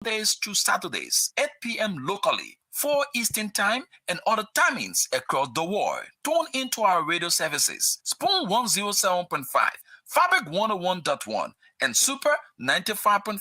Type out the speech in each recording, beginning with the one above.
Mondays to Saturdays, 8 p.m. locally, 4 Eastern Time, and other timings across the world. Tune into our radio services, Spoon 107.5, Fabric 101.1, and Super 95.5.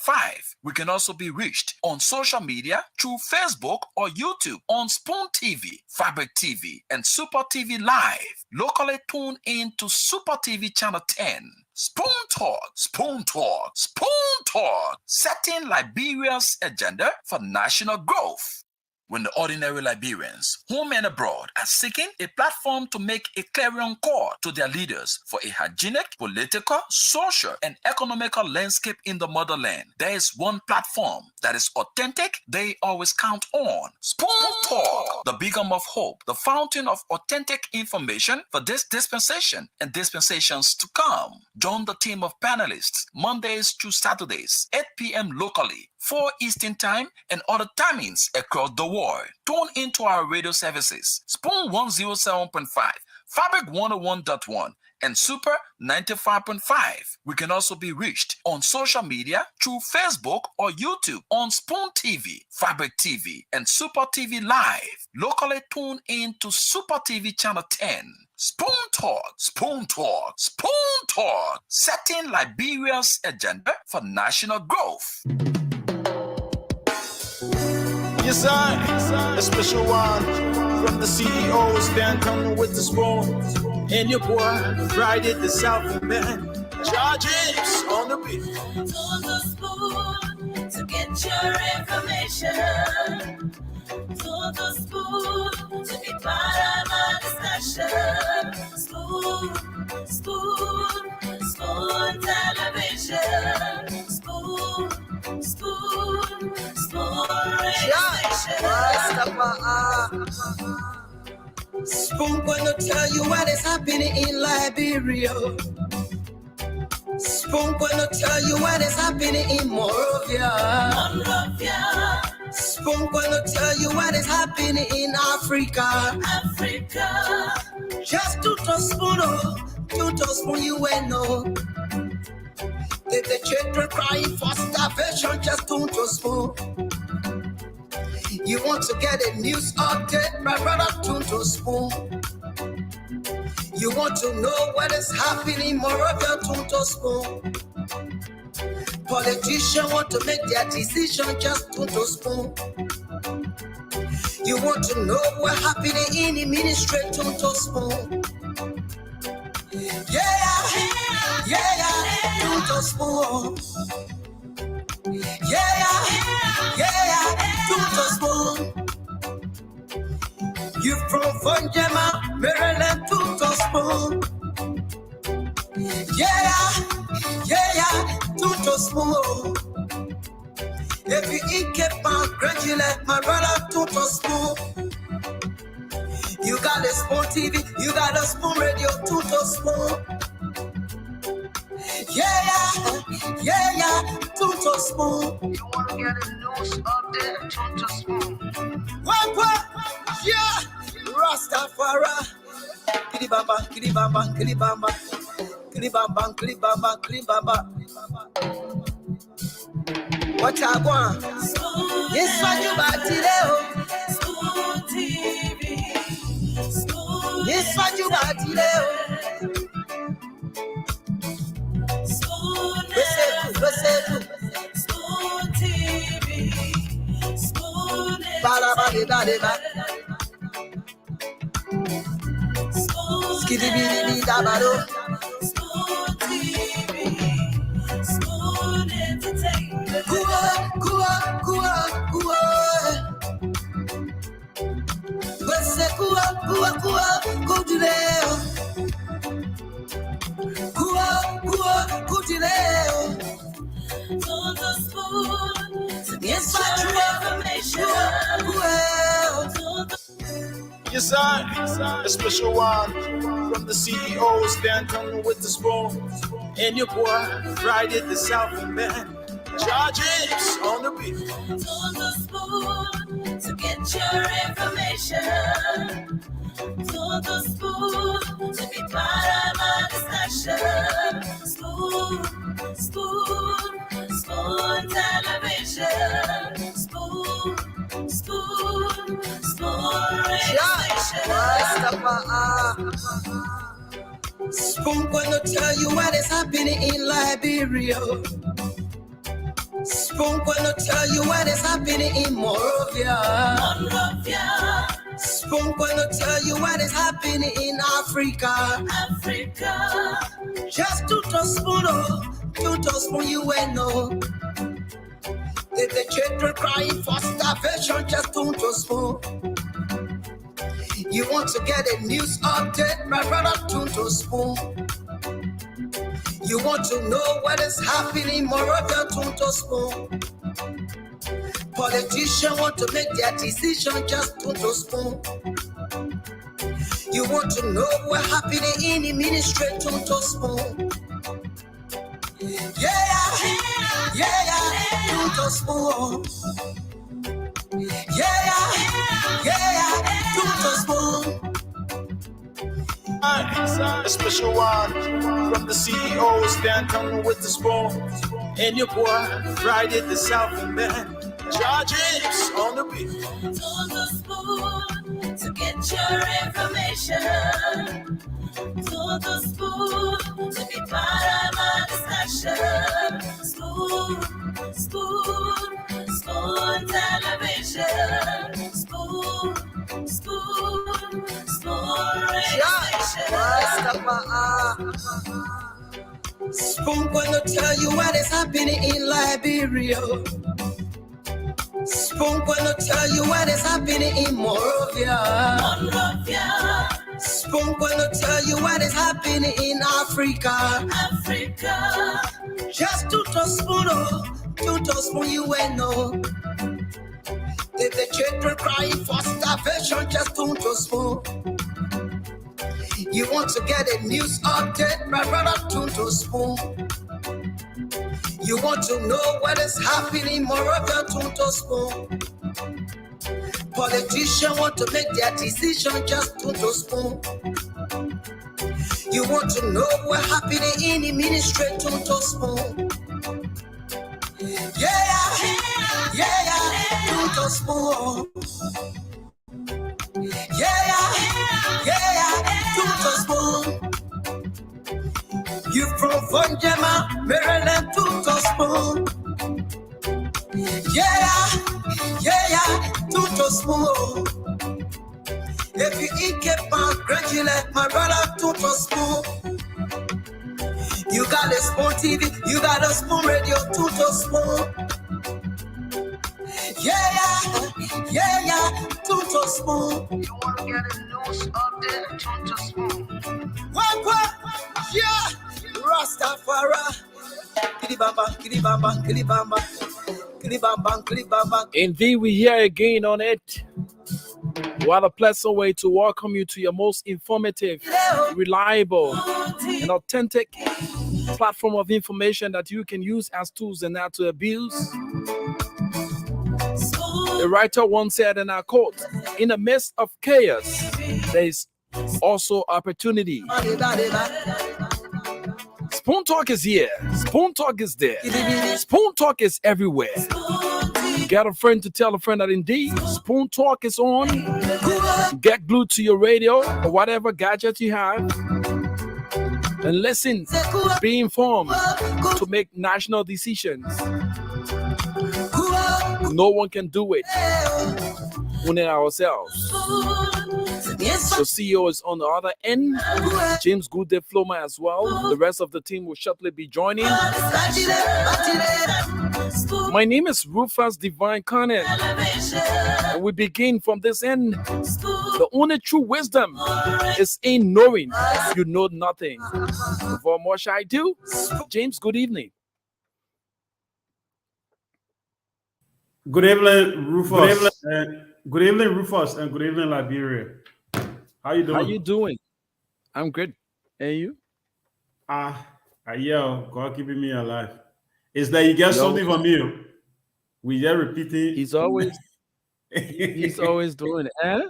We can also be reached on social media through Facebook or YouTube on Spoon TV, Fabric TV, and Super TV Live. Locally tune in to Super TV Channel 10. Spoon Talk, Spoon Talk, Spoon Talk, setting Liberia's agenda for national growth. When the ordinary Liberians, home and abroad, are seeking a platform to make a clarion call to their leaders for a hygienic, political, social, and economical landscape in the motherland, there is one platform that is authentic they always count on. Spoon Talk, the beacon of hope, the fountain of authentic information for this dispensation and dispensations to come. Join the team of panelists Mondays to Saturdays, 8 p.m. locally, 4 Eastern Time, and other timings across the world. Tune into our radio services, Spoon 107.5, Fabric 101.1, and Super 95.5. We can also be reached on social media through Facebook or YouTube on Spoon TV, Fabric TV, and Super TV Live. Locally tune in to Super TV Channel 10. Spoon Talk, Spoon Talk, Spoon Talk, setting Liberia's agenda for national growth. Yes, a special one from the CEOs, Dan coming with the spoon. And your boy, Friday the South Man. Charges on the beat. To the spoon to get your information. To the spoon to be part of our discussion. Spoon, spoon, spoon television. Spoon, spoon, spoon radio station. Spoon gonna tell you what is happening in Liberia. Spoon gonna tell you what is happening in Monrovia. Spoon gonna tell you what is happening in Africa. Just to spoon you will know. The children crying for starvation, just to spoon. You want to get a news update, my brother, to spoon. You want to know what is happening in Moravia, to spoon. Politicians want to make their decision, just to spoon. You want to know what's happening in the ministry, to spoon. Yeah, to spoon. Yeah, to spoon. You from Funjama, Maryland, to spoon. Yeah, to spoon. If you eat Cape Town, congratulate my brother, to spoon. You got a Spoon TV, you got a Spoon Radio, to spoon. Yeah, to spoon. You want to get a news update, to spoon. What? Yeah, Rastafari. Kilibamba, kilibamba, kilibamba. Kilibamba, kilibamba, kilibamba. What I want? Yes, what you got today? Spoon TV. Spoon. Yes, what you got today? Spoon TV, Spoon Spoon TV, Spoon Entertainment. To the spoon to get your information. Yes, a special one from the CEOs, Dan coming with the spoon. And your boy, Friday the South Man. Charges on the beat. To the spoon to get your information. To the spoon to be part of our discussion. Spoon, spoon, spoon television. Spoon gonna tell you what is happening in Liberia. Spoon gonna tell you what is happening in Monrovia. Spoon gonna tell you what is happening in Africa. Just to spoon, you will know. If the children crying for starvation, just to spoon. You want to get a news update, my brother, to spoon. You want to know what is happening, Moravia, to spoon. Politicians want to make their decision, just to spoon. You want to know what happening in the ministry, to spoon. Yeah, to spoon. Yeah, to spoon. A special one from the CEO, Stan coming with the spoon. And your boy, Friday the Southern Man. Charges on the beat. To the spoon to get your information. To the spoon to be part of my discussion. Spoon television. Spoon radio station. Spoon gonna tell you what is happening in Liberia. Spoon gonna tell you what is happening in Monrovia. Spoon gonna tell you what is happening in Africa. Just to spoon, you will know. If the children crying for starvation, just to spoon. You want to get a news update, my brother, to spoon. You want to know what is happening, Moravia, to spoon. Politicians want to make their decision, just to spoon. You want to know what happening in the ministry, to spoon. Yeah, to spoon. Yeah, to spoon. You from Vonjama, Maryland, to spoon. Yeah, to spoon. If you eat keep on gradually, my brother, to spoon. You got a spoon TV, you got a spoon radio, to spoon. Yeah, to spoon. You want to get a news update, to spoon. What? Yeah, Rastafari. Indeed, we here again on it. What a pleasant way to welcome you to your most informative, reliable, and authentic platform of information that you can use as tools and not to abuse. The writer once said, and I quote, "In the midst of chaos, there is also opportunity." Spoon Talk is here. Spoon Talk is there. Spoon Talk is everywhere. Get a friend to tell a friend that indeed Spoon Talk is on. Get glued to your radio or whatever gadget you have and listen, be informed to make national decisions. No one can do it within ourselves. The CEO is on the other end. James Good Floma as well. The rest of the team will shortly be joining. My name is Rufus Divine Connect, and we begin from this end. The only true wisdom is in knowing you know nothing. Before more shall I do, James, good evening. Good evening, Rufus. Good evening, Rufus, and good evening, Liberia. How you doing? How you doing? I'm good. And you? Yo, God keeping me alive. It's that you get something from you. We just repeating. He's always doing it. Eh?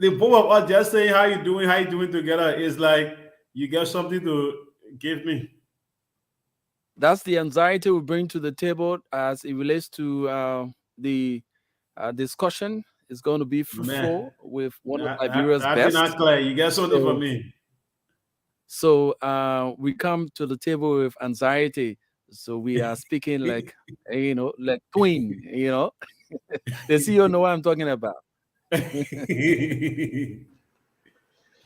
The both of us just saying how you doing together is like you get something to give me. That's the anxiety we bring to the table as it relates to the discussion is going to be Man, fruitful with one of that, Liberia's that did not best. clear. You got something for So, me. so we come to the table with anxiety. So we are speaking like, like twin. The CEO know what I'm talking about. Okay,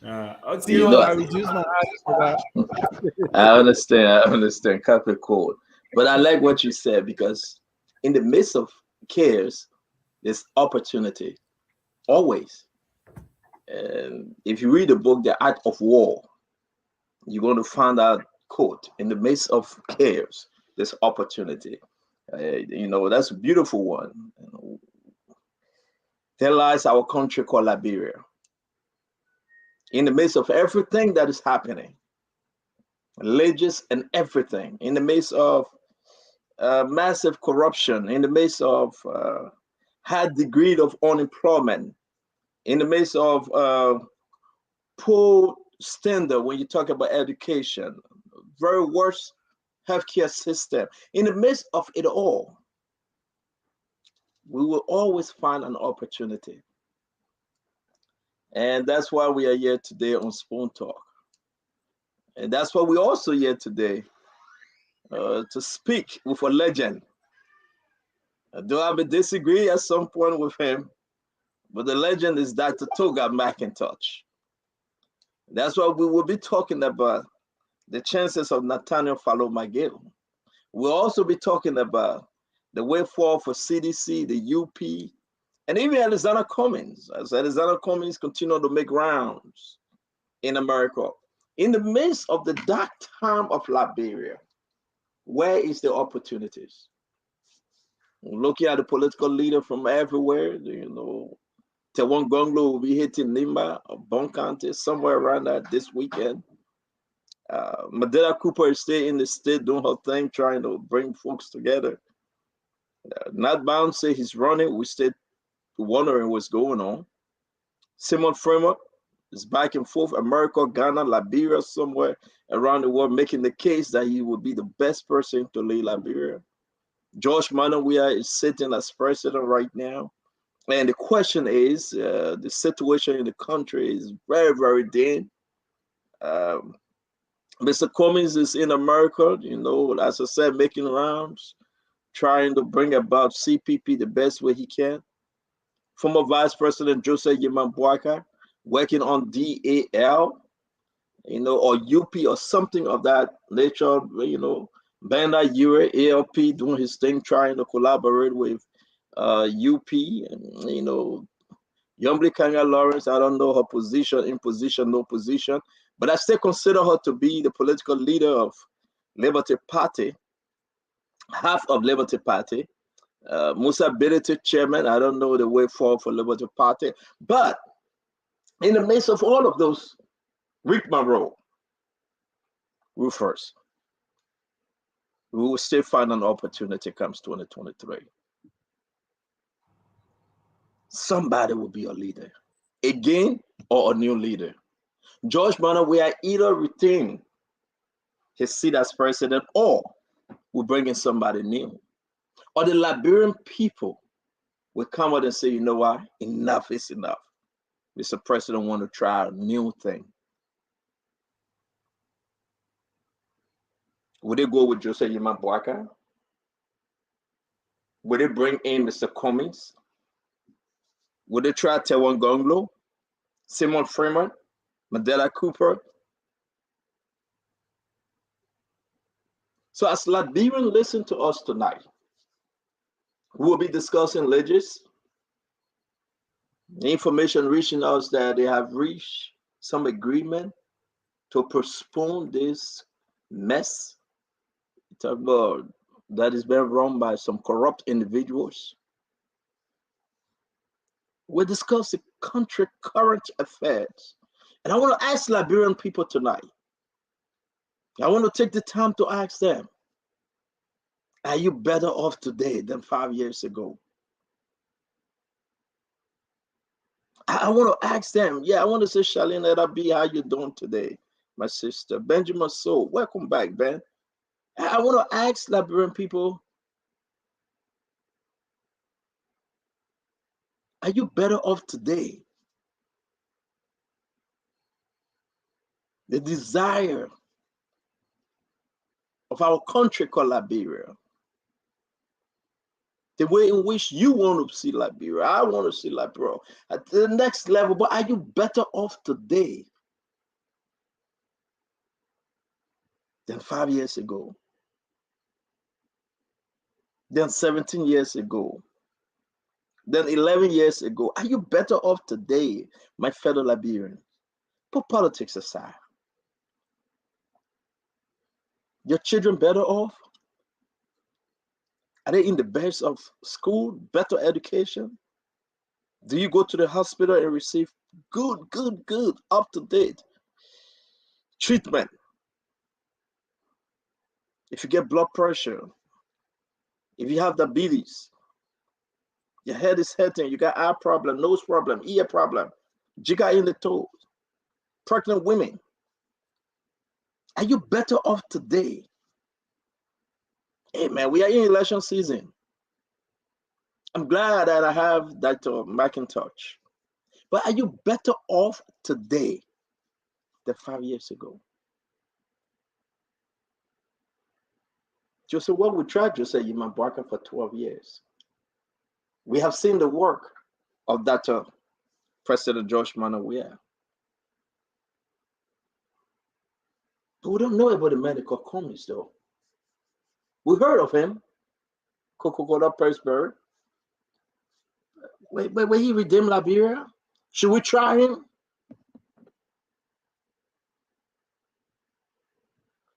CEO, No, I reduce my eyes for that. I understand. I understand. Catholic code. But I like what you said because in the midst of cares, there's opportunity always. And if you read the book, The Art of War, you're going to find out, quote, in the midst of cares, there's opportunity. That's a beautiful one. There lies our country called Liberia. In the midst of everything that is happening, religious and everything, in the midst of massive corruption, in the midst of high degree of unemployment, in the midst of poor standard when you talk about education, very worse healthcare system, in the midst of it all, we will always find an opportunity. And that's why we are here today on Spoon Talk. And that's why we're also here today to speak with a legend. Though I may disagree at some point with him, but the legend is Dr. Toga McIntosh. That's why we will be talking about the chances of Nathaniel Fallow McGill. We'll also be talking about the way forward for CDC, the UP, and even Alexander Cummings, as Alexander Cummings continues to make rounds in America. In the midst of the dark time of Liberia, where is the opportunities? Looking at the political leader from everywhere, Tewon Gonglo will be hitting Nimba or Bon County, somewhere around that this weekend. Madela Cooper is still in the state doing her thing, trying to bring folks together. Not bound say he's running. We still wondering what's going on. Simon Fremont is back and forth, America, Ghana, Liberia, somewhere around the world, making the case that he would be the best person to lead Liberia. George Manawia is sitting as president right now. And the question is, the situation in the country is very, very dim. Mr. Cummings is in America, as I said, making rounds, trying to bring about CPP the best way he can. Former Vice President Joseph Yeman Boakai working on DAL, or UP or something of that nature, Banda Ure, ALP doing his thing, trying to collaborate with UP, and, Yombly Kanya Lawrence, I don't know her position, in position, no position, but I still consider her to be the political leader of Liberty Party, half of Liberty Party. Musa Bility, chairman, I don't know the way forward for Liberty Party, but in the midst of all of those, Rick Monroe, Rufus, we will still find an opportunity comes 2023. Somebody will be a leader, again, or a new leader. George Manawia either retain his seat as president or will bring in somebody new. Or the Liberian people will come out and say, you know what, enough is enough. Mr. President want to try a new thing. Would they go with Joseph Yeman Boakai? Would they bring in Mr. Cummings? Would they try Tewon Gonglo, Simon Fremont, Madela Cooper? So as Liberians listen to us tonight, we will be discussing legis. The information reaching us that they have reached some agreement to postpone this mess that is being run by some corrupt individuals. We discuss the country current affairs. And I want to ask Liberian people tonight. I want to take the time to ask them, are you better off today than 5 years ago? I want to ask them. Yeah, I want to say, Charlene Edabi, how you doing today, my sister? Benjamin So, welcome back, Ben. I want to ask Liberian people, Are you better off today? The desire of our country called Liberia, the way in which you want to see Liberia, I want to see Liberia at the next level, but are you better off today than 5 years ago, than 17 years ago, than 11 years ago? Are you better off today, my fellow Liberians? Put politics aside. Your children better off? Are they in the best of school, better education? Do you go to the hospital and receive good, up-to-date treatment? If you get blood pressure, if you have diabetes, your head is hurting, you got eye problem, nose problem, ear problem, jigger in the toes, pregnant women, are you better off today? Hey man, we are in election season. I'm glad that I have Dr. McIntosh. But are you better off today than 5 years ago? Joseph, what we tried to say, you've been working for 12 years. We have seen the work of Dr. President George Manawia. But we don't know about the medical commies, though. We heard of him, Coca-Cola Pressburg. Wait, he redeemed Liberia? Should we try him?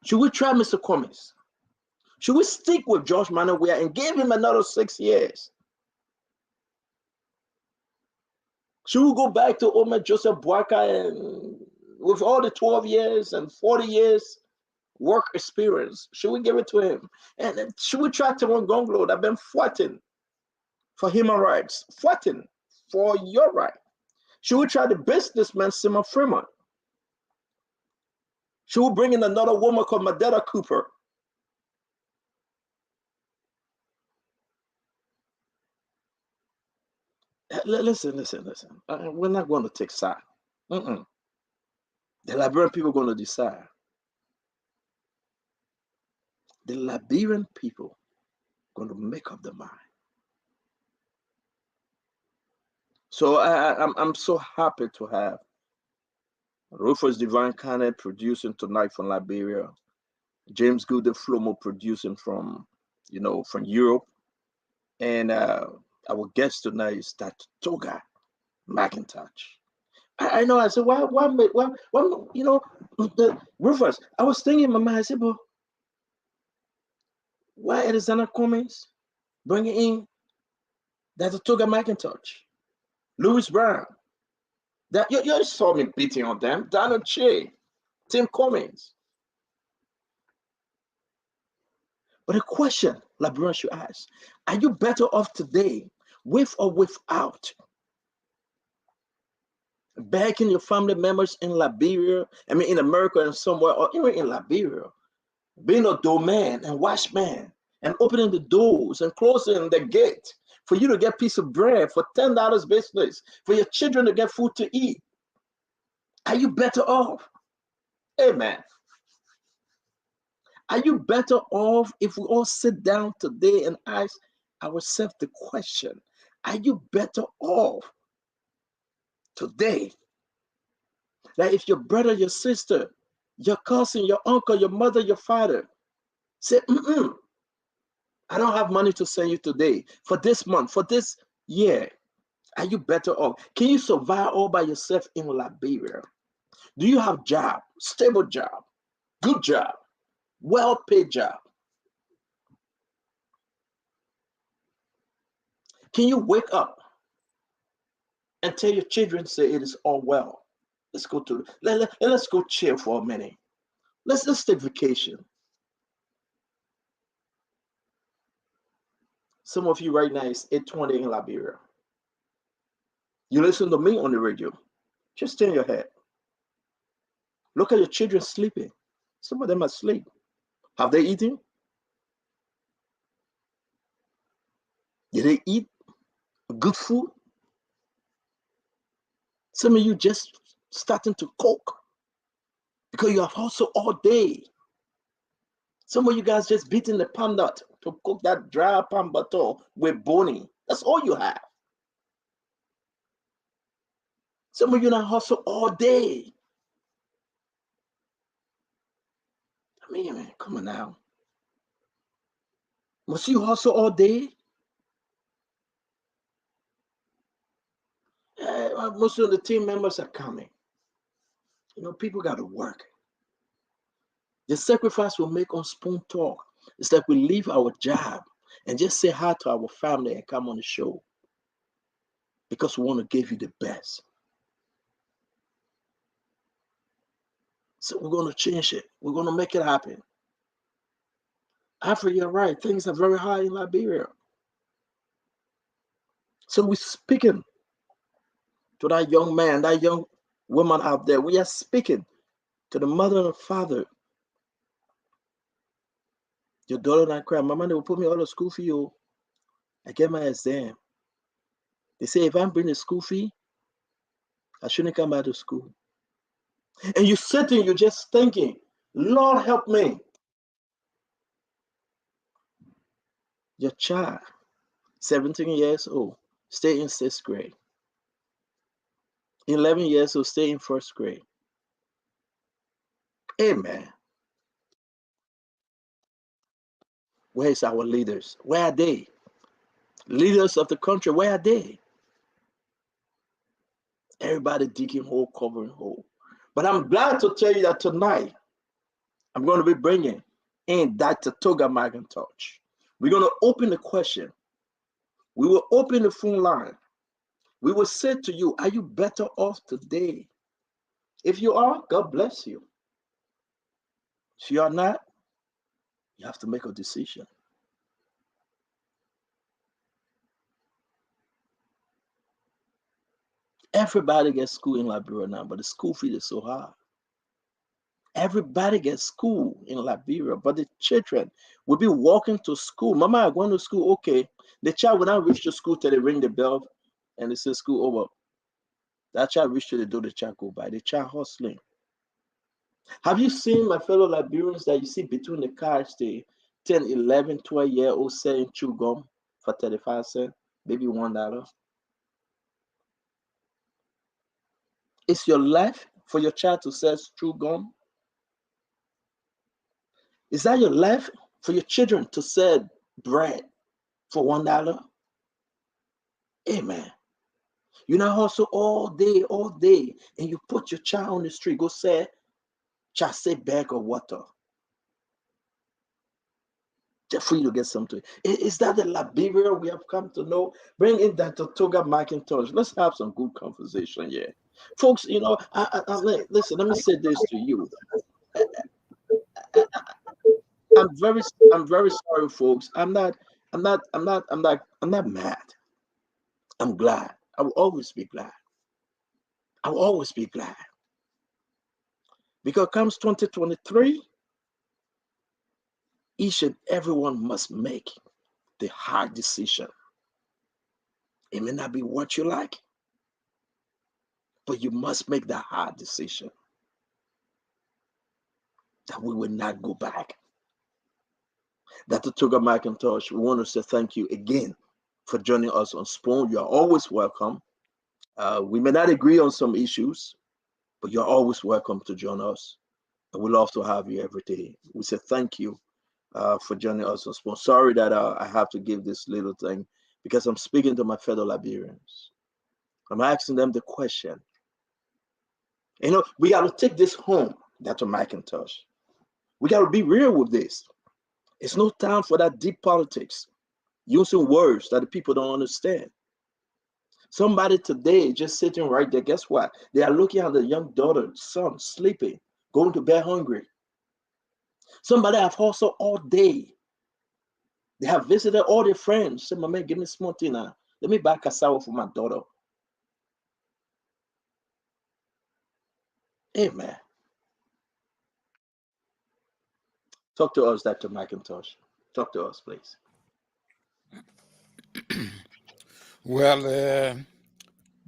Should we try Mr. Cummings? Should we stick with George Manawia and give him another 6 years? Should we go back to Omar Joseph Boakai and with all the 12 years and 40 years work experience? Should we give it to him? And should we try Teron Gonglo that have been fighting for human rights, fighting for your right? Should we try the businessman Simon Freeman? Should we bring in another woman called Madela Cooper? Listen. We're not going to take side. The Liberian people are going to decide. The Liberian people are going to make up their mind. So I'm so happy to have Rufus Divine Kane producing tonight from Liberia, James Gooden Flomo producing from Europe, and our guest tonight is Dr. Toga McIntosh. I know. I said, why, Rufus? I was thinking in my mind. I said, but why Alexander Cummings bringing in Dr. Toga McIntosh, Louis Brown? That you saw me beating on them. Donald Che, Tim Cummings. But the question Liberians should ask: are you better off today, with or without backing your family members in Liberia? I mean, in America and somewhere, or even in Liberia, being a doorman and watchman and opening the doors and closing the gate for you to get a piece of bread for $10 business, for your children to get food to eat. Are you better off? Amen. Are you better off if we all sit down today and ask ourselves the question, are you better off today? Like if your brother, your sister, your cousin, your uncle, your mother, your father say, I don't have money to send you today for this month, for this year. Are you better off? Can you survive all by yourself in Liberia? Do you have job, stable job, good job, well-paid job? Can you wake up and tell your children, say it is all well? Let's go let's go chill for a minute. Let's take vacation. Some of you right now is 8:20 in Liberia. You listen to me on the radio. Just turn your head. Look at your children sleeping. Some of them are asleep. Have they eaten? Did they eat good food? Some of you just starting to cook because you have hustled all day. Some of you guys just beating the palm nut to cook that dry palm butter with boning. That's all you have. Some of you now hustle all day. I mean, man, come on now. Must you hustle all day? Most of the team members are coming. You know, people got to work. The sacrifice we make on Spoon Talk is like we leave our job and just say hi to our family and come on the show because we want to give you the best. So we're going to change it. We're going to make it happen. Africa, you're right. Things are very high in Liberia. So we're speaking to that young man, that young woman out there. We are speaking to the mother and the father. Your daughter not cry. Mama, they will put me out of school for you. I get my exam. They say if I'm bringing the school fee, I shouldn't come back to school. And you're sitting, you're just thinking, Lord help me. Your child, 17 years old, stay in 6th grade. 11 years old, stay in 1st grade. Amen. Where is our leaders? Where are they? Leaders of the country, where are they? Everybody digging hole, covering hole. But I'm glad to tell you that tonight, I'm going to be bringing in Dr. Toga McIntosh. We're going to open the question. We will open the phone line. We will say to you, are you better off today? If you are, God bless you. If you are not, you have to make a decision. Everybody gets school in Liberia now, but the school fee is so high. Everybody gets school in Liberia, but the children will be walking to school. Mama, I'm going to school. Okay. The child will not reach the school till they ring the bell and they say school over. That child reach to the door, the child go by. The child hustling. Have you seen my fellow Liberians that you see between the cars, the 10, 11, 12-year-old selling chew gum for 35 cents, maybe $1? Is your life for your child to sell chew gum? Is that your life for your children to sell bread for $1? Amen. You now hustle all day, and you put your child on the street, go sell just a bag of water. Just for you to get something. Is that the Liberia we have come to know? Bring in Dr. Toga McIntosh. Let's have some good conversation here. Folks, you know, listen, let me say this to you. I'm very sorry, folks. I'm not mad. I'm glad. I will always be glad. I will always be glad. Because comes 2023, each and everyone must make the hard decision. It may not be what you like, but you must make the hard decision that we will not go back. Dr. Toga McIntosh, we want to say thank you again for joining us on Spoon. You are always welcome. We may not agree on some issues, but you're always welcome to join us. And we love to have you every day. We say thank you for joining us on Spoon. Sorry that I have to give this little thing because I'm speaking to my fellow Liberians. I'm asking them the question. You know, we got to take this home, Dr. McIntosh. We got to be real with this. It's no time for that deep politics, using words that the people don't understand. Somebody today just sitting right there, guess what? They are looking at the young daughter, son, sleeping, going to bed hungry. Somebody have hustled all day. They have visited all their friends. Say, my man, give me small tea now. Let me buy cassava for my daughter. Amen. Talk to us, Dr. McIntosh. Talk to us, please. Well,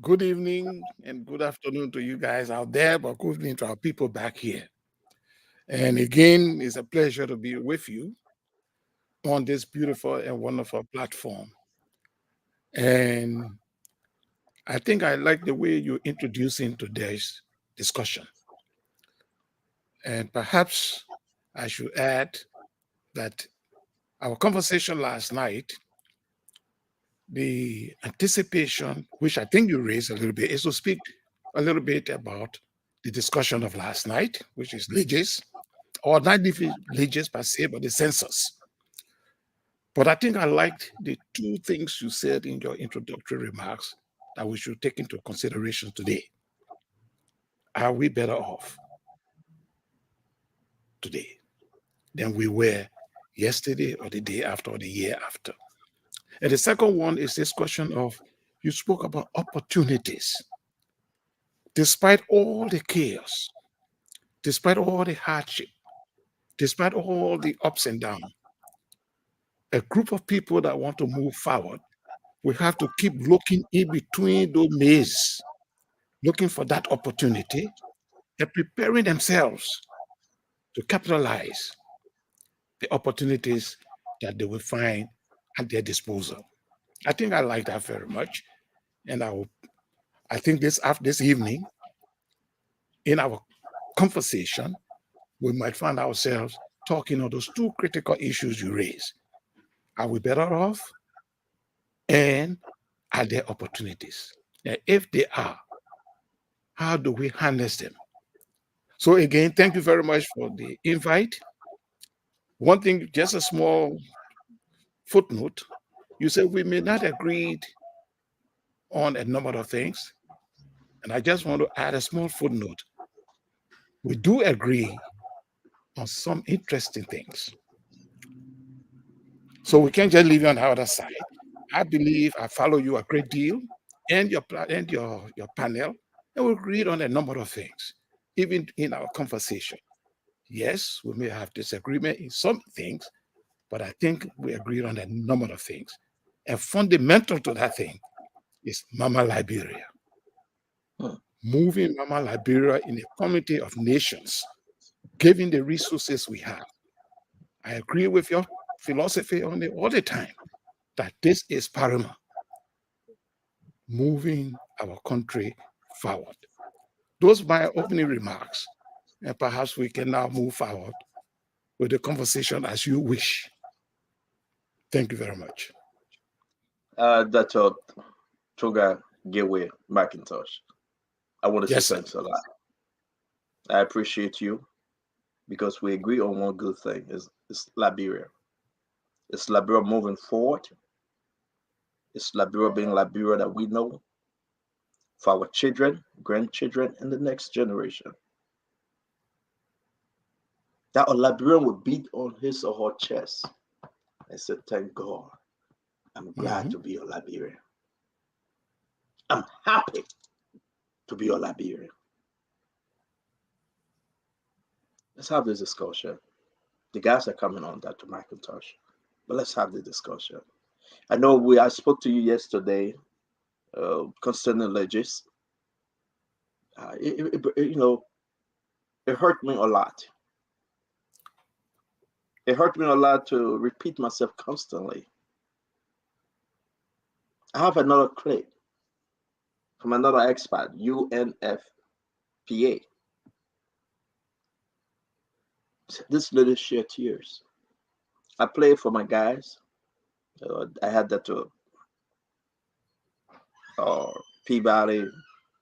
Good evening and good afternoon to you guys out there, but good evening to our people back here. And again, it's a pleasure to be with you on this beautiful and wonderful platform. And I think I like the way you're introducing today's discussion. And perhaps I should add that our conversation last night, the anticipation, which I think you raised a little bit, is to speak a little bit about the discussion of last night, which is legacies, or not the legacies per se, but the census. But I think I liked the two things you said in your introductory remarks that we should take into consideration today. Are we better off today than we were yesterday or the day after or the year after? And the second one is this question of, you spoke about opportunities. Despite all the chaos, despite all the hardship, despite all the ups and downs, a group of people that want to move forward, we have to keep looking in between those mazes, looking for that opportunity and preparing themselves to capitalize the opportunities that they will find at their disposal. I think I like that very much. And I think this evening, in our conversation, we might find ourselves talking on those two critical issues you raised. Are we better off? And are there opportunities? And if they are, how do we harness them? So again, thank you very much for the invite. One thing, just a small footnote. You said we may not agree on a number of things. And I just want to add a small footnote. We do agree on some interesting things. So we can't just leave you on the other side. I believe I follow you a great deal and your panel, and we agreed on a number of things, even in our conversation. Yes, we may have disagreement in some things, but I think we agreed on a number of things. And fundamental to that thing is Mama Liberia. Moving Mama Liberia in a community of nations, given the resources we have. I agree with your philosophy on it all the time, that this is paramount. Moving our country forward. Those are my opening remarks. And perhaps we can now move forward with the conversation as you wish. Thank you very much. Dr. Toga Gateway McIntosh, I want to say thanks a lot. I appreciate you because we agree on one good thing. It's Liberia. It's Liberia moving forward. It's Liberia being Liberia that we know for our children, grandchildren, and the next generation. That a Liberian would beat on his or her chest and say, thank God, I'm glad to be a Liberian. I'm happy to be a Liberian. Let's have this discussion. The guys are coming on, Dr. McIntosh, but let's have the discussion. I know I spoke to you yesterday concerning legis. It hurt me a lot. It hurt me a lot to repeat myself constantly. I have another clip from another expert, UNFPA. This lady shed tears. I play for my guys. I had that to Peabody,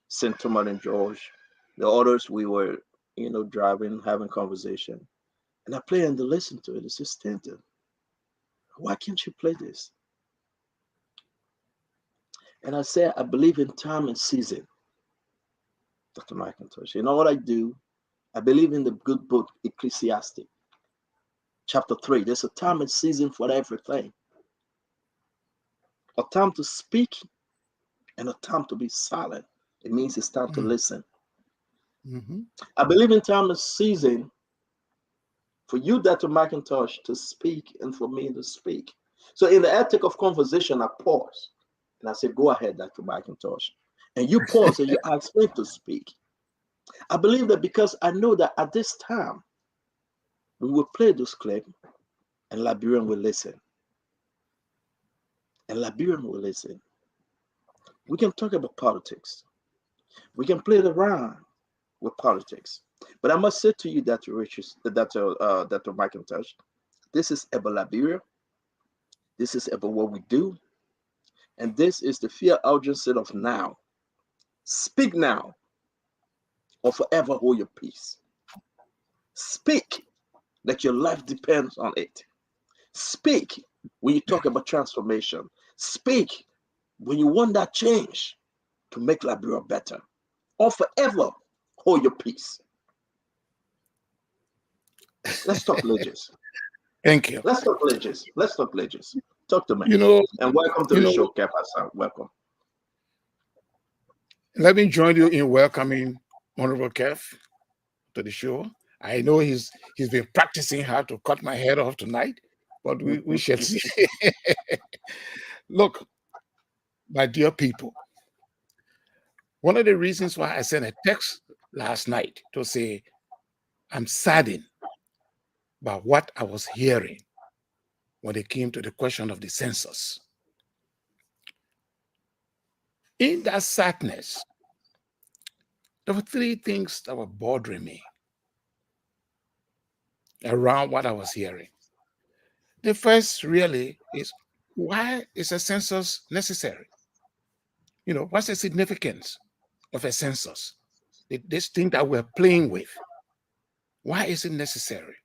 St. Thomas and George. The others, we were, driving, having conversation. And I play and they listen to it. It's just Stanton. Why can't you play this? And I say, I believe in time and season, Dr. McIntosh. You know what I do? I believe in the good book, Ecclesiastes, chapter 3. There's a time and season for everything. A time to speak and a time to be silent. It means it's time to listen. I believe in time and season for you, Dr. McIntosh, to speak and for me to speak. So in the ethic of conversation, I pause and I say, go ahead, Dr. McIntosh. and you pause and you ask me to speak. I believe that because I know that at this time, we will play those clips and Liberian will listen. And Liberian will listen. We can talk about politics. We can play around with politics. But I must say to you, Dr. McIntosh, this is about Liberia. This is about what we do. And this is the fear urgency of now. Speak now or forever hold your peace. Speak that your life depends on it. Speak when you talk about transformation. Speak when you want that change to make Liberia better, or forever hold your peace. Let's talk legends. Thank you. Let's talk legends. Let's talk legends. Talk to me. And welcome to the show, Kev Hassan. Welcome. Let me join you in welcoming Honorable Kev to the show. I know he's been practicing how to cut my head off tonight, but we shall see. Look, my dear people, one of the reasons why I sent a text last night to say I'm saddened by what I was hearing when it came to the question of the census. In that sadness, there were three things that were bothering me around what I was hearing. The first really is, why is a census necessary? What's the significance of a census? This thing that we're playing with, why is it necessary?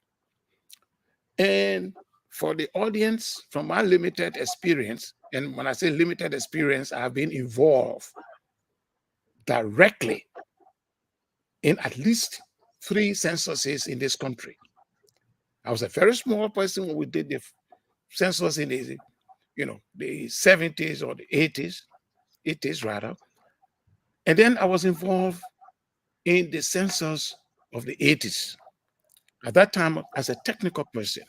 And for the audience, from my limited experience, and when I say limited experience, I've been involved directly in at least 3 censuses in this country. I was a very small person when we did the census in the 70s or the 80s rather. And then I was involved in the census of the 80s. At that time, as a technical person.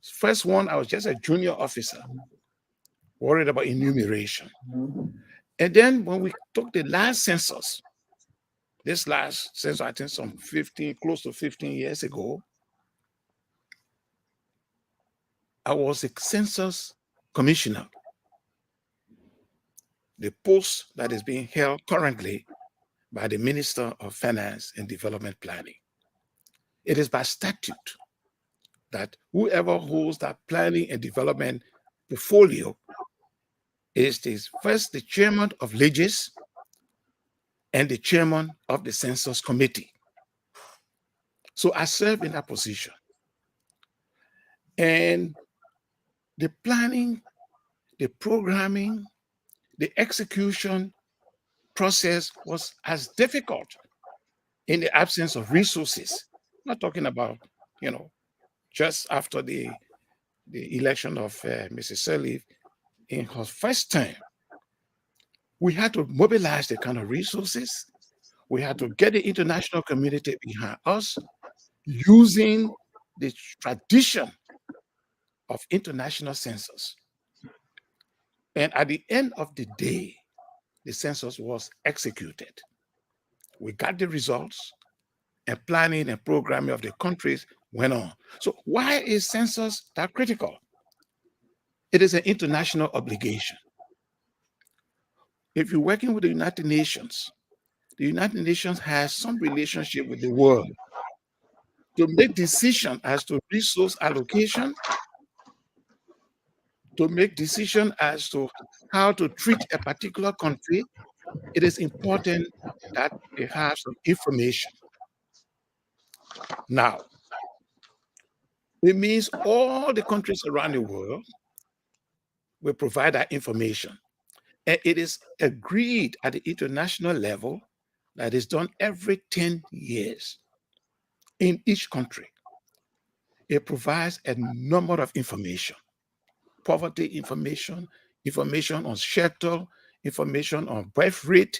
First one, I was just a junior officer, worried about enumeration. And then when we took the last census, this last census, I think close to 15 years ago, I was a census commissioner, the post that is being held currently by the Minister of Finance and Development Planning. It is by statute that whoever holds that planning and development portfolio is first the chairman of LEGIS and the chairman of the Census Committee. So I serve in that position. And the planning, the programming, the execution process was as difficult in the absence of resources. I'm not talking about, just after the election of Mrs. Sirleaf in her first term. We had to mobilize the kind of resources. We had to get the international community behind us using the tradition of international census. And at the end of the day, the census was executed. We got the results, and planning and programming of the countries went on. So why is census that critical? It is an international obligation. If you're working with the United Nations has some relationship with the world to make decisions as to resource allocation, to make decisions as to how to treat a particular country. It is important that they have some information. Now, it means all the countries around the world will provide that information. And it is agreed at the international level that is done every 10 years in each country. It provides a number of information: poverty information, information on shelter, information on birth rate,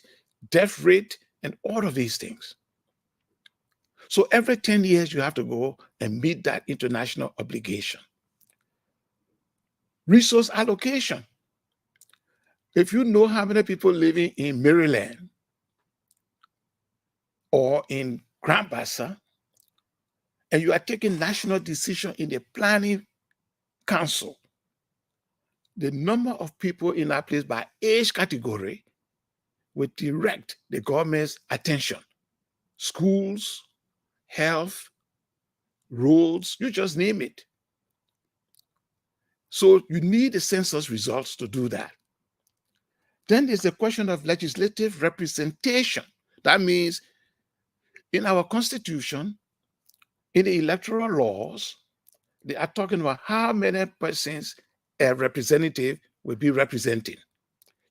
death rate, and all of these things. So every 10 years, you have to go and meet that international obligation. Resource allocation. If you know how many people living in Maryland, or in Grand Bassa, and you are taking national decision in the planning council, the number of people in that place by age category will direct the government's attention. Schools, health, roads, you just name it. So you need the census results to do that. Then there's the question of legislative representation. That means in our constitution, in the electoral laws, they are talking about how many persons a representative will be representing.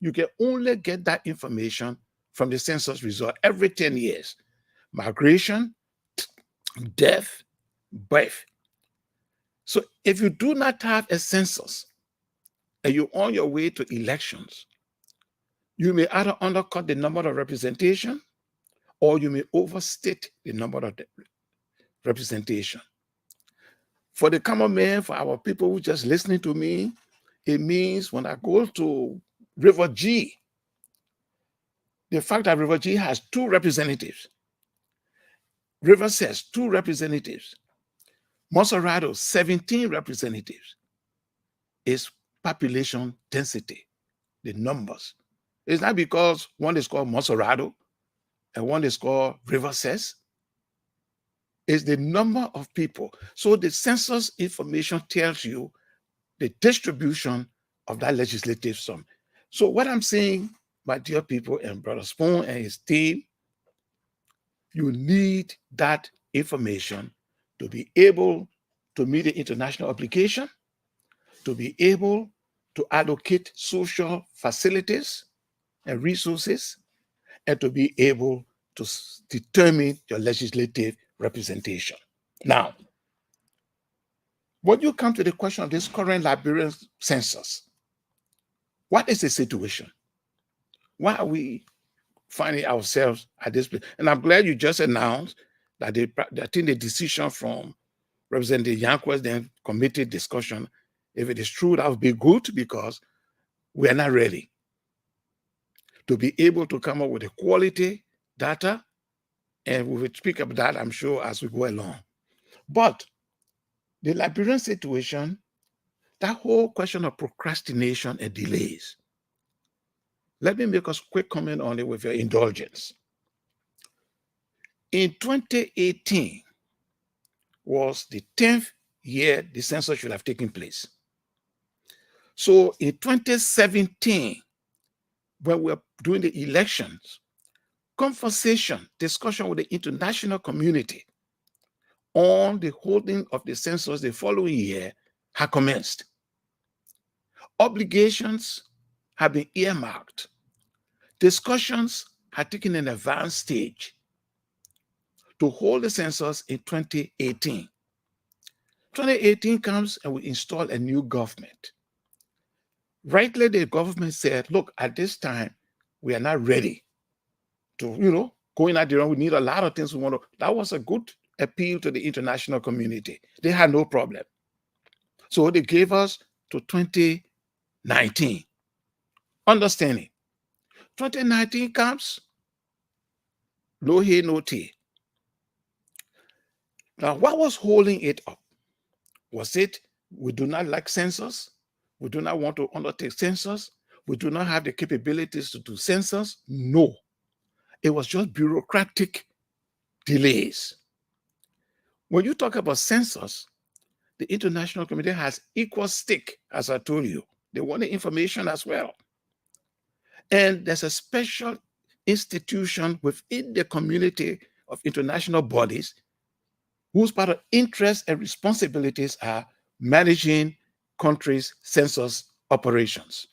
You can only get that information from the census result every 10 years. Migration, death, birth. So if you do not have a census and you're on your way to elections, you may either undercut the number of representation or you may overstate the number of the representation. For the common man, for our people who just listening to me, it means when I go to River G, the fact that River G has 2 representatives, River says 2 representatives, Monserrato 17 representatives, is population density, the numbers. It's not because one is called Monserrato and one is called River says. It's the number of people. So the census information tells you the distribution of that legislative sum. So what I'm saying, my dear people, and Brother Spoon and his team, you need that information to be able to meet the international obligation, to be able to allocate social facilities and resources, and to be able to determine your legislative representation. Now, when you come to the question of this current Liberian census, what is the situation? Why are we finding ourselves at this place? And I'm glad you just announced that I think the decision from Representative Yankwes, then committee discussion, if it is true, that would be good because we are not ready to be able to come up with a quality data. And we will speak about that, I'm sure, as we go along. But the Liberian situation, that whole question of procrastination and delays, let me make a quick comment on it with your indulgence. In 2018 was the 10th year the census should have taken place. So in 2017, when we were doing the elections, discussion with the international community on the holding of the census the following year had commenced. Obligations have been earmarked. Discussions had taken an advanced stage to hold the census in 2018. 2018 comes and we install a new government. Rightly, the government said, look, at this time, we are not ready to, go in that direction. We need a lot of things we want to. That was a good appeal to the international community. They had no problem. So they gave us to 2019. Understanding. 2019 comes, no hay, no tea. Now, what was holding it up? Was it we do not like census? We do not want to undertake census? We do not have the capabilities to do census? No. It was just bureaucratic delays. When you talk about census, the international community has equal stake, as I told you. They want the information as well. And there's a special institution within the community of international bodies whose part of interests and responsibilities are managing countries' census operations.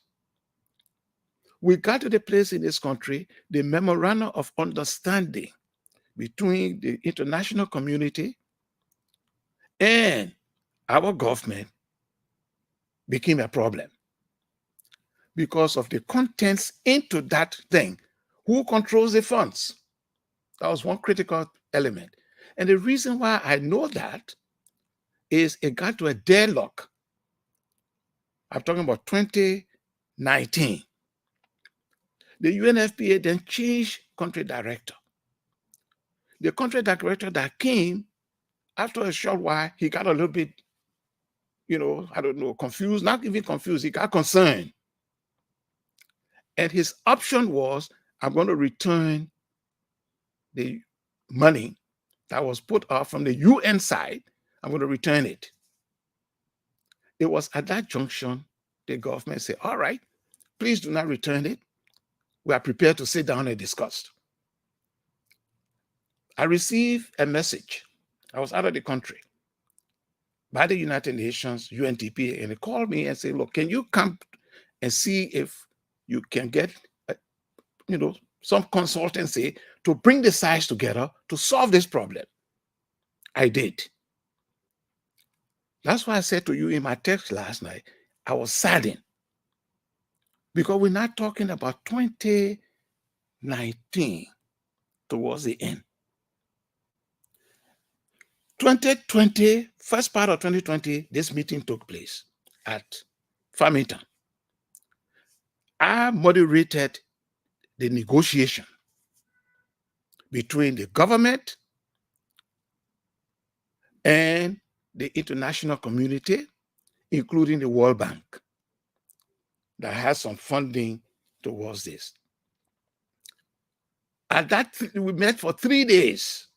We got to the place in this country, the memorandum of understanding between the international community and our government became a problem because of the contents into that thing. Who controls the funds? That was one critical element. And the reason why I know that is it got to a deadlock. I'm talking about 2019. The UNFPA then changed country director. the country director that came, after a short while, he got a little bit, I don't know, confused, not even confused, he got concerned. And his option was, I'm going to return the money that was put off from the UN side. I'm going to return it. It was at that junction, the government said, all right, please do not return it. We are prepared to sit down and discuss. I received a message. I was out of the country by the United Nations, UNDP, and they called me and said, look, can you come and see if you can get, some consultancy to bring the sides together to solve this problem? I did. That's why I said to you in my text last night, I was saddened because we're not talking about 2019 towards the end. 2020, first part of 2020, this meeting took place at Farmington. I moderated the negotiation between the government and the international community, including the World Bank, that has some funding towards this. At that, we met for 3 days,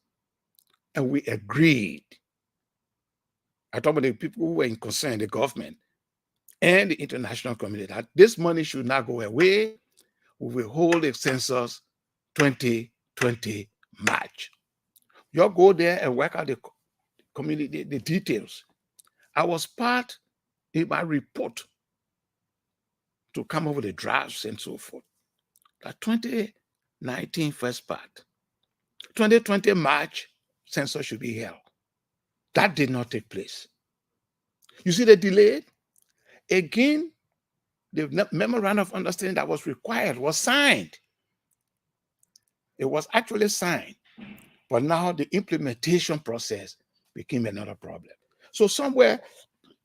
and we agreed. I talk about the people who were concerned, the government and the international community, that this money should not go away. We will hold a census 2020 March. You go there and work out the community, the details. I was part in my report to come over the drafts and so forth. That 2019 first part, 2020 March, census should be held. That did not take place. You see the delay? Again, the memorandum of understanding that was required was signed. It was actually signed, but now the implementation process became another problem. So somewhere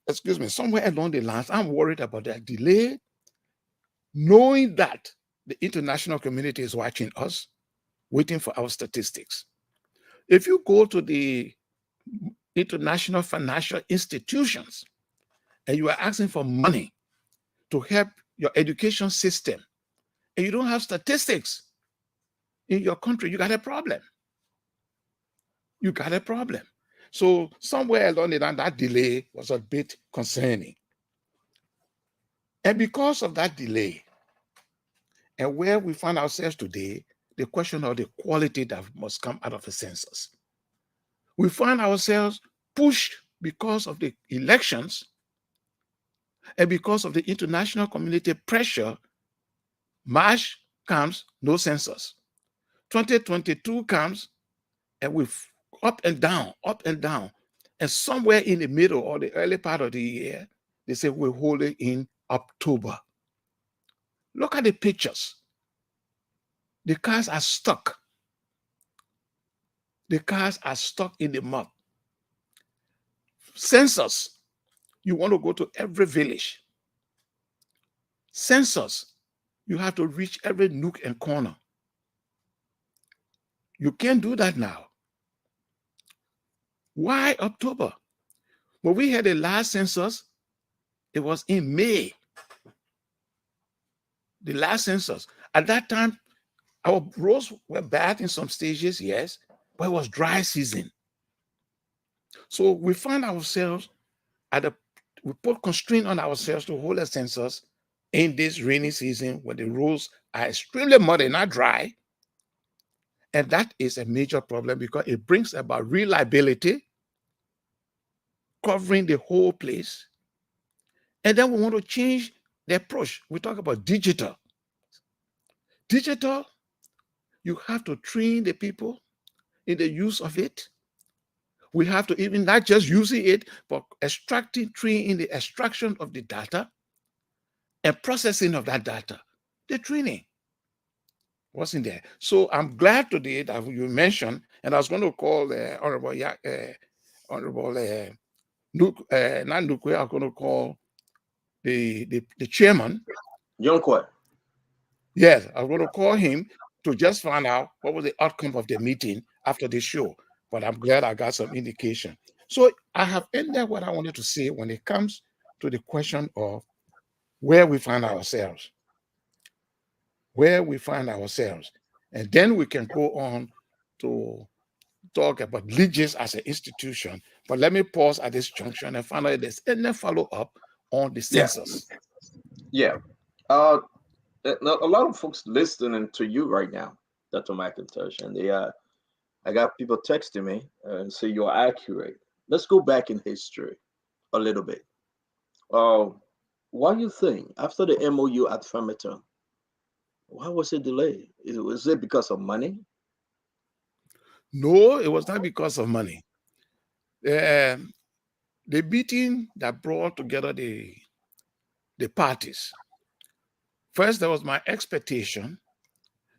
along the lines, I'm worried about that delay, knowing that the international community is watching us, waiting for our statistics. If you go to the international financial institutions and you are asking for money to help your education system, and you don't have statistics in your country, you got a problem. You got a problem. So somewhere along the line, that delay was a bit concerning. And because of that delay, and where we find ourselves today, the question of the quality that must come out of a census. We find ourselves pushed because of the elections and because of the international community pressure. March comes, no census. 2022 comes, and we're up and down. And somewhere in the middle or the early part of the year, they say we'll hold it in October. Look at the pictures. The cars are stuck. The cars are stuck in the mud. Census, you want to go to every village. Census, you have to reach every nook and corner. You can't do that now. Why October? When we had the last census, it was in May. The last census. At that time, our roads were bad in some stages, yes, but it was dry season. So we find ourselves we put constraint on ourselves to hold a census in this rainy season when the roads are extremely muddy, not dry. And that is a major problem because it brings about reliability, covering the whole place. And then we want to change the approach. We talk about digital. Digital, you have to train the people in the use of it. We have to even not just using it, but training the extraction of the data and processing of that data. The training wasn't there. So I'm glad today that you mentioned, and I was going to call Honorable not Nukwe, I'm going to call the chairman. Yonkwe. Yes, I'm going to call him to just find out what was the outcome of the meeting after the show. But I'm glad I got some indication. So I have ended what I wanted to say when it comes to the question of where we find ourselves. Where we find ourselves. And then we can go on to talk about Legis as an institution. But let me pause at this junction and find out if there's any follow-up on the census. Yeah. A lot of folks listening to you right now, Dr. McIntosh, and I got people texting me and say you're accurate. Let's go back in history a little bit. What do you think after the MOU at Farmington? Why was it delayed? Was it because of money? No, it was not because of money. The meeting that brought together the parties. First, there was my expectation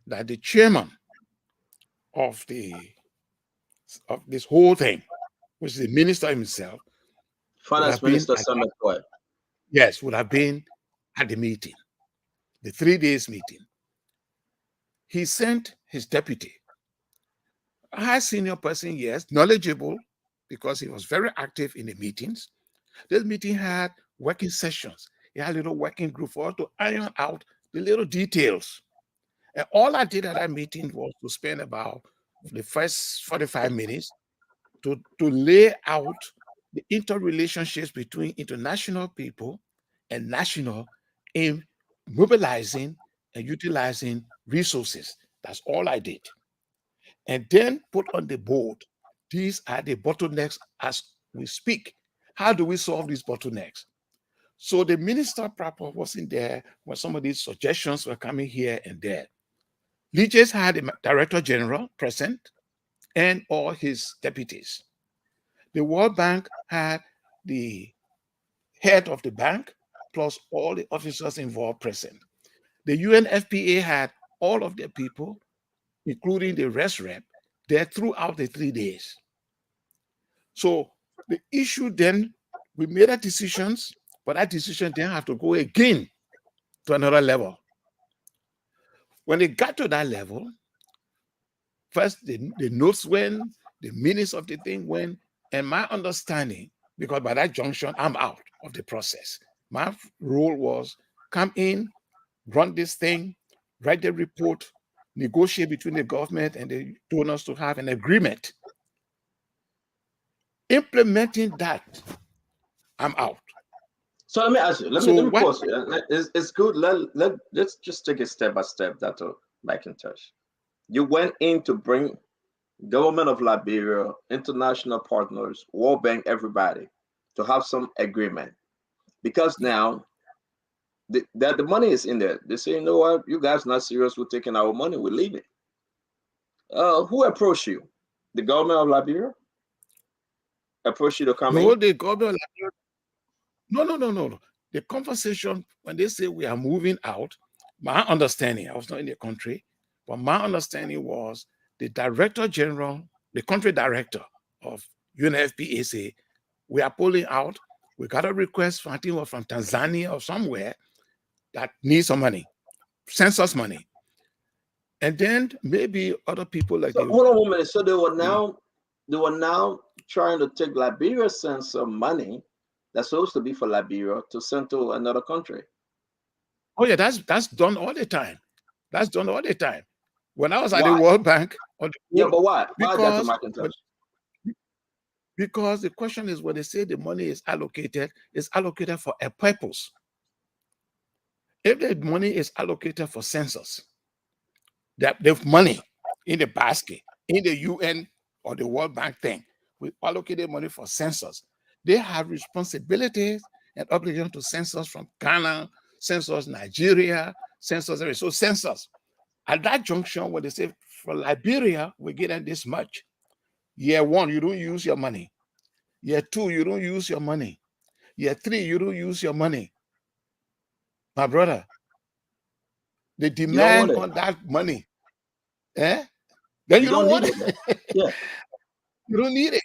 that the chairman of this whole thing, which is the minister himself, Finance Minister Samuel Coy. Yes, would have been at the meeting, the 3 days meeting. He sent his deputy, a high senior person, yes, knowledgeable, because he was very active in the meetings. This meeting had working sessions. He had a little working group for us to iron out the little details. And all I did at that meeting was to spend about the first 45 minutes to lay out the interrelationships between international people and national in mobilizing and utilizing resources. That's all I did. And then put on the board, these are the bottlenecks as we speak. How do we solve these bottlenecks? So the minister proper wasn't there when some of these suggestions were coming here and there. Legis had a director general present and all his deputies. The World Bank had the head of the bank plus all the officers involved present. The UNFPA had all of their people, including the rest rep, there throughout the 3 days. So the issue then, we made our decisions, but that decision then have to go again to another level. When it got to that level, first the notes went, the minutes of the thing went, and my understanding, because by that junction, I'm out of the process. My role was come in, run this thing, write the report, negotiate between the government and the donors to have an agreement. Implementing that, I'm out. So let me ask you, let me pause you. It's good. Let's just take it step by step, Dr. McIntosh. You went in to bring government of Liberia, international partners, World Bank, everybody, to have some agreement. Because now the money is in there. They say, you know what, you guys not serious, we're taking our money, we're leaving. Who approached you? The government of Liberia approached you to come in? The government of Liberia. No. The conversation, when they say we are moving out, my understanding, I was not in the country, but my understanding was the director general, the country director of UNFPA say, we are pulling out. We got a request from Tanzania or somewhere that needs some money, census money. And then maybe other people like hold on 1 minute. So they were now trying to take Liberia's census money that's supposed to be for Liberia to send to another country. Oh yeah, that's done all the time. That's done all the time. When I was at the World Bank, but why? Why, Dr. McIntosh? Because the question is, when they say the money is allocated, it's allocated for a purpose. If the money is allocated for census, that the money in the basket, in the UN or the World Bank thing, we allocated money for census. They have responsibilities and obligation to census from Ghana, census Nigeria, census. So census. At that junction, when they say for Liberia, we're getting this much. Year 1, you don't use your money. Year 2, you don't use your money. Year 3, you don't use your money. My brother, the demand on that money, then you don't want it. Yeah. You don't need it.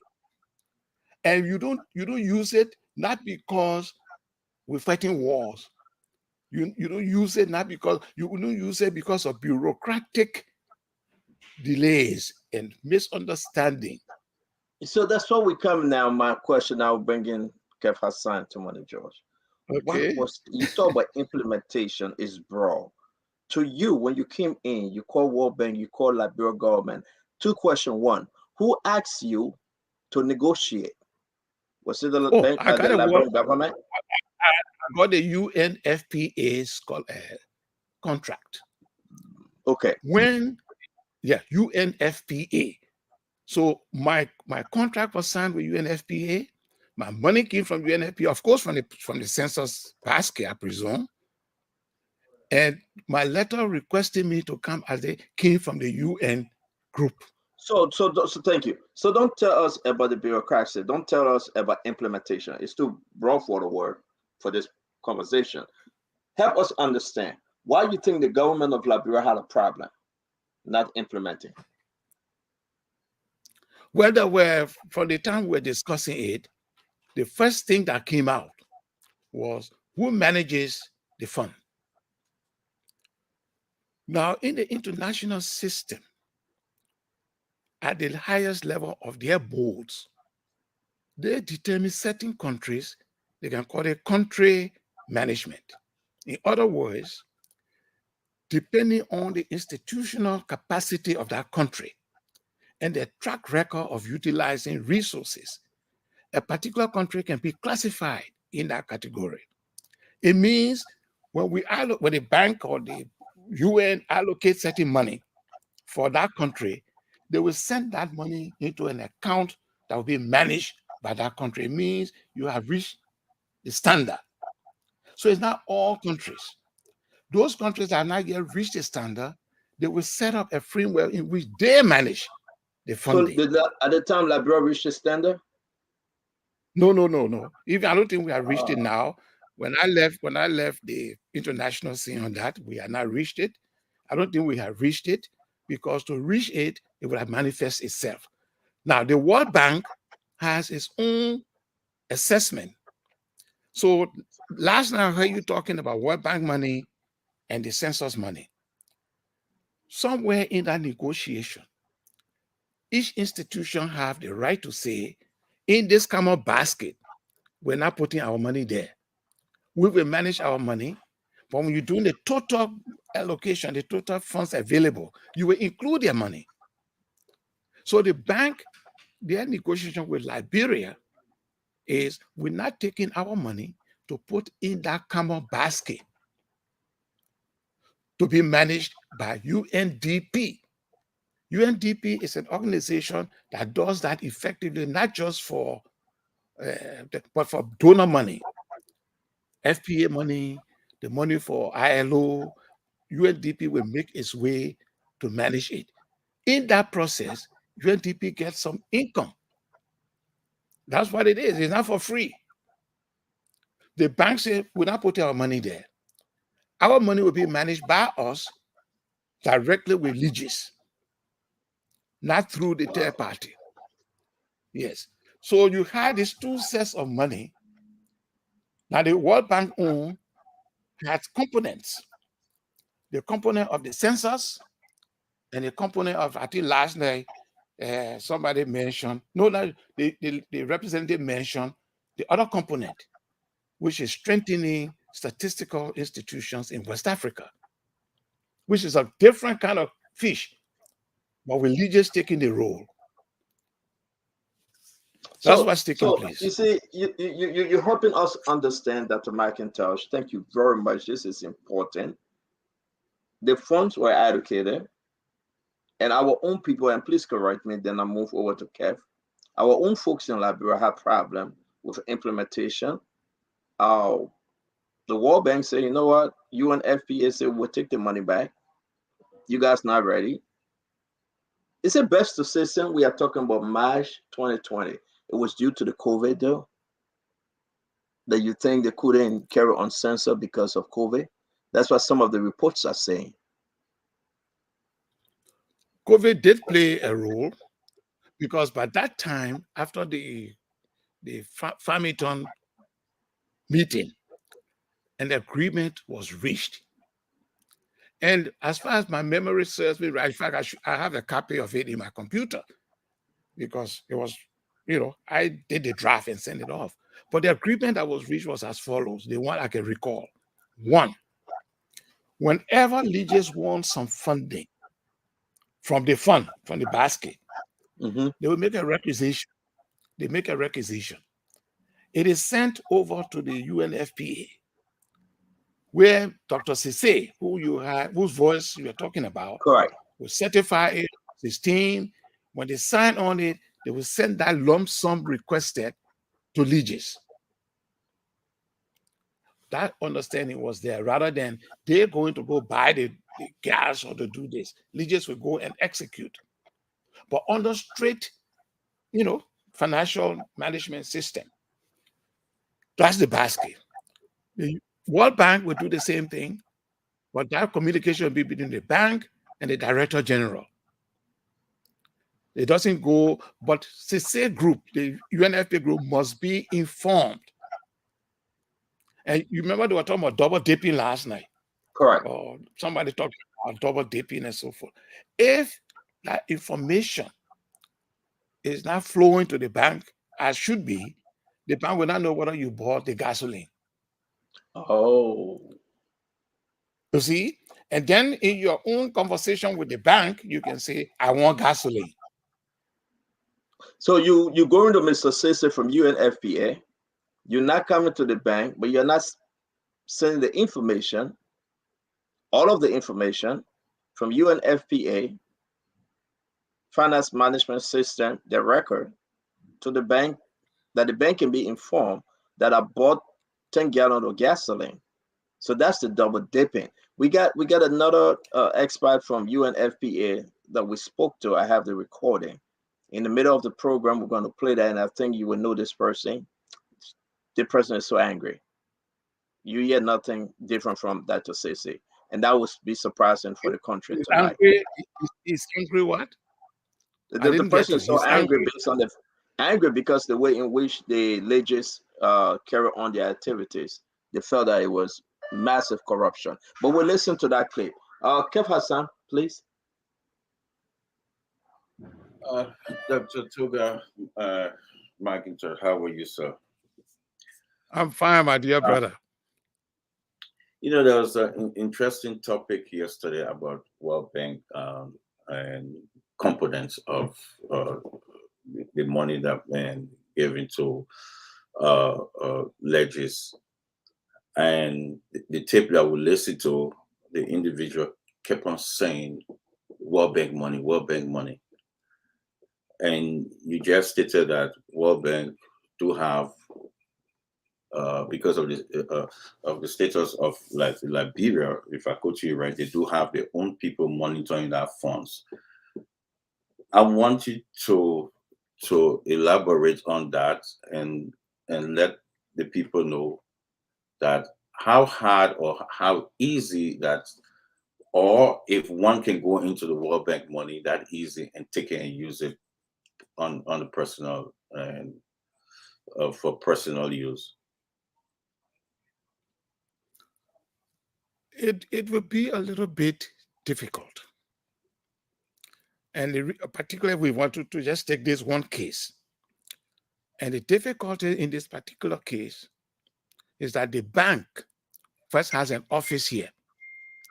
And you don't use it not because we're fighting wars. You don't use it not because you don't use it because of bureaucratic delays and misunderstanding. So that's why we come now. My question, I'll bring in Kev Hassan to Money George. What Okay. was you talk about implementation is broad. To you, when you came in, you call World Bank, you call Liberia government. Two questions. One, who asked you to negotiate? Was it the Oh, bank, I got the a Liberian government? I got a UNFPA contract. Okay. When, yeah, UNFPA. So my contract was signed with UNFPA. My money came from UNFPA, of course, from the census basket, I presume. And my letter requesting me to come as they came from the UN group. So thank you. So don't tell us about the bureaucracy. Don't tell us about implementation. It's too broad for the word for this conversation. Help us understand why you think the government of Liberia had a problem not implementing. Well, there were, from the time we were discussing it, the first thing that came out was who manages the fund. Now, in the international system, at the highest level of their boards, they determine certain countries, they can call it country management. In other words, depending on the institutional capacity of that country and their track record of utilizing resources, a particular country can be classified in that category. It means when the bank or the UN allocates certain money for that country, they will send that money into an account that will be managed by that country. It means you have reached the standard. So it's not all countries. Those countries that have not yet reached the standard, they will set up a framework in which they manage the funding. So at the time Liberia reached the standard? No. Even I don't think we have reached it now. When I left the international scene on that, we have not reached it. I don't think we have reached it because to reach it, it would have manifested itself. Now, the World Bank has its own assessment. So last night I heard you talking about World Bank money and the census money. Somewhere in that negotiation, each institution have the right to say, in this common basket, we're not putting our money there. We will manage our money, but when you're doing the total allocation, the total funds available, you will include their money. So the bank, their negotiation with Liberia is we're not taking our money to put in that common basket to be managed by UNDP. UNDP is an organization that does that effectively, not just for, but for donor money, FPA money, the money for ILO. UNDP will make its way to manage it. In that process, UNDP gets some income. That's what it is. It's not for free. The bank said, we're not putting our money there. Our money will be managed by us directly with Legis, not through the third party. Yes. So you had these two sets of money. Now the World Bank own has components. The component of the census and the component of, I think last night, somebody mentioned, the representative mentioned the other component, which is strengthening statistical institutions in West Africa, which is a different kind of fish, but with Legis taking the role. That's what's taking place. You see, you're helping us understand, Dr. McIntosh. Thank you very much. This is important. The funds were allocated, and our own people, and please correct me, then I move over to Kev. Our own folks in Liberia have problem with implementation. The World Bank say, you know what, UNFPA say we'll take the money back. You guys not ready. Is it best to say, since we are talking about March 2020, it was due to the COVID though, that you think they couldn't carry on census because of COVID? That's what some of the reports are saying. COVID did play a role because by that time, after the Farmington meeting, an agreement was reached. And as far as my memory serves me right, in fact, I have a copy of it in my computer because it was, I did the draft and sent it off. But the agreement that was reached was as follows. The one I can recall. One, whenever Legis wants some funding from the fund, from the basket, they will make a requisition. They make a requisition. It is sent over to the UNFPA, where Dr. Sise, whose voice you are talking about, Correct. will certify it, his team. When they sign on it, they will send that lump sum requested to Legis. That understanding was there, rather than they're going to go buy the gas or to do this. Legis will go and execute. But under strict, financial management system, that's the basket. The World Bank will do the same thing, but that communication will be between the bank and the Director General. It doesn't go, but CC group, the UNFPA group, must be informed. And you remember they were talking about double dipping last night. Correct. Or somebody talking about double dipping and so forth. If that information is not flowing to the bank as should be, the bank will not know whether you bought the gasoline. Oh. You see? And then in your own conversation with the bank, you can say, I want gasoline. So you going to Mr. Sise from UNFPA. You're not coming to the bank, but you're not sending the information, all of the information from UNFPA, finance management system, the record, to the bank, that the bank can be informed that I bought 10 gallons of gasoline. So that's the double dipping. We got another expert from UNFPA that we spoke to. I have the recording. In the middle of the program, we're going to play that, and I think you will know this person. The person is so angry. You hear nothing different from that to Sise, and that would be surprising for the country tonight. He's angry what? The person is so angry based on angry because the way in which the Legis carry on their activities, they felt that it was massive corruption. But we'll listen to that clip. Kev Hassan, please. Dr. Tuga McIntosh, how are you, sir? I'm fine, my dear brother. There was an interesting topic yesterday about World Bank and components of the money that been given to Legis. And the tape that we listened to, the individual kept on saying, World Bank money, World Bank money. And you just stated that World Bank do have, because of the status of like Liberia, if I quote you right, they do have their own people monitoring that funds. I want you to elaborate on that and let the people know that how hard or how easy that, or if one can go into the World Bank money that easy and take it and use it on the personal and for personal use. It will be a little bit difficult. And particularly we wanted to just take this one case. And the difficulty in this particular case is that the bank first has an office here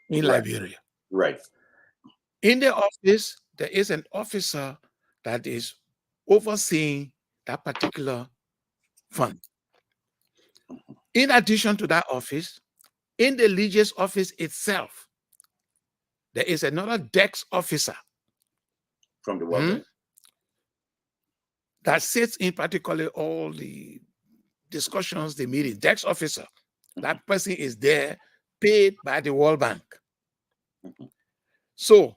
in Liberia. Right. In the office, there is an officer that is overseeing that particular fund. In addition to that office, in the Legis office itself, there is another DEX officer from the World Bank that sits in particularly all the discussions, the meetings. DEX officer, that person is there, paid by the World Bank. So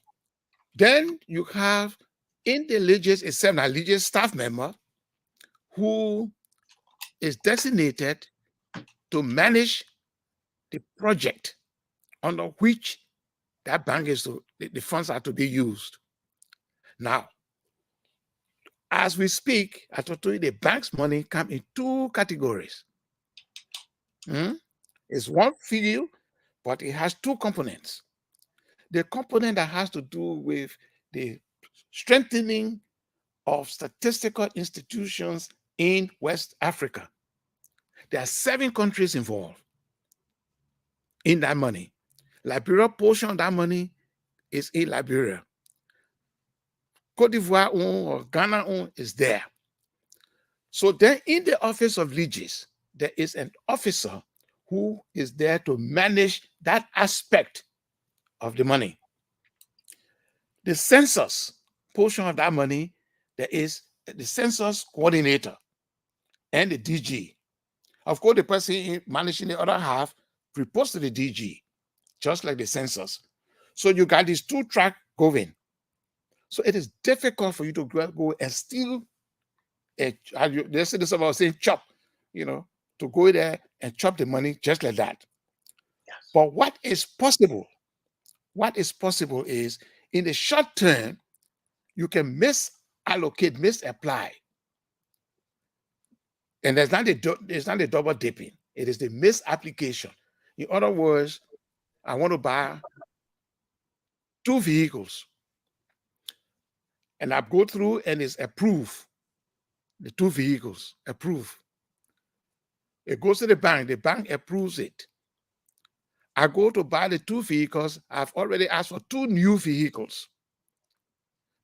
then you have in the Legis itself, a Legis staff member who is designated to manage the project under which that bank is the funds are to be used. Now, as we speak, I told you the bank's money come in two categories. It's one field, but it has two components. the component that has to do with the strengthening of statistical institutions in West Africa. There are 7 countries involved in that money. Liberia portion of that money is in Liberia. Cote d'Ivoire or Ghana is there. So then in the Office of Legacies, there is an officer who is there to manage that aspect of the money. The census portion of that money, there is the census coordinator and the DG. Of course, the person managing the other half reports to the DG, just like the census. So you got these 2 tracks going. So it is difficult for you to go and steal. They say this about saying chop, to go there and chop the money just like that. Yes. But what is possible is in the short term, you can misallocate, misapply. And there's not the double dipping. It is the misapplication. In other words, I want to buy 2 vehicles. And I go through and it's approved. The 2 vehicles approved. It goes to the bank approves it. I go to buy the 2 vehicles. I've already asked for 2 new vehicles.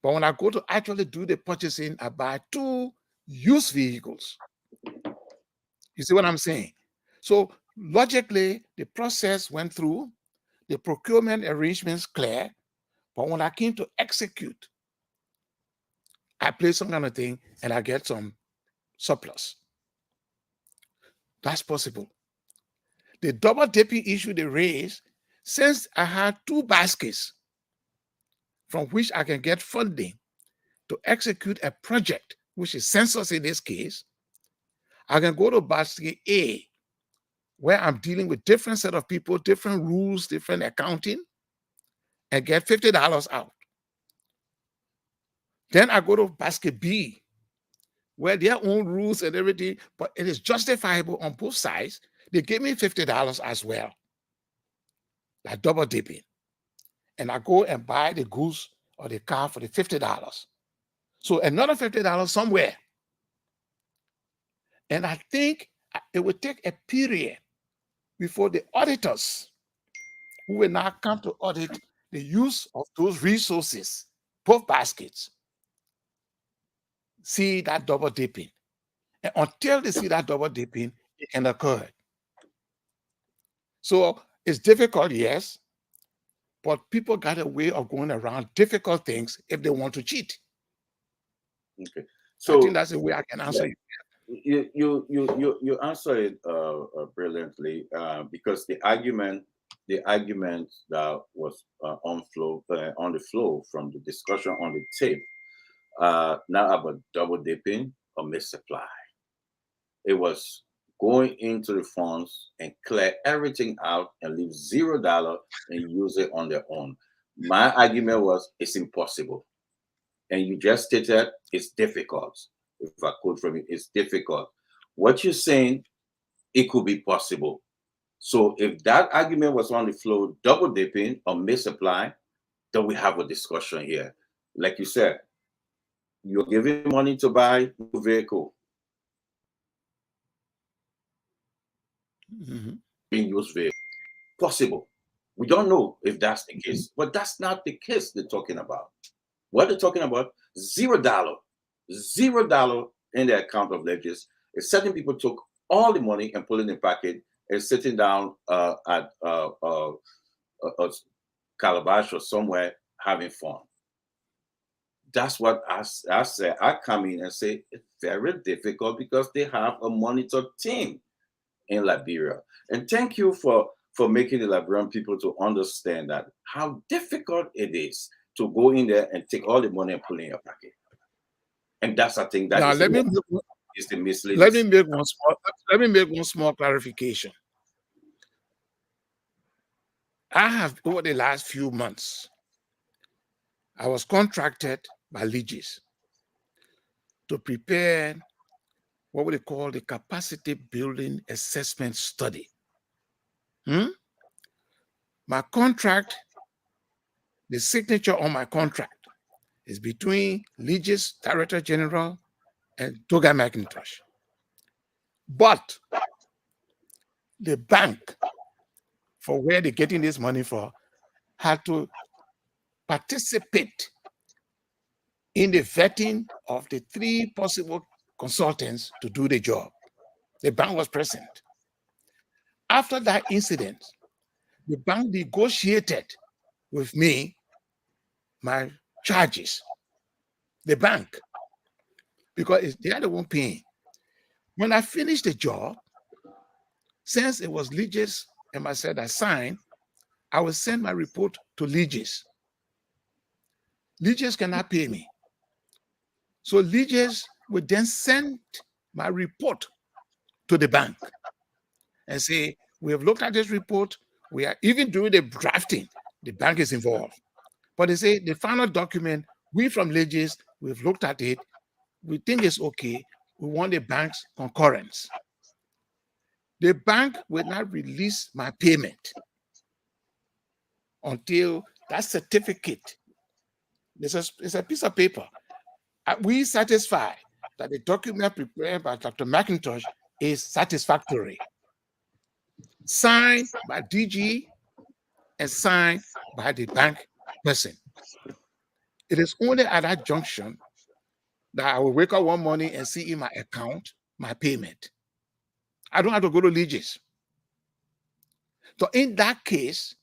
But when I go to actually do the purchasing, I buy 2 used vehicles. You see what I'm saying? So logically, the process went through, the procurement arrangements clear, but when I came to execute, I play some kind of thing and I get some surplus. That's possible. The double dipping issue they raised, since I had 2 baskets from which I can get funding to execute a project, which is census in this case, I can go to basket A, where I'm dealing with different set of people, different rules, different accounting, and get $50 out. Then I go to basket B, where their own rules and everything, but it is justifiable on both sides. They give me $50 as well, like double dipping. And I go and buy the goods or the car for the $50. So another $50 somewhere. And I think it will take a period before the auditors who will now come to audit the use of those resources, both baskets, see that double dipping. And until they see that double dipping, it can occur. So it's difficult, yes, but people got a way of going around difficult things if they want to cheat. Okay, so I think that's the way I can answer you. You answer it brilliantly because the argument that was on the flow from the discussion on the tape now about double dipping or missupply. It was going into the funds and clear everything out and leave $0 and use it on their own. My argument was it's impossible, and you just stated it's difficult. If I quote from it, it's difficult. What you're saying, it could be possible. So if that argument was on the floor, double dipping or misapply, then we have a discussion here. Like you said, you're giving money to buy a new vehicle. Being used vehicle. Possible. We don't know if that's the case, but that's not the case they're talking about. What they're talking about, $0 in the account of Legacies. Certain people took all the money and put it in the packet and sitting down at a calabash or somewhere having fun. That's what I said. I come in and say it's very difficult because they have a monitor team in Liberia. And thank you for making the Liberian people to understand that how difficult it is to go in there and take all the money and put it in your pocket. And that's, I think, that is the misleading. Let me make one small clarification. I have, over the last few months, I was contracted by Legacies to prepare what we call the capacity building assessment study. My contract the signature on my contract is between Legis Director General and Toga McIntosh. But the bank, for where they're getting this money for, had to participate in the vetting of the 3 possible consultants to do the job. The bank was present. After that incident, the bank negotiated with me my charges. The bank, because they are the one paying. When I finished the job, since it was Legis and myself that signed, I will send my report to Legis. Legis cannot pay me. So Legis would then send my report to the bank and say, we have looked at this report. We are even doing the drafting. The bank is involved. But they say the final document, we from Legis, we've looked at it. We think it's okay. We want the bank's concurrence. The bank will not release my payment until that certificate, it's a piece of paper. We satisfy that the document prepared by Dr. McIntosh is satisfactory. Signed by DG and signed by the bank person. It is only at that junction that I will wake up one morning and see in my account my payment. I don't have to go to Legis. So in that case,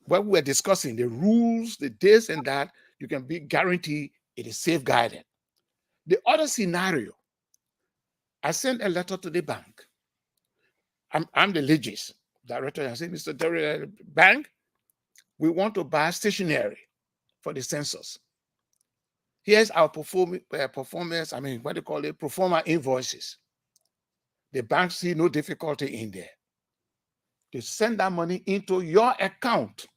what we were discussing, the rules, the this and that, you can be guaranteed it is safeguarded. The other scenario, I sent a letter to the bank. I'm the Legis director. I said, Mr. Director, bank, we want to buy stationery for the census. Here's our performance, what do you call it, pro forma invoices. The bank see no difficulty in there. They send that money into your account.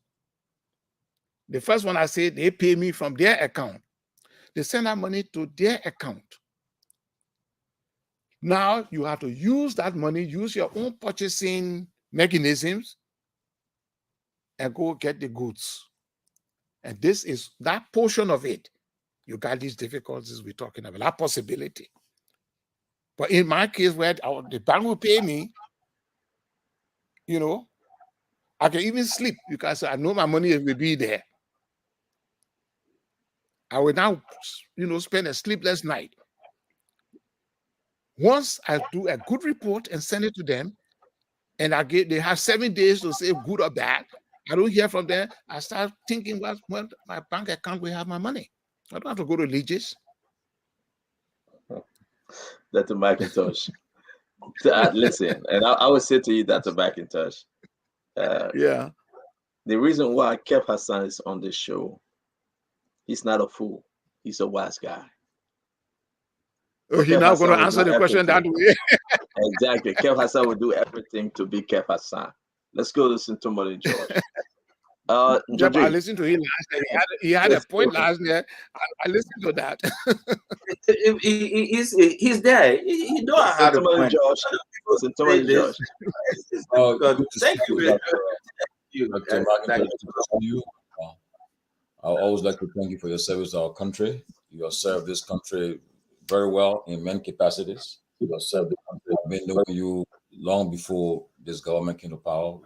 The first one I said, they pay me from their account. They send that money to their account. Now you have to use that money, use your own purchasing mechanisms, and go get the goods. And this is that portion of it. You got these difficulties we're talking about, that possibility. But in my case, where the bank will pay me, you know, I can even sleep because I know my money will be there. I will now, you know, spend a sleepless night. Once I do a good report and send it to them, and they have 7 days to say good or bad. I don't hear from them. I start thinking, well, my bank account will have my money. I don't have to go to Legis. Dr. McIntosh. Listen, and I would say to you, Dr. McIntosh, Yeah. the reason why Kev Hassan is on this show, he's not a fool. He's a wise guy. Oh, he's now going to answer the question that way. Exactly. Kev Hassan will do everything to be Kev Hassan. Let's go listen to Molly George. I listened to him last night. He had a point last night. I listened to that. He's there. He know how to point. George. Listen to Molly George. Thank you. Dr. McIntosh, I always like to thank you for your service to our country. You have served this country very well in many capacities. You have served the country. I've been knowing you long before this government came to power,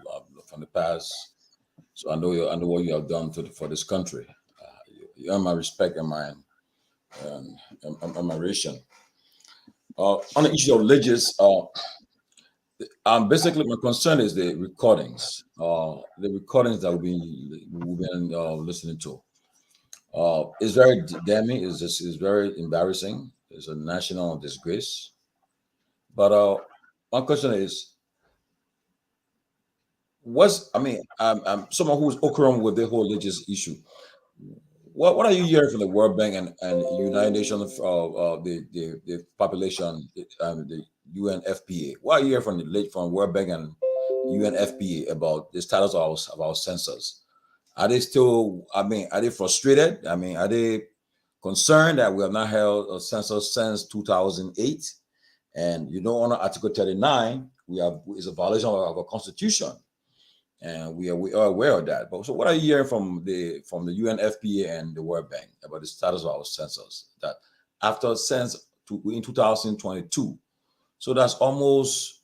from the past. So I know what you have done for this country. You earn my respect and my admiration. On the issue of Legis, basically my concern is the recordings that we've been listening to. It's very damning. It's very embarrassing. It's a national disgrace. But my question is, I'm someone who's okram with the whole Legis issue. What are you hearing from the World Bank and United Nations, the population, the UNFPA? What are you hearing from World Bank and UNFPA about the status of our census? Are they still? Are they frustrated? Are they concerned that we have not held a census since 2008? And under Article 39, is a violation of our Constitution. and we are aware of that. But so, what are you hearing from the UNFPA and the World Bank about the status of our census? That after in 2022, so that's almost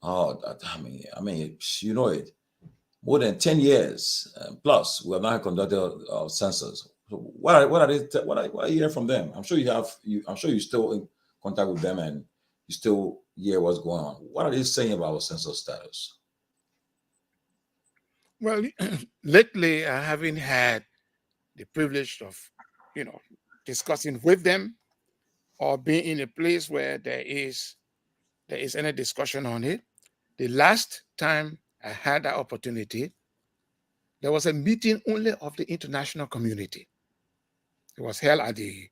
I mean, you know it, more than 10 years plus we have not conducted our census. So what are you hearing from them? I'm sure I'm sure you're still in contact with them and you still hear what's going on. What are they saying about our census status? Well, lately I haven't had the privilege of, discussing with them or being in a place where there is any discussion on it. The last time I had that opportunity, there was a meeting only of the international community. It was held at the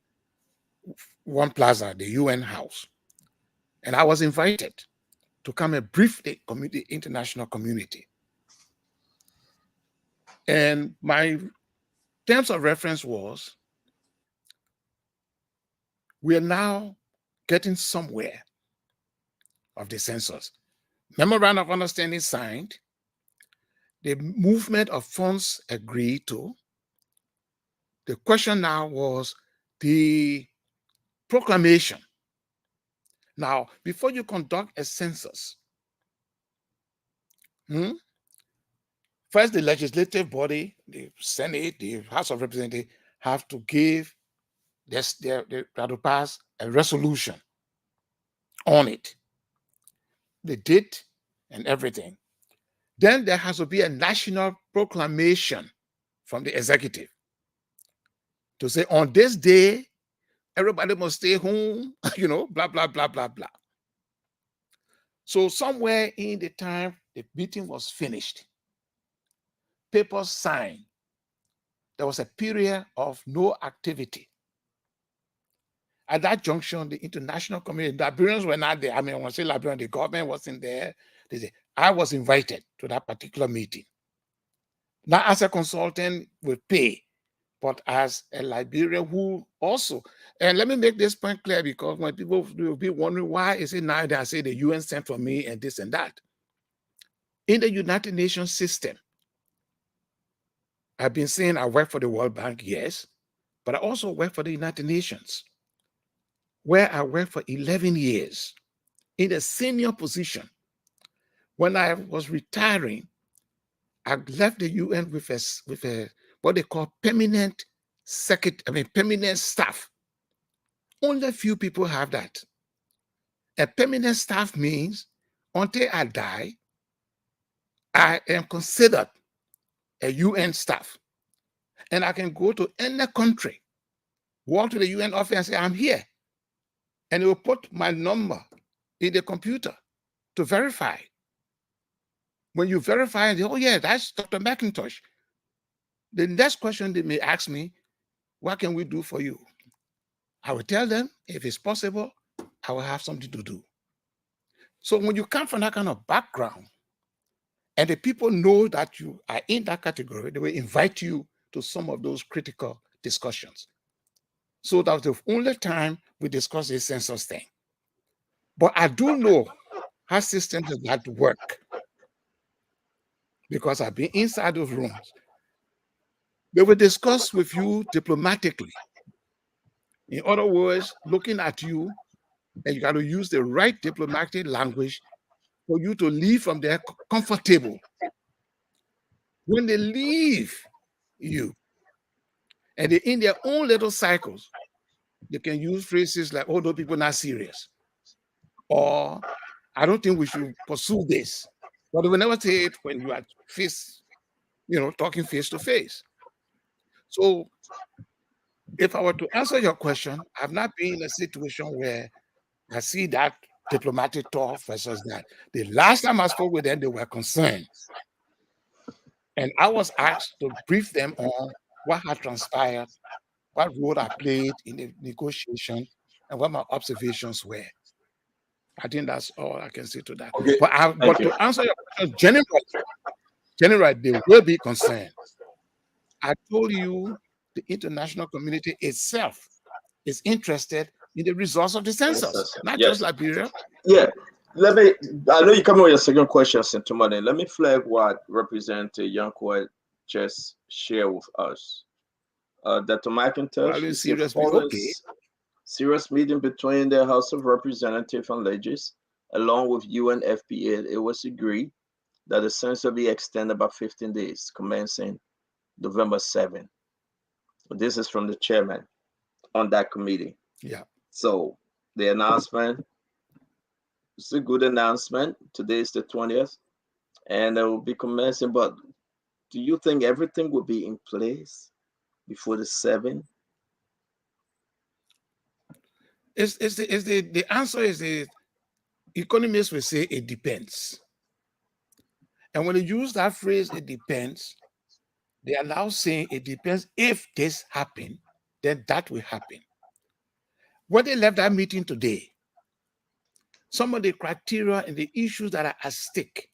One Plaza, the UN house. And I was invited to come and brief the international community. And my terms of reference was, we are now getting somewhere of the census. Memorandum of Understanding signed, the movement of funds agreed to. The question now was the proclamation. Now, before you conduct a census, first the legislative body, the Senate, the House of Representatives have to give to pass a resolution on it, the date and everything. Then there has to be a national proclamation from the executive to say on this day, everybody must stay home, blah, blah, blah, blah, blah. So somewhere in the time the meeting was finished, papers signed, there was a period of no activity. At that junction, the international community, the Liberians were not there. I mean, when I say Liberian, the government wasn't there. I was invited to that particular meeting. Not as a consultant with pay, but as a Liberian who also, and let me make this point clear, because when people will be wondering why is it now that I say the UN sent for me and this and that. In the United Nations system, I've been saying I work for the World Bank, yes, but I also work for the United Nations, where I worked for 11 years in a senior position. When I was retiring, I left the UN with a what they call permanent staff. Only a few people have that. A permanent staff means until I die, I am considered a UN staff. And I can go to any country, walk to the UN office and say, I'm here. And it will put my number in the computer to verify. When you verify, and say, oh yeah, that's Dr. McIntosh. The next question they may ask me, what can we do for you? I will tell them, if it's possible, I will have something to do. So when you come from that kind of background, and the people know that you are in that category, they will invite you to some of those critical discussions. So that's the only time we discuss this census thing. But I do know how systems like that work, because I've been inside those rooms. They will discuss with you diplomatically. In other words, looking at you, and you got to use the right diplomatic language for you to leave from there comfortable. When they leave you, and they're in their own little cycles, they can use phrases like, oh, those people are not serious. Or, I don't think we should pursue this. But they will never say it when you are talking face to face. So, if I were to answer your question, I've not been in a situation where I see that diplomatic talk versus that. The last time I spoke with them, they were concerned. And I was asked to brief them on what had transpired, what role I played in the negotiation, and what my observations were. I think that's all I can say to that. Okay. But to answer your question, generally, they will be concerned. I told you the international community itself is interested in the results of the census, not just Liberia. Yeah. let me. I know you come with your second question, Sentumane. Let me flag what Representative Yankwat just shared with us. Dr. McIntosh, Probably he said serious. following Okay. serious meeting between the House of Representatives and Legis, along with UNFPA, it was agreed that the census will be extended by 15 days, commencing November 7. This is from the chairman on that committee. Yeah. So the announcement, it's a good announcement. Today is the 20th, and it will be commencing. But do you think everything will be in place before the 7th? The answer is the economists will say it depends. And when they use that phrase, it depends, they allow saying it depends if this happen, then that will happen. When they left that meeting today, some of the criteria and the issues that are at stake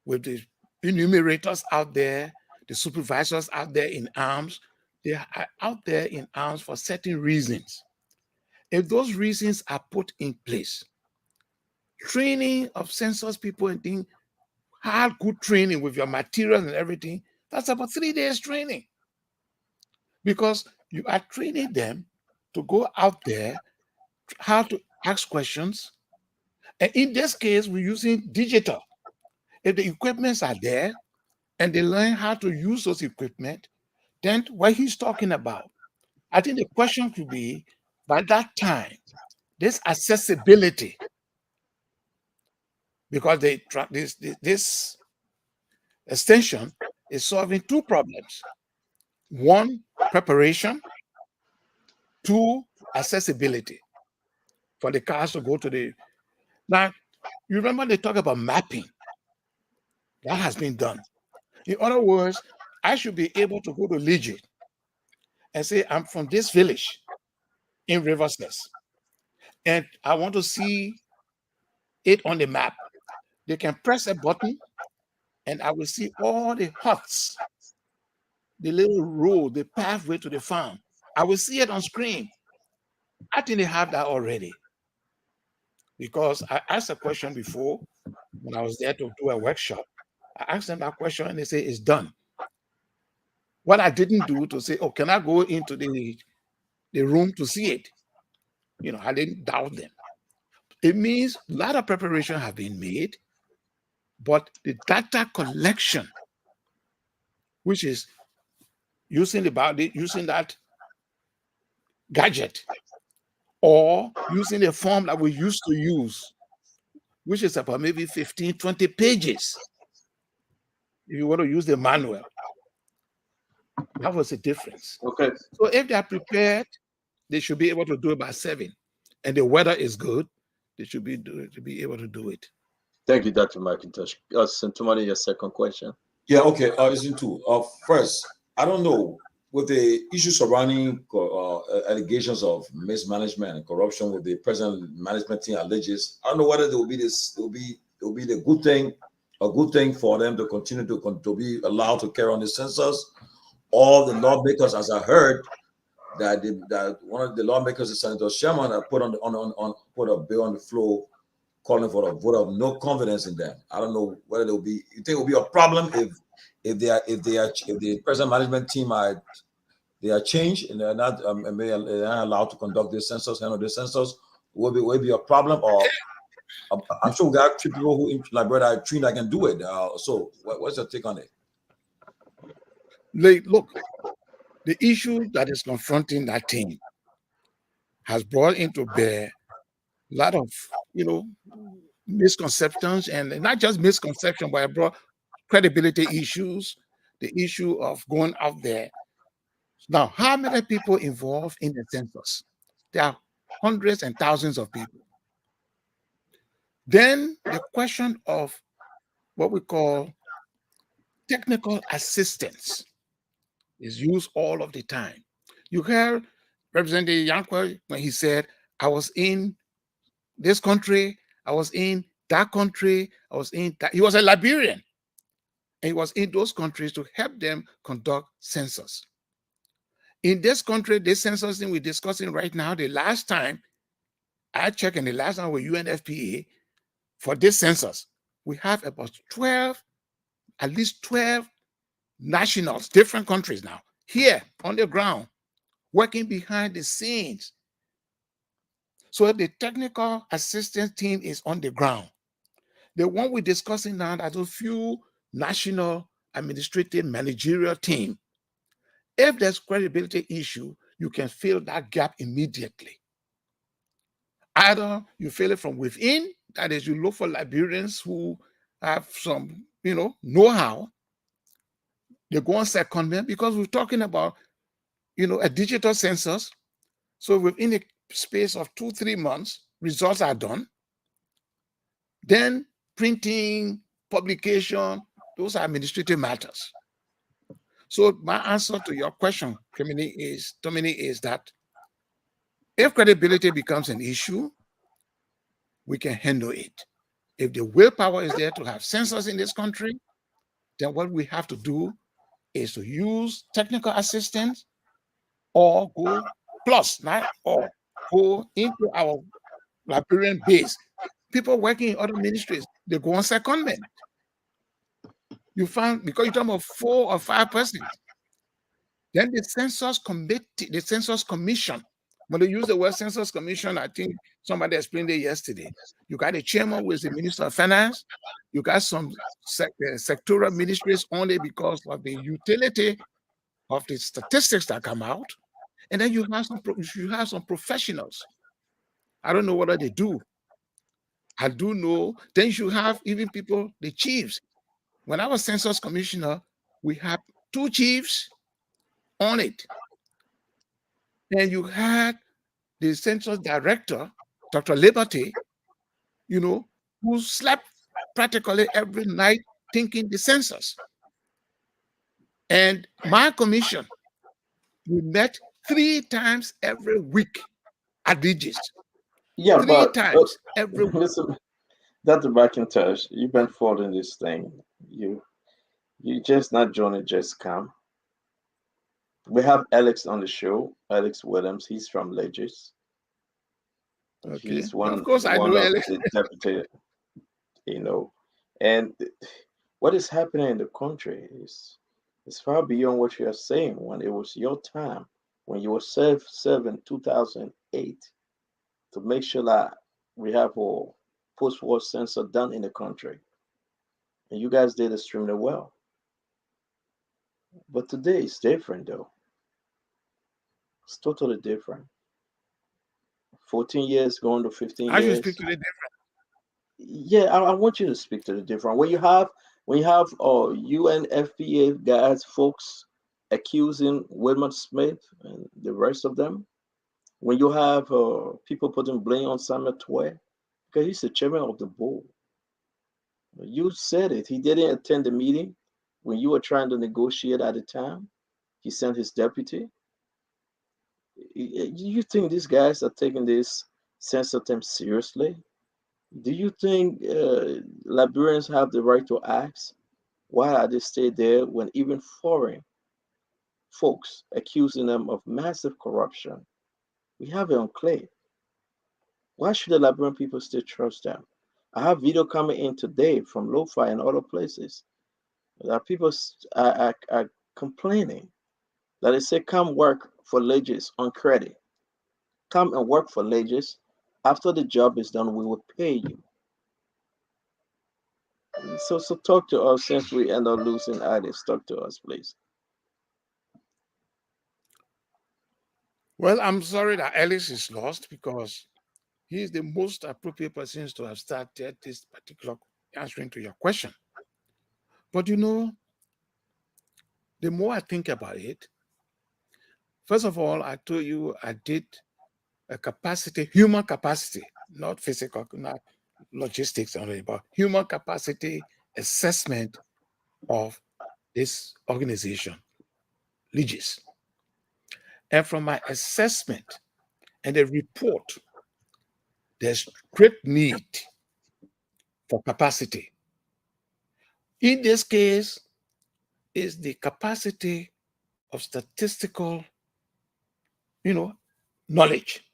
with the enumerators out there, the supervisors out there in arms, they are out there in arms for certain reasons. If those reasons are put in place, training of census people and things, hard good training with your materials and everything, that's about 3 days training. Because you are training them to go out there, how to ask questions. And in this case, we're using digital. If the equipments are there and they learn how to use those equipment, then what he's talking about, I think the question could be, by that time, this accessibility, because this extension is solving two problems. One, preparation. Two, accessibility for the cars to go to the. Now, you remember they talk about mapping. That has been done. In other words, I should be able to go to Legit and say, I'm from this village in Riversness, and I want to see it on the map. They can press a button, and I will see all the huts, the little road, the pathway to the farm. I will see it on screen. I think they have that already. Because I asked a question before when I was there to do a workshop. I asked them that question and they say it's done. What I didn't do to say, oh, can I go into the room to see it? I didn't doubt them. It means a lot of preparation have been made, but the data collection, which is using that gadget or using the form that we used to use, which is about maybe 15, 20 pages. If you want to use the manual, that was the difference. Okay. So if they are prepared, they should be able to do it by 7. And the weather is good, they should be able to do it. Thank you, Dr. McIntosh. Sentumane, your second question. Yeah, okay. Isn't two. First, I don't know, with the issues surrounding allegations of mismanagement and corruption with the present management team alleges, I don't know whether there will be the good thing, a good thing for them to continue to be allowed to carry on the census, or the lawmakers, as I heard, that one of the lawmakers, Senator Sherman, put a bill on the floor calling for a vote of no confidence in them. I don't know whether there will be. You think it will be a problem if the present management team they are changed and they're not allowed to conduct the census, handle the census? Will it be a problem? Or I'm sure we got people who like brother Trina that can do it. So what's your take on it? Look, the issue that is confronting that team has brought into bear a lot of, misconceptions, and not just misconception, but it brought credibility issues, the issue of going out there. Now, how many people involved in the census? There are hundreds and thousands of people. Then the question of what we call technical assistance is used all of the time. You heard Representative Yankwat when he said, I was in this country, I was in that country, I was in that. He was a Liberian, and he was in those countries to help them conduct census. In this country, this census thing we're discussing right now, the last time I checked, and the last time with UNFPA, for this census, we have about 12, at least 12 nationals, different countries now, here on the ground, working behind the scenes. So the technical assistance team is on the ground. The one we're discussing now, there's a few national administrative managerial team. If there's credibility issue, you can fill that gap immediately. Either you fill it from within, that is, you look for Liberians who have some, know-how. They go on secondment, because we're talking about, a digital census. So within a space of 2-3 months, results are done. Then printing, publication, those are administrative matters. So my answer to your question, Dominic, is that if credibility becomes an issue, we can handle it. If the willpower is there to have census in this country, then what we have to do is to use technical assistance or go go into our Liberian base. People working in other ministries, they go on secondment. You find, because you're talking about 4 or 5 persons, then the census committee, the census commission, when they use the word census commission, I think somebody explained it yesterday. You got a chairman who is the Minister of Finance. You got some sectoral ministries only because of the utility of the statistics that come out. And then you have some professionals. I don't know what they do. I do know. Then you have even people, the chiefs. When I was census commissioner, we had 2 chiefs on it. And you had the census director, Dr. Liberty, who slept practically every night thinking the census. And my commission, we met 3 times every week at Regis. Yeah, 3 times every week. Listen, Dr. McIntosh, you've been following this thing. You just not joining, just come. We have Alex on the show, Alex Williams. He's from Legis. Okay. He's one, of course, I know Alex. The deputy, and what is happening in the country is far beyond what you are saying. When it was your time, when you were served in 2008, to make sure that we have a post-war census done in the country, and you guys did extremely well. But today it's different, though. It's totally different. 14 years going to 15 years. I should speak to the different. Yeah, I want you to speak to the different. When you have UNFPA guys, folks accusing Wilmot Smith and the rest of them, when you have people putting blame on Samuel Tway, because he's the chairman of the board. You said it. He didn't attend the meeting when you were trying to negotiate at the time. He sent his deputy. You think these guys are taking this census attempt seriously? Do you think Liberians have the right to ask why are they stay there when even foreign folks accusing them of massive corruption? We have it on clay. Why should the Liberian people still trust them? I have video coming in today from Lo-Fi and other places that people are complaining that they say, come work for Legis on credit. Come and work for Legis. After the job is done, we will pay you. So talk to us since we end up losing Alice. Talk to us, please. Well, I'm sorry that Alice is lost, because he is the most appropriate person to have started this particular answering to your question. But the more I think about it, first of all, I told you I did a human capacity, not physical, not logistics only, but human capacity assessment of this organization, Legis. And from my assessment and the report, there's great need for capacity. In this case, is the capacity of statistical, knowledge.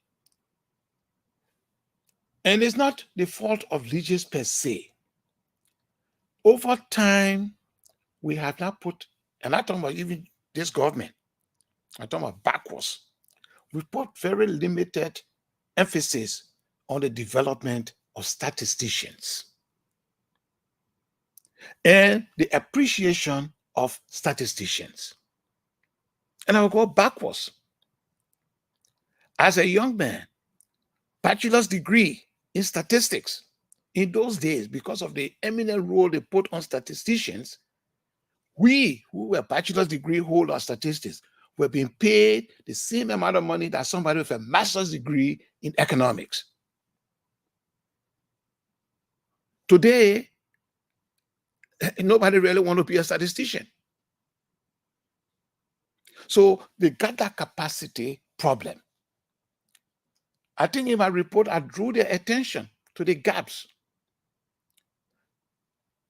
And it's not the fault of leaders per se. Over time, we have now put, and I'm talking about even this government, I'm talking about backwards, we put very limited emphasis on the development of statisticians and the appreciation of statisticians. And I will go backwards. As a young man, bachelor's degree in statistics, in those days, because of the eminent role they put on statisticians, we who were bachelor's degree holder of statistics were being paid the same amount of money that somebody with a master's degree in economics. Today, nobody really want to be a statistician. So they got that capacity problem. I think in my report, I drew their attention to the gaps.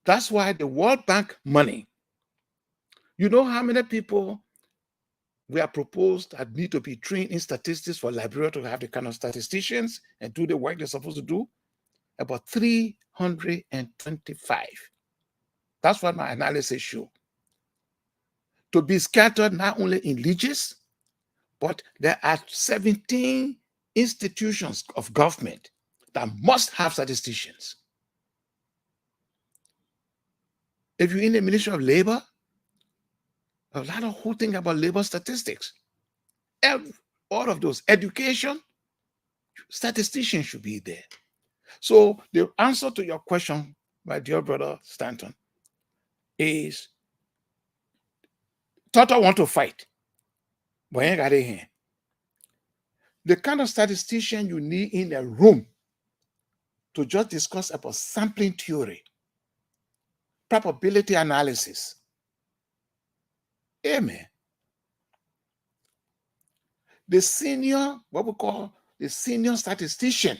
That's why the World Bank money, you know how many people were proposed that need to be trained in statistics for Liberia to have the kind of statisticians and do the work they're supposed to do? About 325. That's what my analysis shows. To be scattered not only in legions, but there are 17 institutions of government that must have statisticians. If you're in the Ministry of Labor, a lot of whole thing about labor statistics. All of those, education, statisticians should be there. So the answer to your question, my dear brother Stanton, is Toto want to fight, but ain't got it here. The kind of statistician you need in a room to just discuss about sampling theory, probability analysis. Amen. The senior, what we call the senior statistician,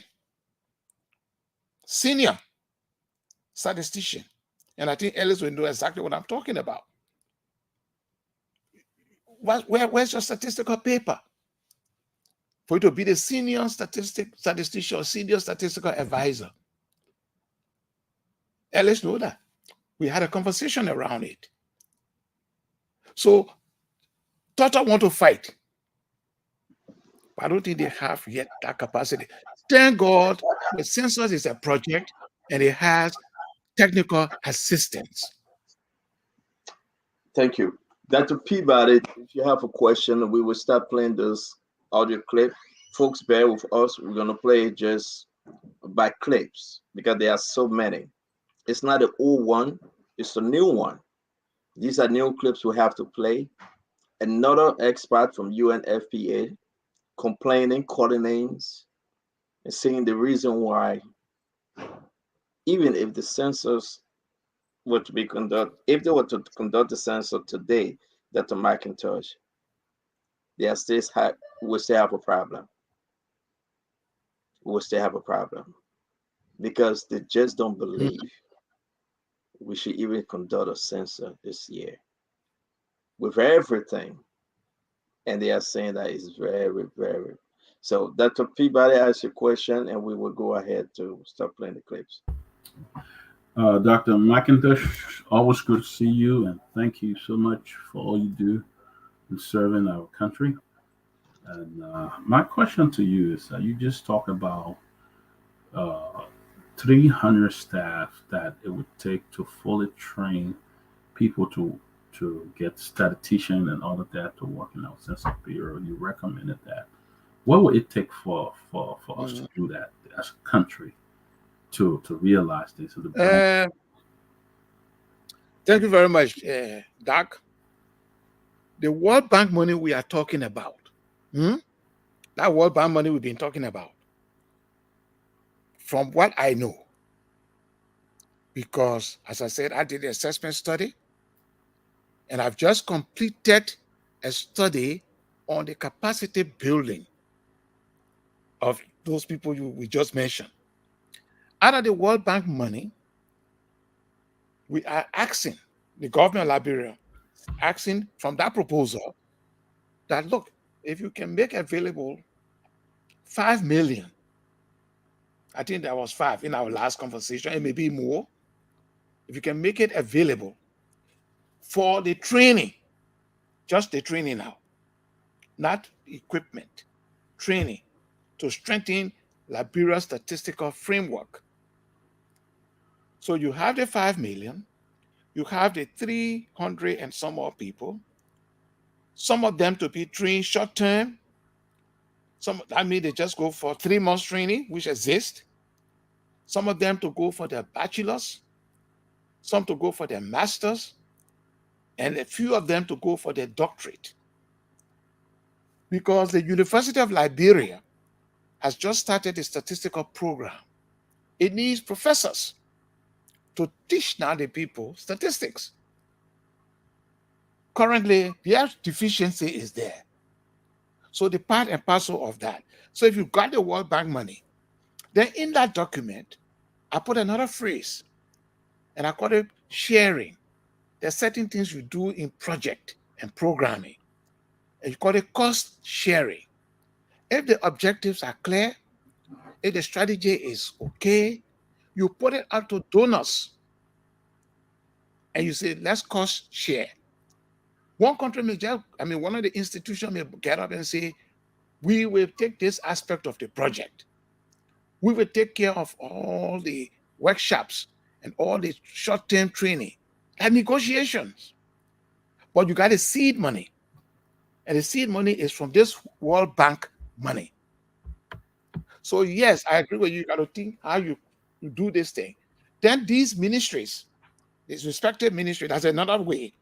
and I think Ellis will know exactly what I'm talking about. Where's your statistical paper? For you to be the senior statistician or senior statistical advisor. Ellis know that. We had a conversation around it. So, Toto want to fight. But I don't think they have yet that capacity. Thank God the census is a project and it has technical assistance. Thank you. Dr. Peabody, if you have a question, we will start playing this audio clip. Folks, bear with us. We're going to play just by clips because there are so many. It's not an old one, it's a new one. These are new clips we have to play. Another expert from UNFPA complaining, calling names, and saying the reason why, even if the census were to be conducted, if they were to conduct the census today, Dr. McIntosh, they are still will still have a problem. We will still have a problem because they just don't believe we should even conduct a census this year with everything. And they are saying that it's very, very. So Dr. Peabody asked a question and we will go ahead to start playing the clips. Dr. McIntosh, always good to see you, and thank you so much for all you do in serving our country. And my question to you is, you just talked about 300 staff that it would take to fully train people to get statistician and all of that to work in our Census Bureau. You recommended that. What would it take for us to do that as a country to realize this? Thank you very much, Doc. The World Bank money we are talking about, that World Bank money we've been talking about, from what I know, because as I said, I did the assessment study, and I've just completed a study on the capacity building of those people we just mentioned. Out of the World Bank money, we are asking the government of Liberia, asking from that proposal that, look, if you can make available 5 million I think that was 5 in our last conversation. It may be more. If you can make it available for the training, just the training now, not equipment, training to strengthen Liberia's statistical framework. So you have the 5 million, you have the 300 and some more people, some of them to be trained short term. I mean, they just go for 3 months training, which exists. Some of them to go for their bachelor's, some to go for their master's, and a few of them to go for their doctorate. Because the University of Liberia has just started a statistical program. It needs professors to teach now the people statistics. Currently, their deficiency is there. So the part and parcel of that. So if you got the World Bank money, then in that document, I put another phrase, and I call it sharing. There are certain things you do in project and programming, and you call it cost sharing. If the objectives are clear, if the strategy is okay, you put it out to donors, and you say, let's cost share. One country may just, one of the institutions may get up and say, we will take this aspect of the project. We will take care of all the workshops and all the short-term training and negotiations. But you got the seed money. And the seed money is from this World Bank money. So yes, I agree with you. You got to think how you do this thing. Then these ministries, these respective ministries, that's another way.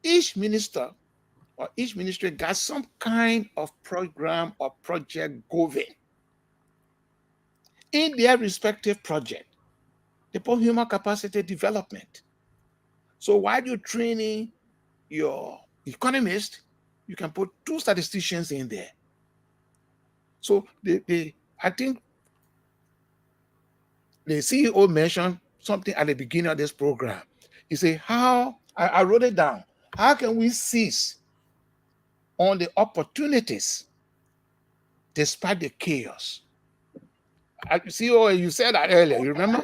Each minister or each ministry got some kind of program or project going in their respective project. They put human capacity development. So while you're training your economist, you can put 2 statisticians in there. So I think the CEO mentioned something at the beginning of this program. He said, I wrote it down. How can we seize on the opportunities despite the chaos? CEO, you said that earlier, you remember?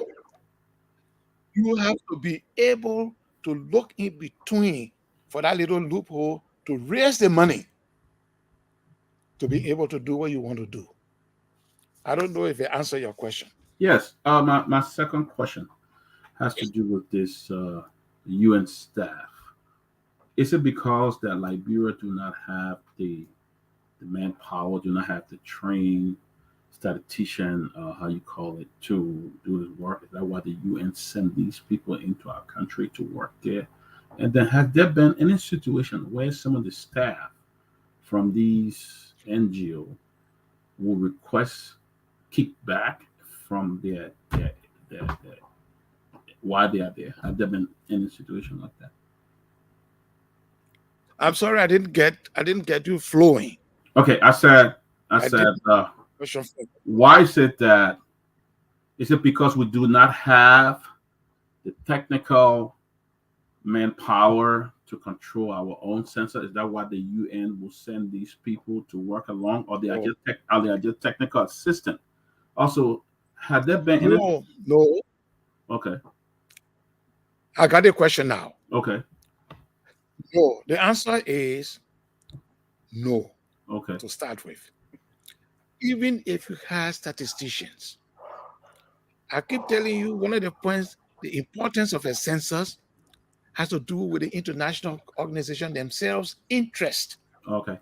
You have to be able to look in between for that little loophole to raise the money to be able to do what you want to do. I don't know if I answer your question. Yes. My second question has to do with this UN staff. Is it because that Liberia do not have the manpower, do not have the trained statistician, how you call it, to do this work? Is that why the UN send these people into our country to work there? And then has there been any situation where some of the staff from these NGO will request kickback from their why they are there? Have there been any situation like that? I'm sorry, I didn't get you flowing. Okay, I said, why is it that? Is it because we do not have the technical manpower to control our own census? Is that why the UN will send these people to work along, or they are just technical assistant? Also, had there been any? No. Okay. I got a question now. Okay. No, the answer is no. Okay. To start with, even if you have statisticians, I keep telling you one of the points, the importance of a census has to do with the international organization themselves' interest. Okay.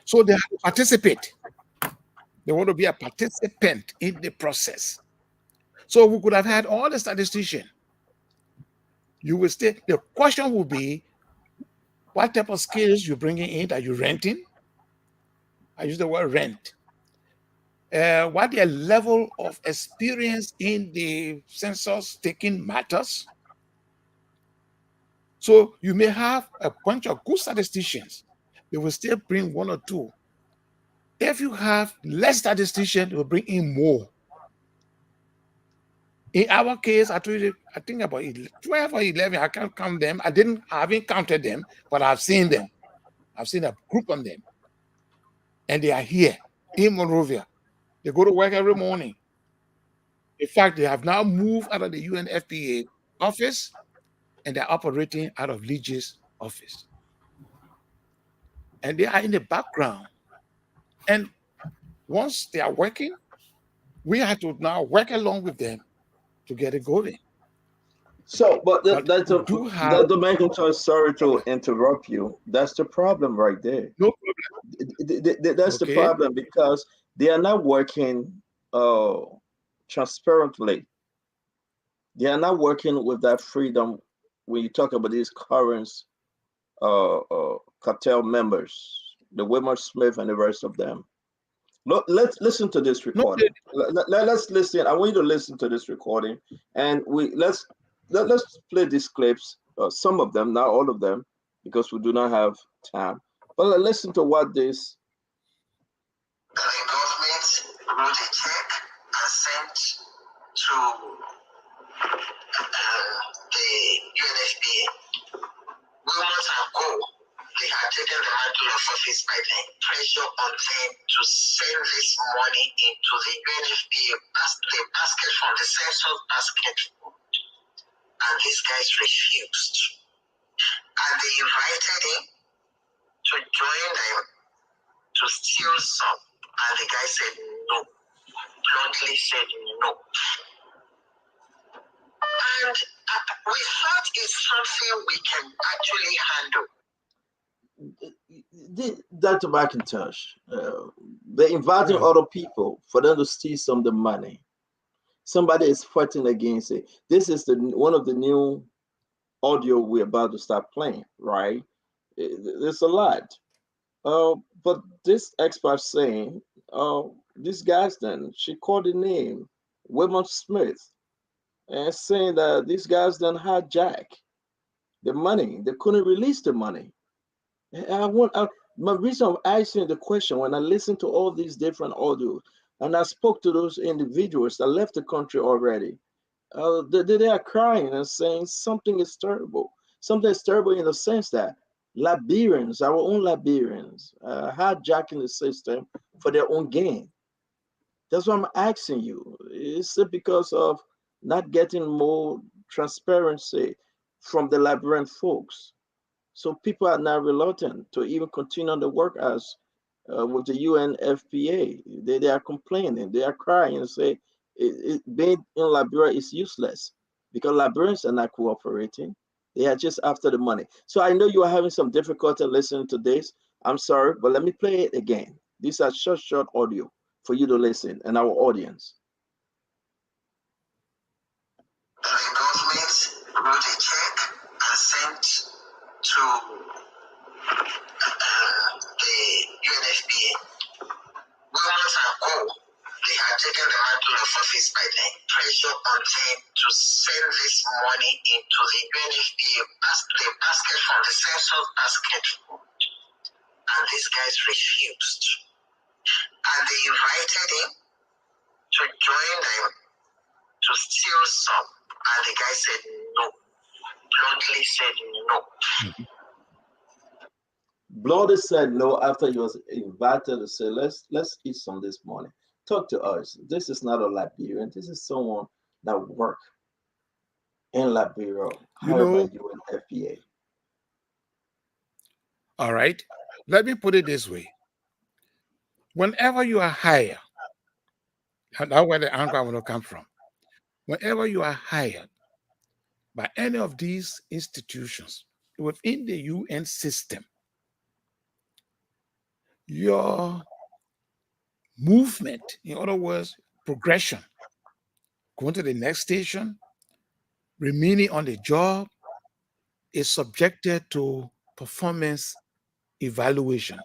So they have to participate. They want to be a participant in the process. So we could have had all the statisticians. You will stay. The question will be, what type of skills you're bringing in? Are you renting? I use the word rent. What their level of experience in the census taking matters. So you may have a bunch of good statisticians. They will still bring 1 or 2. If you have less statisticians, they will bring in more. In our case, I told you, I think about 12 or 11. I can't count them. I haven't counted them, but I've seen them. I've seen a group of them. And they are here in Monrovia. They go to work every morning. In fact, they have now moved out of the UNFPA office and they're operating out of Lege's office. And they are in the background. And once they are working, we have to now work along with them to get it going. So, but But that's we a do have the McIntosh. Sorry to interrupt you. That's the problem right there. no problem. That's the Okay. problem because they are not working transparently. They are not working with that freedom when you talk about these current cartel members, the Wilmer Smith and the rest of them. Look, let's listen to this No, recording. Let's listen. I want you to listen to this recording, and let's play these clips, some of them, not all of them, because we do not have time. But listen to what this. The government wrote a check and sent to the UNFPA. Wilmot and Co. They had taken the mantle of office by then. Pressure on them to send this money into the UNFPA the basket from the census basket. And these guys refused. And they invited him to join them to steal some. And the guy said no. Bluntly said no. And we thought it's something we can actually handle. Dr. McIntosh, they're inviting other people for them to steal some of the money. Somebody is fighting against it. This is one of the new audio we're about to start playing, right? There's a lot. But this expert saying, these guys then, she called the name, Wilmer Smith, and saying that these guys then hijack the money. They couldn't release the money. My reason of asking the question, when I listened to all these different audios, and I spoke to those individuals that left the country already, they are crying and saying something is terrible. Something is terrible in the sense that Liberians, our own Liberians, hijacking the system for their own gain. That's what I'm asking you. Is it because of not getting more transparency from the Liberian folks? So people are now reluctant to even continue on the work as with the UNFPA. They are complaining, they are crying and say being in Liberia is useless because Liberians are not cooperating. They are just after the money. So I know you are having some difficulty listening to this. I'm sorry, but let me play it again. These are short audio for you to listen and our audience. The government wrote a check and sent to the UNFPA. Wilmot and Co. They had taken the mantle of office by then. Pressure on them to send this money into the UNFPA the basket from the census basket. And these guys refused. And they invited him to join them to steal some. And the guy said no. Bluntly said no. Bloody said no after he was invited to say, let's eat some this morning. Talk to us. This is not a Liberian. This is someone that worked in Liberia, hired by UNFPA. All right. Let me put it this way. Whenever you are hired, that's where the anger will come from. Whenever you are hired by any of these institutions within the UN system, your movement, in other words, progression, going to the next station, remaining on the job, is subjected to performance evaluation.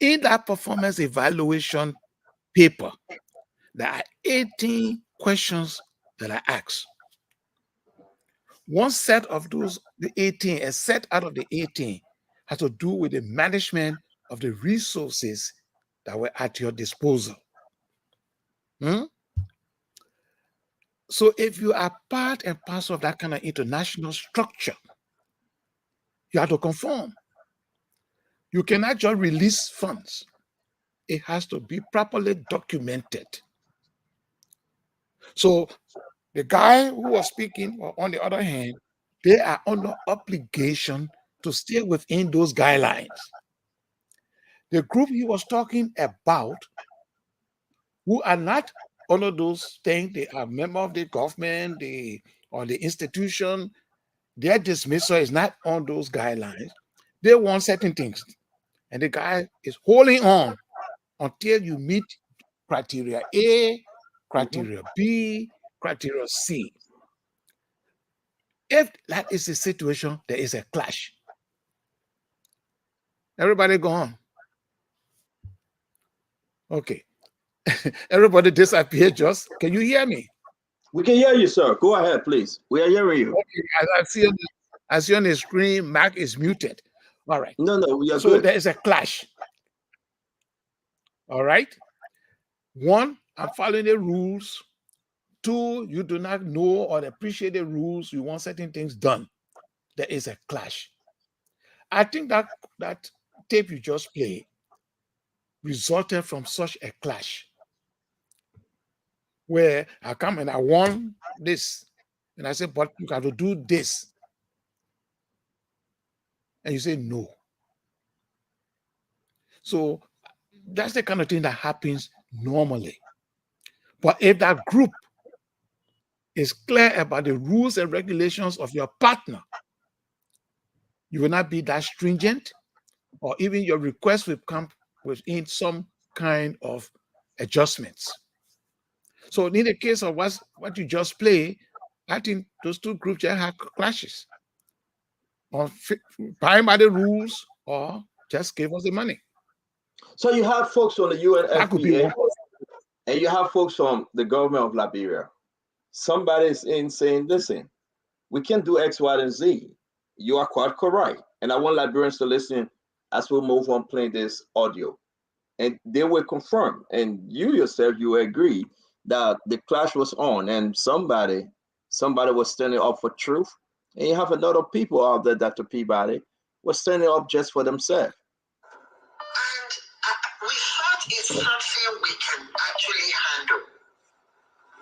In that performance evaluation paper, there are 18 questions that are asked. One set of those, the 18, a set out of the 18 has to do with the management of the resources that were at your disposal. So if you are part and parcel of that kind of international structure, you have to conform. You cannot just release funds. It has to be properly documented. So the guy who was speaking, or on the other hand, they are under obligation to stay within those guidelines. The group he was talking about, who are not under those things, they are member of the government, or the institution, their dismissal is not on those guidelines. They want certain things. And the guy is holding on until you meet criteria A, criteria B, criteria C. If that is the situation, there is a clash. Everybody go on. Okay. Everybody disappeared. Just can you hear me? We can hear you, sir. Go ahead, please. We are hearing you. Okay. I see on the screen, Mac is muted. All right. No, we are So good. there is a clash. All right. One, I'm following the rules. Two, you do not know or appreciate the rules. You want certain things done. There is a clash. I think that tape you just played resulted from such a clash, where I come and I want this, and I say, but you got to do this, and you say no. So that's the kind of thing that happens normally. But if that group is clear about the rules and regulations of your partner, you will not be that stringent, or even your request will come within some kind of adjustments. So in the case of what you just played, I think those two groups just had clashes on buying by the rules or just give us the money. So you have folks on the That could be UNFPA, one. and you have folks from the government of Liberia. Somebody is in saying, listen, we can do X, Y, and Z. You are quite correct. And I want Liberians to listen as we move on playing this audio. And they will confirm. And you yourself, you agree that the clash was on, and somebody was standing up for truth. And you have a lot of people out there, Dr. Peabody, was standing up just for themselves. And we thought it's something we can actually handle.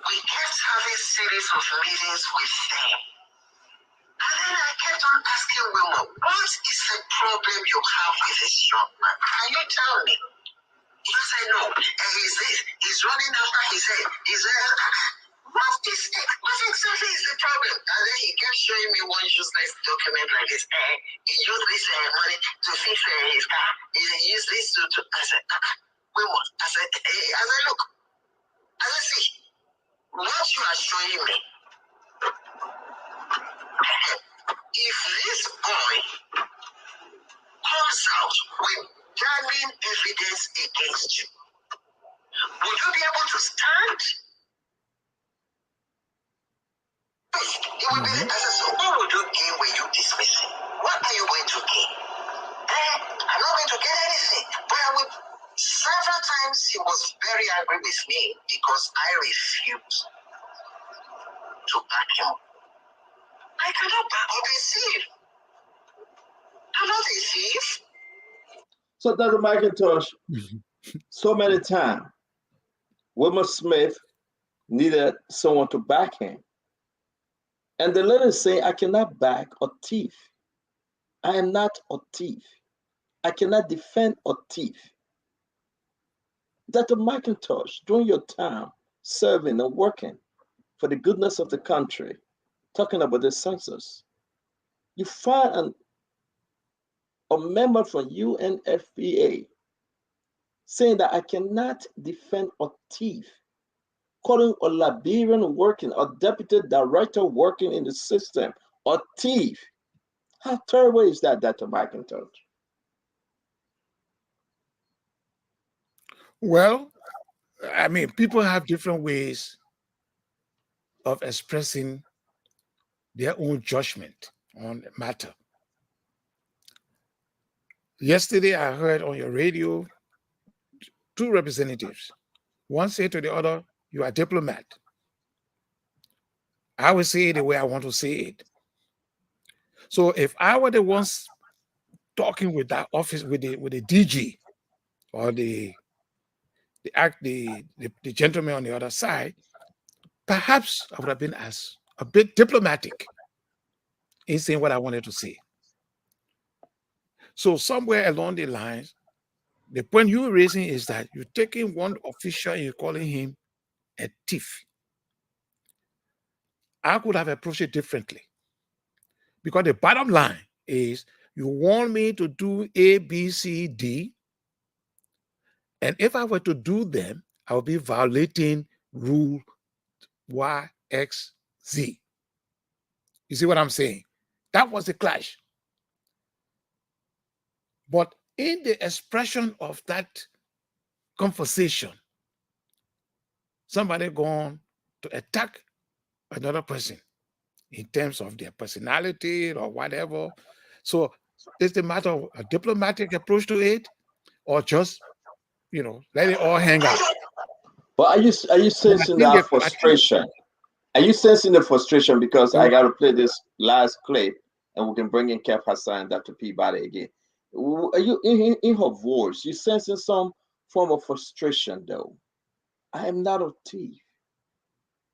We kept having series of meetings with them. And then I kept on asking Wilma, what is the problem you have with this young man? Can you tell me? Because I know, and he's running after his head. What exactly is the problem? And then he kept showing me one useless document like this. He used this money to fix his car. He used this to I said, Wilma, I said, look, I said, see, what you are showing me, if this boy comes out with damning evidence against you, will you be able to stand? It will be, I said, so what will you gain when you dismiss him? What are you going to gain? I'm not going to get anything. But several times he was very angry with me because I refused to back him up. I cannot back up a thief. I'm not a thief. So, Dr. McIntosh, so many times, Wilma Smith needed someone to back him. And the letter say, I cannot back a thief. I am not a thief. I cannot defend a thief. Dr. McIntosh, during your time serving and working for the goodness of the country, talking about the census, you find a member from UNFPA saying that I cannot defend a thief, calling a Liberian working, a deputy director working in the system, a thief. How terrible is that, Dr. McIntosh? Well, I mean, people have different ways of expressing their own judgment on the matter. Yesterday, I heard on your radio two representatives. One said to the other, you are a diplomat. I will say it the way I want to say it. So if I were the ones talking with that office, with the DG or the gentleman on the other side, perhaps I would have been as a bit diplomatic in saying what I wanted to say. So somewhere along the lines, the point you're raising is that you're taking one official and you're calling him a thief. I could have approached it differently. Because the bottom line is you want me to do A, B, C, D. And if I were to do them, I would be violating rule Y, X, Z. You see what I'm saying? That was the clash. But in the expression of that conversation, somebody gone to attack another person in terms of their personality or whatever. So it's a matter of a diplomatic approach to it, or just, let it all hang out. But are you sensing that frustration? Are you sensing the frustration? Because I got to play this last clip, and we can bring in Kev Hassan and Dr. Peabody again. Are you in her voice? You sensing some form of frustration, though? I am not a thief.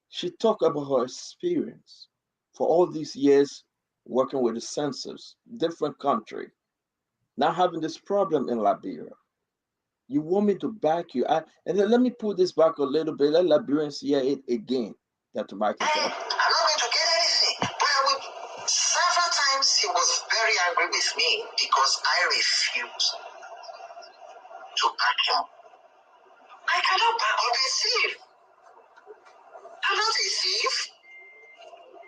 She talked about her experience for all these years working with the census, different country, not having this problem in Liberia. You want me to back you? And then let me pull this back a little bit. Let Liberians hear it again. Dr. Michael. I'm not going to get anything. But several times he was very angry with me because I refused to back him. I cannot back up a thief. I'm not a thief.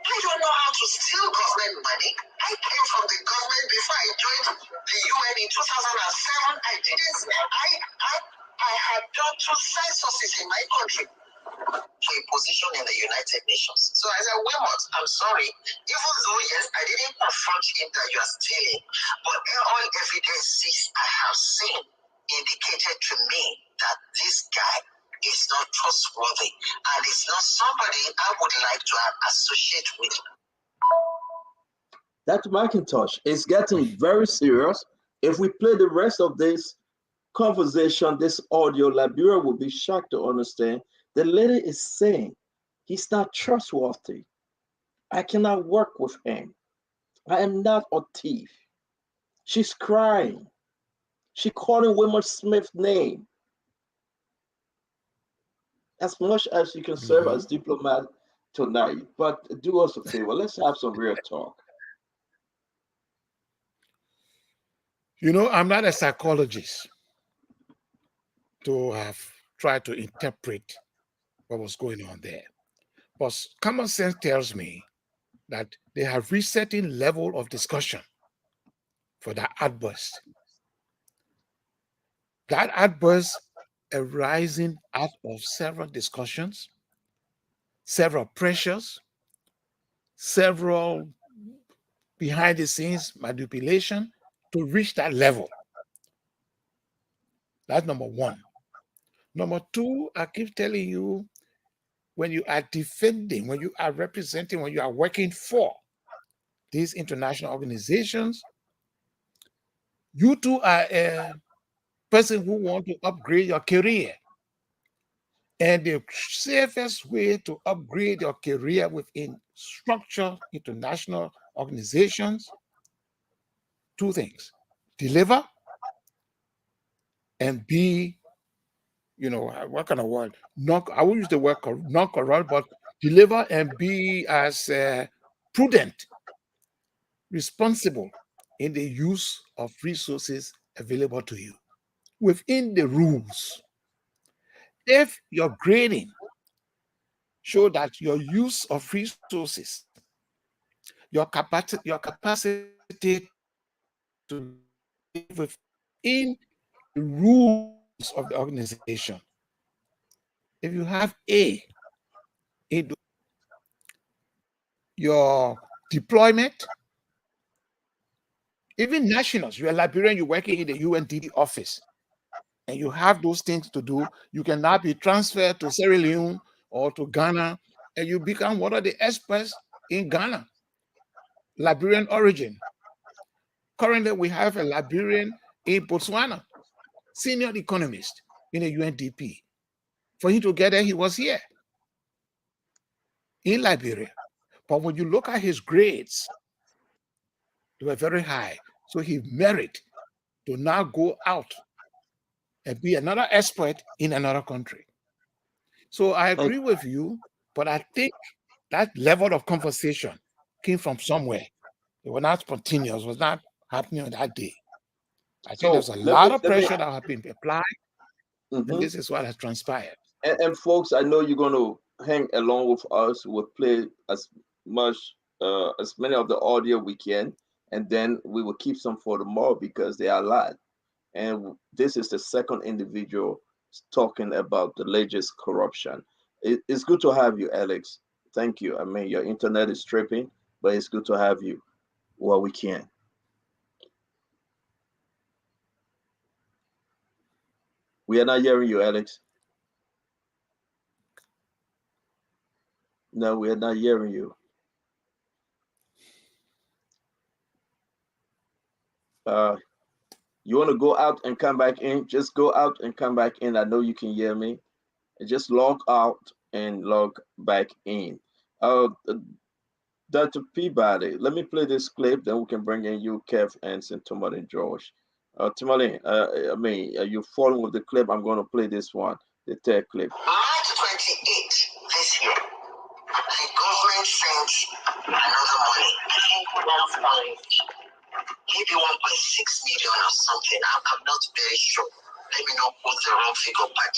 I don't know how to steal government money. I came from the government before I joined the UN in 2007. I had done 2 censuses in my country to a position in the United Nations. So I said, Wilmot, I'm sorry. Even though, yes, I didn't confront him that you are stealing, but all evidences I have seen indicated to me that this guy is not trustworthy and is not somebody I would like to have associate with. Dr. McIntosh, it's getting very serious. If we play the rest of this conversation, this audio, Liberia will be shocked to understand the lady is saying he's not trustworthy. I cannot work with him. I am not a thief. She's crying. She calling Wilmot Smith's name. As much as you can serve as diplomat tonight, but do us a favor. Let's have some real talk. I'm not a psychologist to have tried to interpret what was going on there. But common sense tells me that they have reached certain level of discussion for that outburst. That outburst arising out of several discussions, several pressures, several behind the scenes manipulation to reach that level. That's number one. Number two, I keep telling you, when you are defending, when you are representing, when you are working for these international organizations, you too are a person who wants to upgrade your career. And the safest way to upgrade your career within structured international organizations, 2 things: deliver and be, what kind of word? I won't use the word not corrupt, but deliver and be as prudent, responsible in the use of resources available to you within the rules. If your grading show that your use of resources, your capacity to live within the rules of the organization, if you have A in your deployment, even nationals, you're a Liberian, you're working in the UNDP office, and you have those things to do, you can now be transferred to Sierra Leone or to Ghana, and you become one of the experts in Ghana, Liberian origin. Currently, we have a Liberian in Botswana, senior economist in the UNDP. For him to get there, he was here. in Liberia. But when you look at his grades, they were very high. So he merit to now go out and be another expert in another country. So I agree with you, but I think that level of conversation came from somewhere. It was not spontaneous, it was not happening on that day. I think there's a lot of pressure that has been applied, and this is what has transpired. And folks, I know you're going to hang along with us. We'll play as many of the audio we can, and then we will keep some for tomorrow because they are a lot. And this is the second individual talking about the latest corruption. It's good to have you, Alex. Thank you. I mean, your internet is tripping, but it's good to have you while we can. We are not hearing you, Alex. No, we are not hearing you. You want to go out and come back in? Just go out and come back in. I know you can hear me. Just log out and log back in. Dr. Peabody, let me play this clip, then we can bring in you, Kev, and Timothy and George. Timothy, I mean, you're following with the clip. I'm going to play this one, the third clip. March 28 this year, the government sent another money. I think maybe 1.6 million or something. I'm not very sure. Let me not quote the wrong figure, but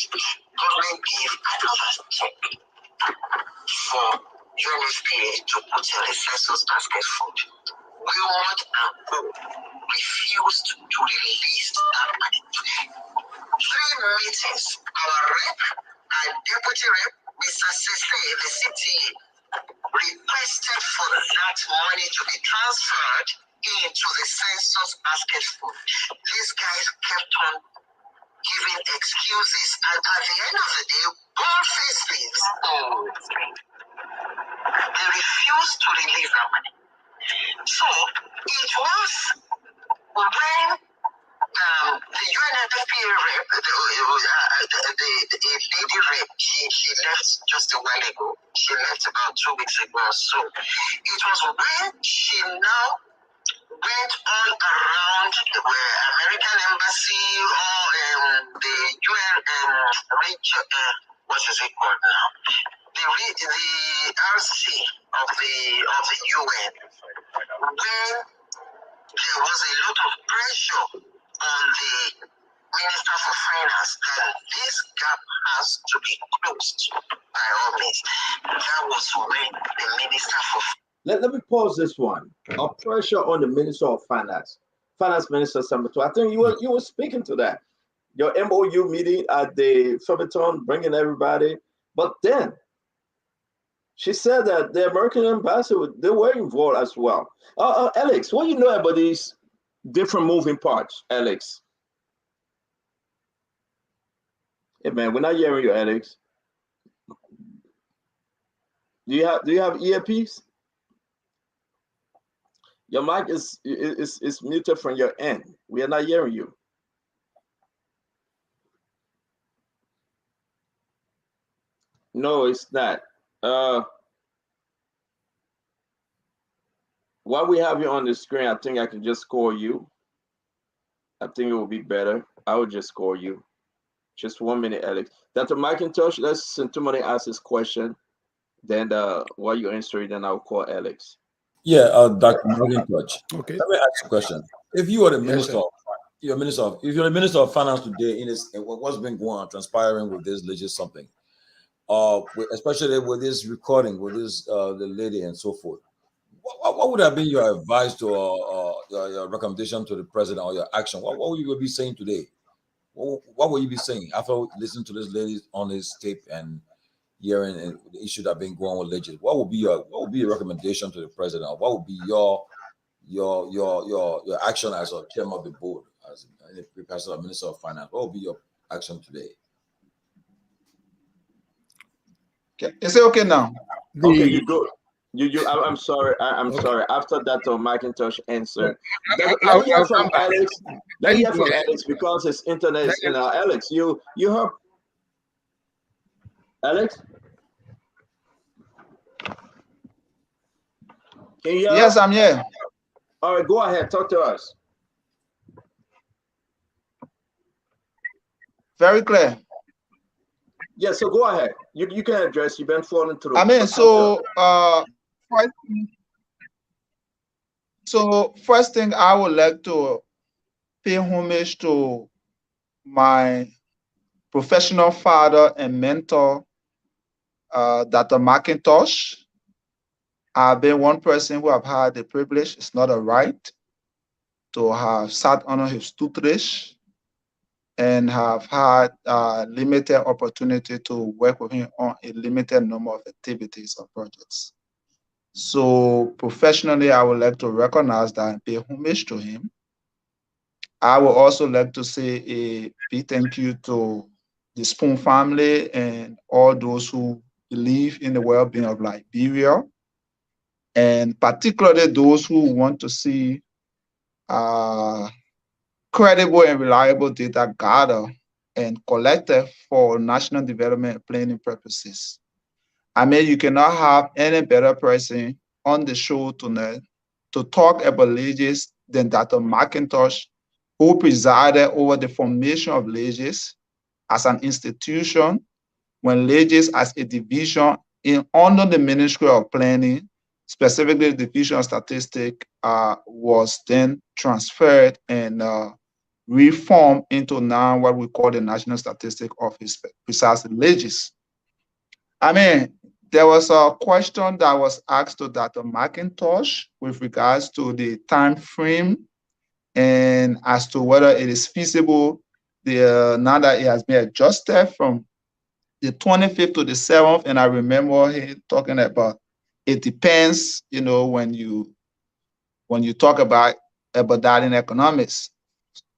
government gave another check for UNFPA to put in the census basket food. Wilmot and Co refused to release that money. 3 meetings. Our rep and deputy rep, Mr. Sese, the CTA, requested for that money to be transferred into the census basket food. These guys kept on giving excuses, and at the end of the day, bold-faced thieves, they refused to release that money. So it was when the UNFPA rep, the lady rep, she left just a while ago. She left about 2 weeks ago or so. It was when she now went all around the American embassy or the UN what is it called now? The RC of the UN, when there was a lot of pressure on the Minister for Finance that this gap has to be closed by all means. That was when the Minister for Let me pause this one. A pressure on the Minister of Finance, Finance Minister Samato. I think you were speaking to that. Your MOU meeting at the Furbiton, bringing everybody. But then she said that the American embassy, they were involved as well. Alex, what do you know about these different moving parts, Alex? Hey man, we're not hearing you, Alex. Do you have earpiece? Your mic is muted from your end. We are not hearing you. No, it's not. While we have you on the screen, I think I can just call you. I think it will be better. I will just call you. Just 1 minute, Alex. Dr. McIntosh, let's send somebody ask this question. Then while you answer it, then I'll call Alex. Yeah, Dr. McIntosh. Okay. Let me ask you a question. If you are the minister, if you're the minister of finance today, in what's been going on, transpiring with this legit something, especially with this recording, with this the lady and so forth, what would have been your advice to your recommendation to the president or your action? What would you be saying today? What would you be saying after listening to this lady on this tape and hearing the issue that been going on with legit? What would be your recommendation to the president? What would be your action as a chairman of the board, as a minister of finance? What would be your action today? Okay. Is it okay now? Okay, you go. I'm sorry. I'm sorry. After that, McIntosh answer. Let me hear from Alex. Let me hear from Alex because his internet is in. Alex, you heard. Alex. Can you hear Yes, us? I'm here. All right, go ahead. Talk to us. Very clear. Yeah, so go ahead. You can address. You've been falling through. I mean, first thing I would like to pay homage to my professional father and mentor, Dr. McIntosh. I've been one person who have had the privilege, it's not a right, to have sat under his tutelage and have had limited opportunity to work with him on a limited number of activities or projects. So professionally, I would like to recognize that and pay homage to him. I would also like to say a big thank you to the Spoon family and all those who believe in the well-being of Liberia, and particularly those who want to see credible and reliable data gathered and collected for national development planning purposes. I mean, you cannot have any better person on the show tonight to talk about LAGES than Dr. McIntosh, who presided over the formation of LAGES as an institution, when LAGES as a division under the Ministry of Planning, specifically the Division of Statistics, was then transferred and reformed into now what we call the National Statistics Office, precisely LAGES. I mean, there was a question that was asked to Dr. McIntosh with regards to the time frame and as to whether it is feasible now that it has been adjusted from the 25th to the 7th. And I remember him talking about it depends, when you talk about that in economics.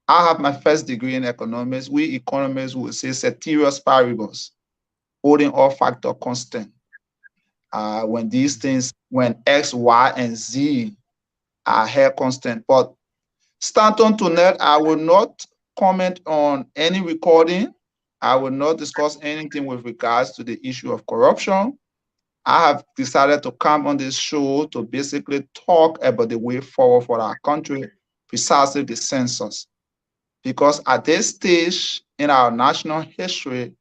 I have my first degree in economics. We economists would say ceteris paribus, holding all factor constant. When these things, when X, Y, and Z are held constant. But starting tonight, I will not comment on any recording. I will not discuss anything with regards to the issue of corruption. I have decided to come on this show to basically talk about the way forward for our country, precisely the census. Because at this stage in our national history,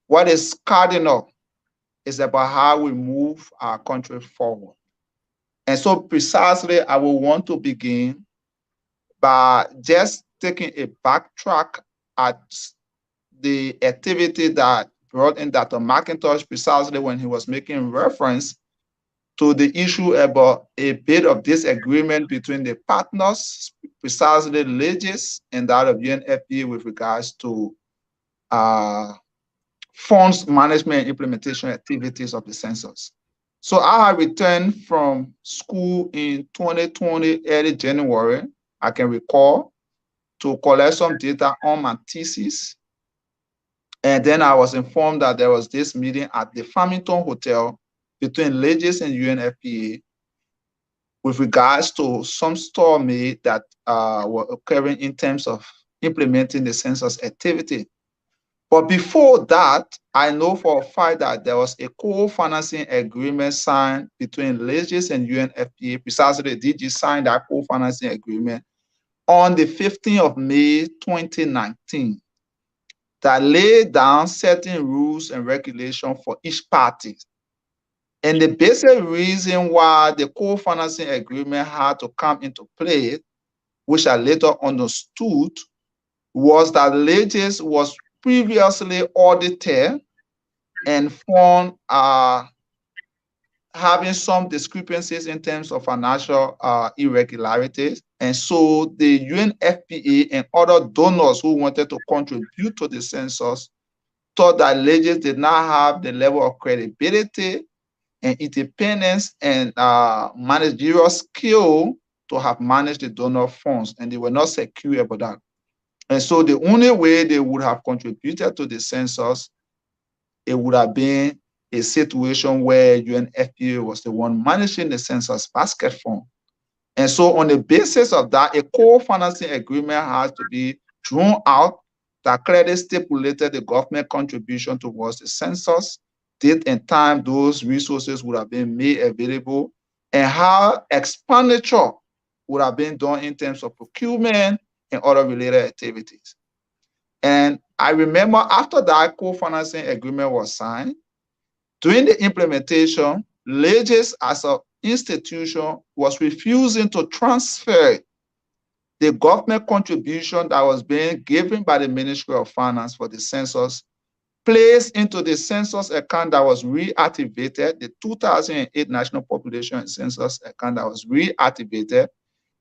what is cardinal is about how we move our country forward. And so precisely, I will want to begin by just taking a backtrack at the activity that brought in Dr. McIntosh precisely when he was making reference to the issue about a bit of disagreement between the partners, precisely LAGES and that of UNFPA with regards to funds management and implementation activities of the census. So I have returned from school in 2020, early January, I can recall, to collect some data on my thesis. And then I was informed that there was this meeting at the Farmington Hotel between LAGES and UNFPA with regards to some stalemate that were occurring in terms of implementing the census activity. But before that, I know for a fact that there was a co-financing agreement signed between LAGES and UNFPA. Precisely, the DG signed that co-financing agreement on the 15th of May, 2019, that laid down certain rules and regulations for each party. And the basic reason why the co-financing agreement had to come into play, which I later understood, was that LAGES was previously audited and found having some discrepancies in terms of financial irregularities. And so the UNFPA and other donors who wanted to contribute to the census thought that LAGES did not have the level of credibility and independence and managerial skill to have managed the donor funds, and they were not secure about that. And so the only way they would have contributed to the census, it would have been a situation where UNFPA was the one managing the census basket fund. And so on the basis of that, a co-financing agreement has to be drawn out that clearly stipulated the government contribution towards the census, date and time those resources would have been made available, and how expenditure would have been done in terms of procurement and other related activities. And I remember after that co-financing agreement was signed, during the implementation, LAGIS as an institution was refusing to transfer the government contribution that was being given by the Ministry of Finance for the census, placed into the census account that was reactivated, the 2008 National Population Census account that was reactivated,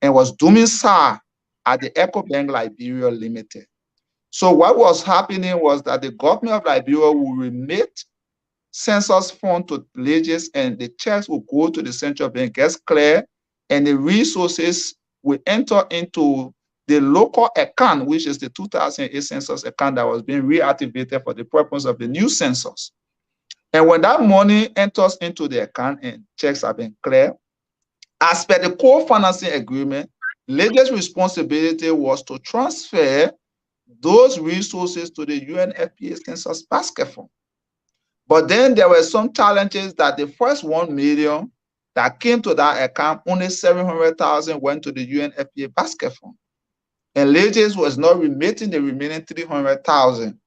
and was domiciled at the EcoBank Liberia Limited. So what was happening was that the government of Liberia would remit census fund to LAGIS, and the checks will go to the central bank, gets cleared, and the resources will enter into the local account, which is the 2008 census account that was being reactivated for the purpose of the new census. And when that money enters into the account and checks have been cleared, as per the co-financing agreement, LAGIS' responsibility was to transfer those resources to the UNFPA Census Basket Fund. But then there were some challenges that the first 1 million that came to that account, only 700,000 went to the UNFPA Basket Fund. And LAGIS was not remitting the remaining 300,000.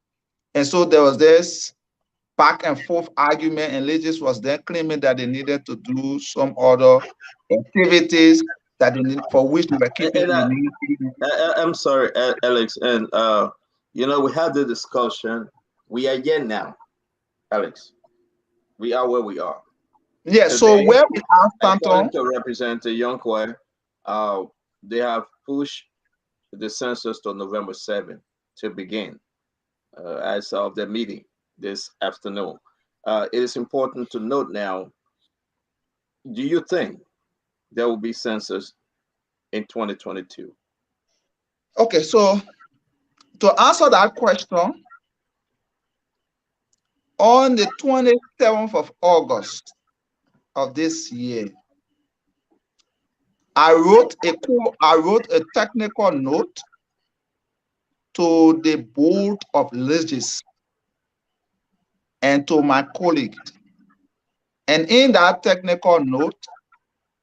And so there was this back and forth argument, and LAGIS was then claiming that they needed to do some other activities that they need, for which they were keeping I'm sorry, Alex, and you know, we had the discussion. We are here now, Alex. We are where we are. Yeah, Today, so where we are, Stanton, to represent the Yonkwa, they have pushed the census to November 7th to begin as of the meeting this afternoon. It is important to note now, do you think there will be census in 2022? Okay, so to answer that question, on the 27th of August of this year, I wrote a technical note to the board of LAGIS and to my colleagues. And in that technical note,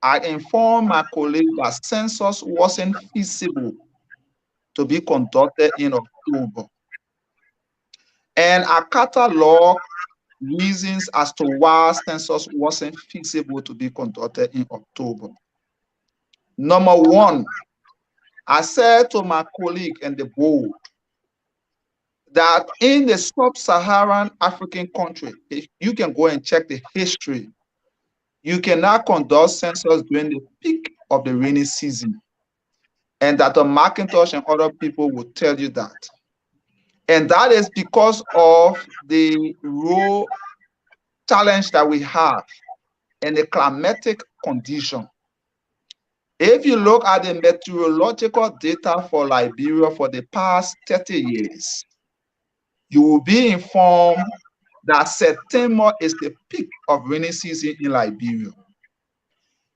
I informed my colleague that census wasn't feasible to be conducted in October. And I cataloged reasons as to why census wasn't feasible to be conducted in October. Number one, I said to my colleague and the board that in the sub-Saharan African country, if you can go and check the history, you cannot conduct census during the peak of the rainy season. And that the McIntosh and other people will tell you that. And that is because of the raw challenge that we have and the climatic condition. If you look at the meteorological data for Liberia for the past 30 years, you will be informed that September is the peak of rainy season in Liberia.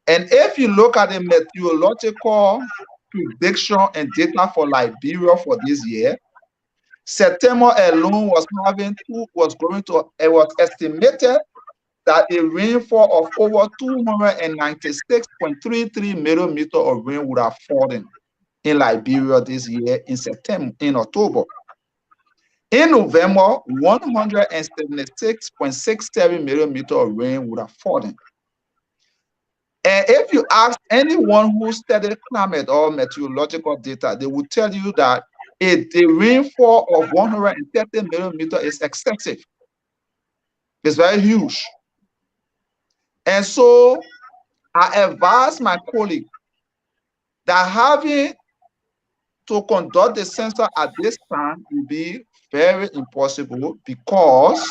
And if you look at the meteorological prediction and data for Liberia for this year, September alone was estimated that a rainfall of over 296.33 millimeters of rain would have fallen in Liberia this year in October. In November, 176.67 millimeters of rain would have fallen. And if you ask anyone who studied climate or meteorological data, they will tell you that the rainfall of 130 millimeters is excessive. It's very huge. And so I advise my colleague that having to conduct the census at this time will be very impossible because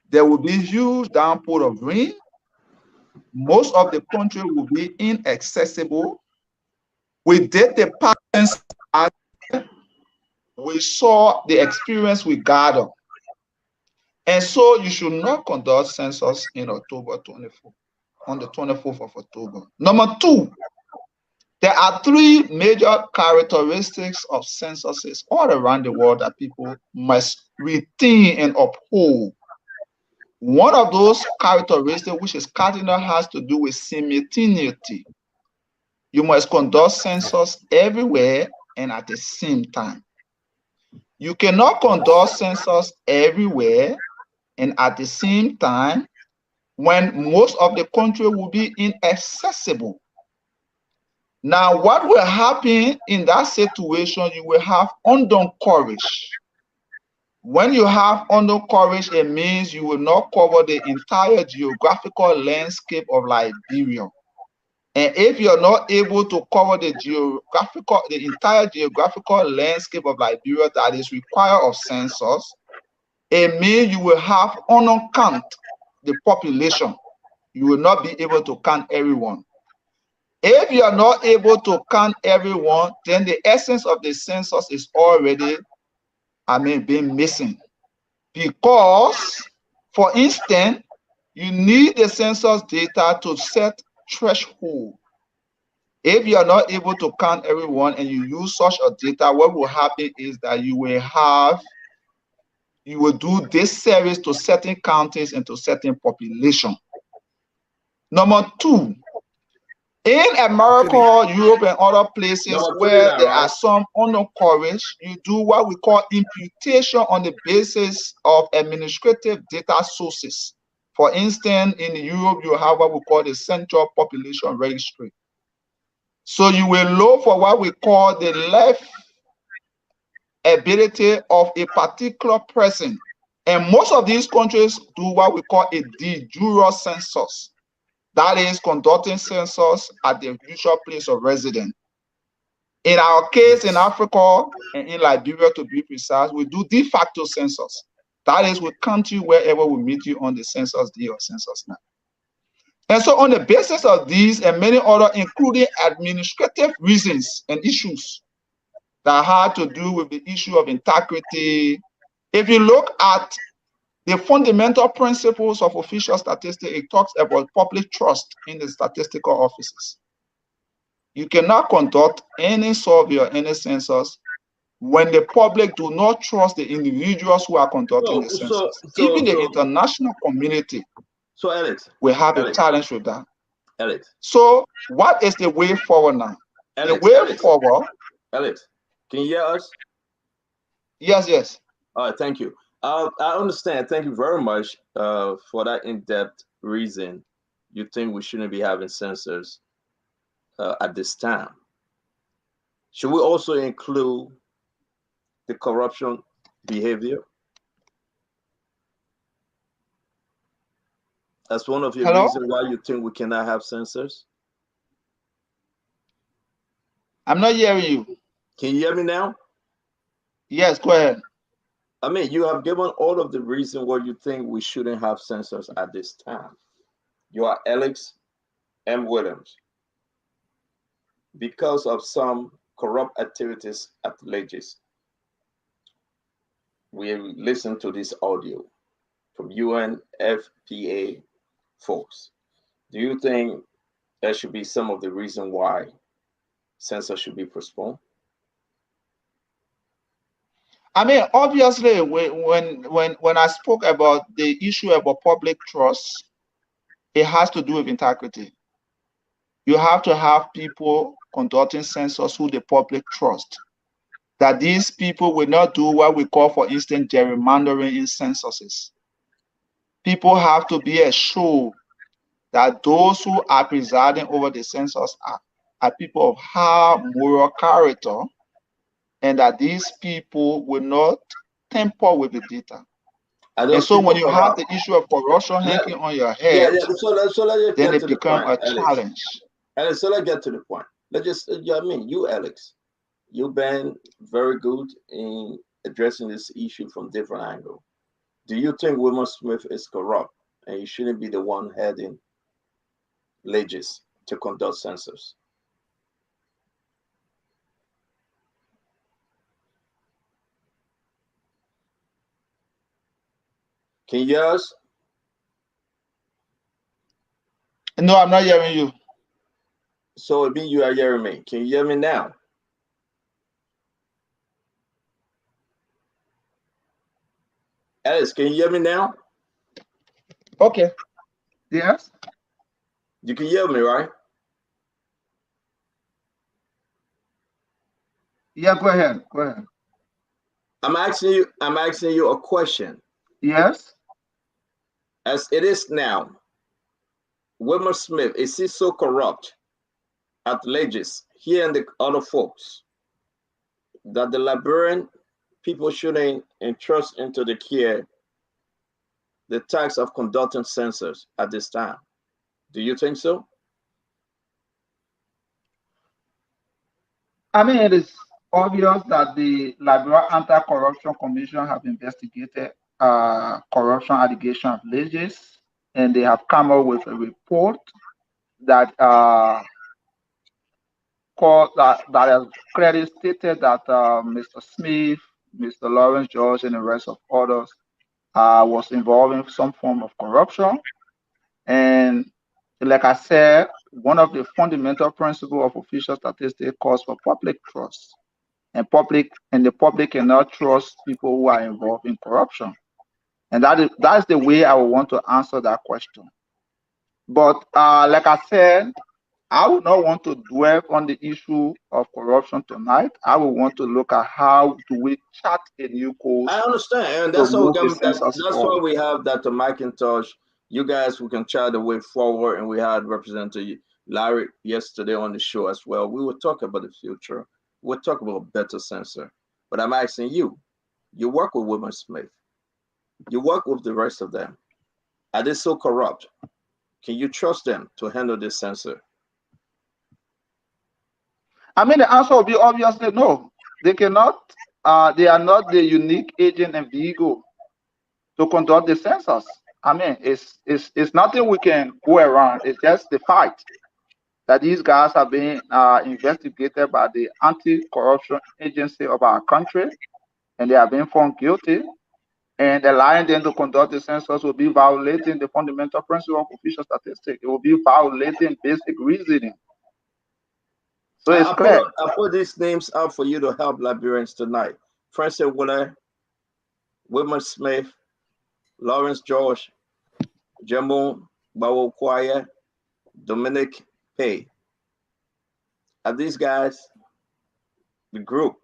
there will be huge downpour of rain. Most of the country will be inaccessible. We did the patterns, we saw the experience we gathered. And so you should not conduct census in October 24th, on the 24th of October. Number two, there are three major characteristics of censuses all around the world that people must retain and uphold. One of those characteristics, which is cardinal, has to do with simultaneity. You must conduct census everywhere and at the same time. You cannot conduct census everywhere and at the same time when most of the country will be inaccessible. Now, what will happen in that situation? You will have undone coverage. When you have undone coverage, it means you will not cover the entire geographical landscape of Liberia. And if you're not able to cover the entire geographical landscape of Liberia that is required of census, it means you will have uncount the population. You will not be able to count everyone. If you are not able to count everyone, then the essence of the census is already, being missing. Because, for instance, you need the census data to set threshold. If you are not able to count everyone and you use such a data, what will happen is that you will do this service to certain counties and to certain population. Number two, in America, Europe, and other places where there are some undone coverage, you do what we call imputation on the basis of administrative data sources. For instance, in Europe, you have what we call the Central Population Registry. So you will look for what we call the life ability of a particular person. And most of these countries do what we call a de jure census. That is conducting census at the usual place of residence. In our case, in Africa and in Liberia, to be precise, we do de facto census. That is, we count you wherever we meet you on the census day or census night. And so on the basis of these and many other, including administrative reasons and issues that had to do with the issue of integrity, if you look at the fundamental principles of official statistics, it talks about public trust in the statistical offices. You cannot conduct any survey or any census when the public do not trust the individuals who are conducting the census. Even the international community will have a challenge with that. So what is the way forward now? The way forward. Alex, can you hear us? Yes. All right, thank you. I understand. Thank you very much for that in-depth reason. You think we shouldn't be having census at this time. Should we also include the corruption behavior? That's one of your reasons why you think we cannot have census? I'm not hearing you. Can you hear me now? Yes, go ahead. You have given all of the reasons why you think we shouldn't have census at this time. You are Alex M. Williams. Because of some corrupt activities at Legis, we listened to this audio from UNFPA folks. Do you think there should be some of the reason why census should be postponed? Obviously, when I spoke about the issue about public trust, it has to do with integrity. You have to have people conducting census who the public trust. That these people will not do what we call, for instance, gerrymandering in censuses. People have to be assured that those who are presiding over the census are people of high moral character, and that these people will not tamper with the data. And so when you have the issue of corruption hanging on your head, then it becomes a challenge. Alex, so let's get to the point. You, Alex, you've been very good in addressing this issue from different angles. Do you think Wilmer Smith is corrupt and he shouldn't be the one heading Legis to conduct census? Can you hear us? No, I'm not hearing you. So it means you are hearing me. Can you hear me now? Alice, can you hear me now? Okay. Yes. You can hear me, right? Yeah, go ahead. Go ahead. I'm asking you a question. Yes. As it is now, Wilmer Smith, is he so corrupt at Legis, he and the other folks, that the Liberian people shouldn't entrust into the care the task of conducting census at this time? Do you think so? I mean, it is obvious that the Liberia Anti-Corruption Commission have investigated corruption allegation of Legis, and they have come up with a report that that has clearly stated that Mr. Smith, Mr. Lawrence George, and the rest of others was involved in some form of corruption. And like I said, one of the fundamental principles of official statistics calls for public trust. And the public cannot trust people who are involved in corruption. And that's the way I would want to answer that question. But like I said, I would not want to dwell on the issue of corruption tonight. I would want to look at how do we chart a new course. I understand, and to that's move the census why forward. we have Dr. McIntosh. You guys, we can chart the way forward, and we had Representative Larry yesterday on the show as well. We will talk about the future. We'll talk about better censor. But I'm asking you, you work with Wilmer Smith. You work with the rest of them. Are they so corrupt? Can you trust them to handle this censor? I mean, the answer will be obviously no. They cannot. They are not the unique agent and vehicle to conduct the census. I mean, it's nothing we can go around. It's just the fact that these guys are being investigated by the anti-corruption agency of our country, and they are being found guilty. And allowing them to conduct the census will be violating the fundamental principle of official statistics. It will be violating basic reasoning. So it's clear. I put these names out for you to help Liberians tonight. Francis Willer, Wilmer Smith, Lawrence George, Jamon Bawokwaya, Dominic Pay. Are these guys the group?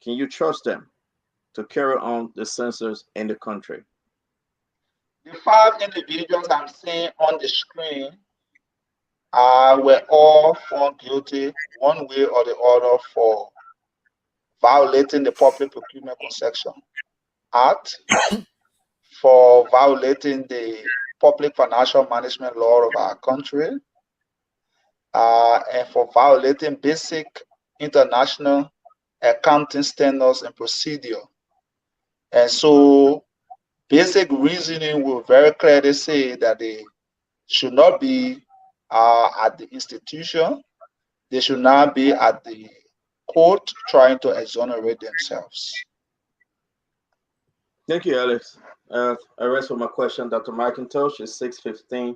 Can you trust them to carry on the census in the country? The 5 individuals I'm seeing on the screen were all found guilty one way or the other for violating the Public Procurement Concession Act, for violating the Public Financial Management Law of our country, and for violating basic international accounting standards and procedure. And so basic reasoning will very clearly say that they should not be at the institution. They should not be at the court trying to exonerate themselves. Thank you, Alex. I rest with my question. Dr. McIntosh is 6:15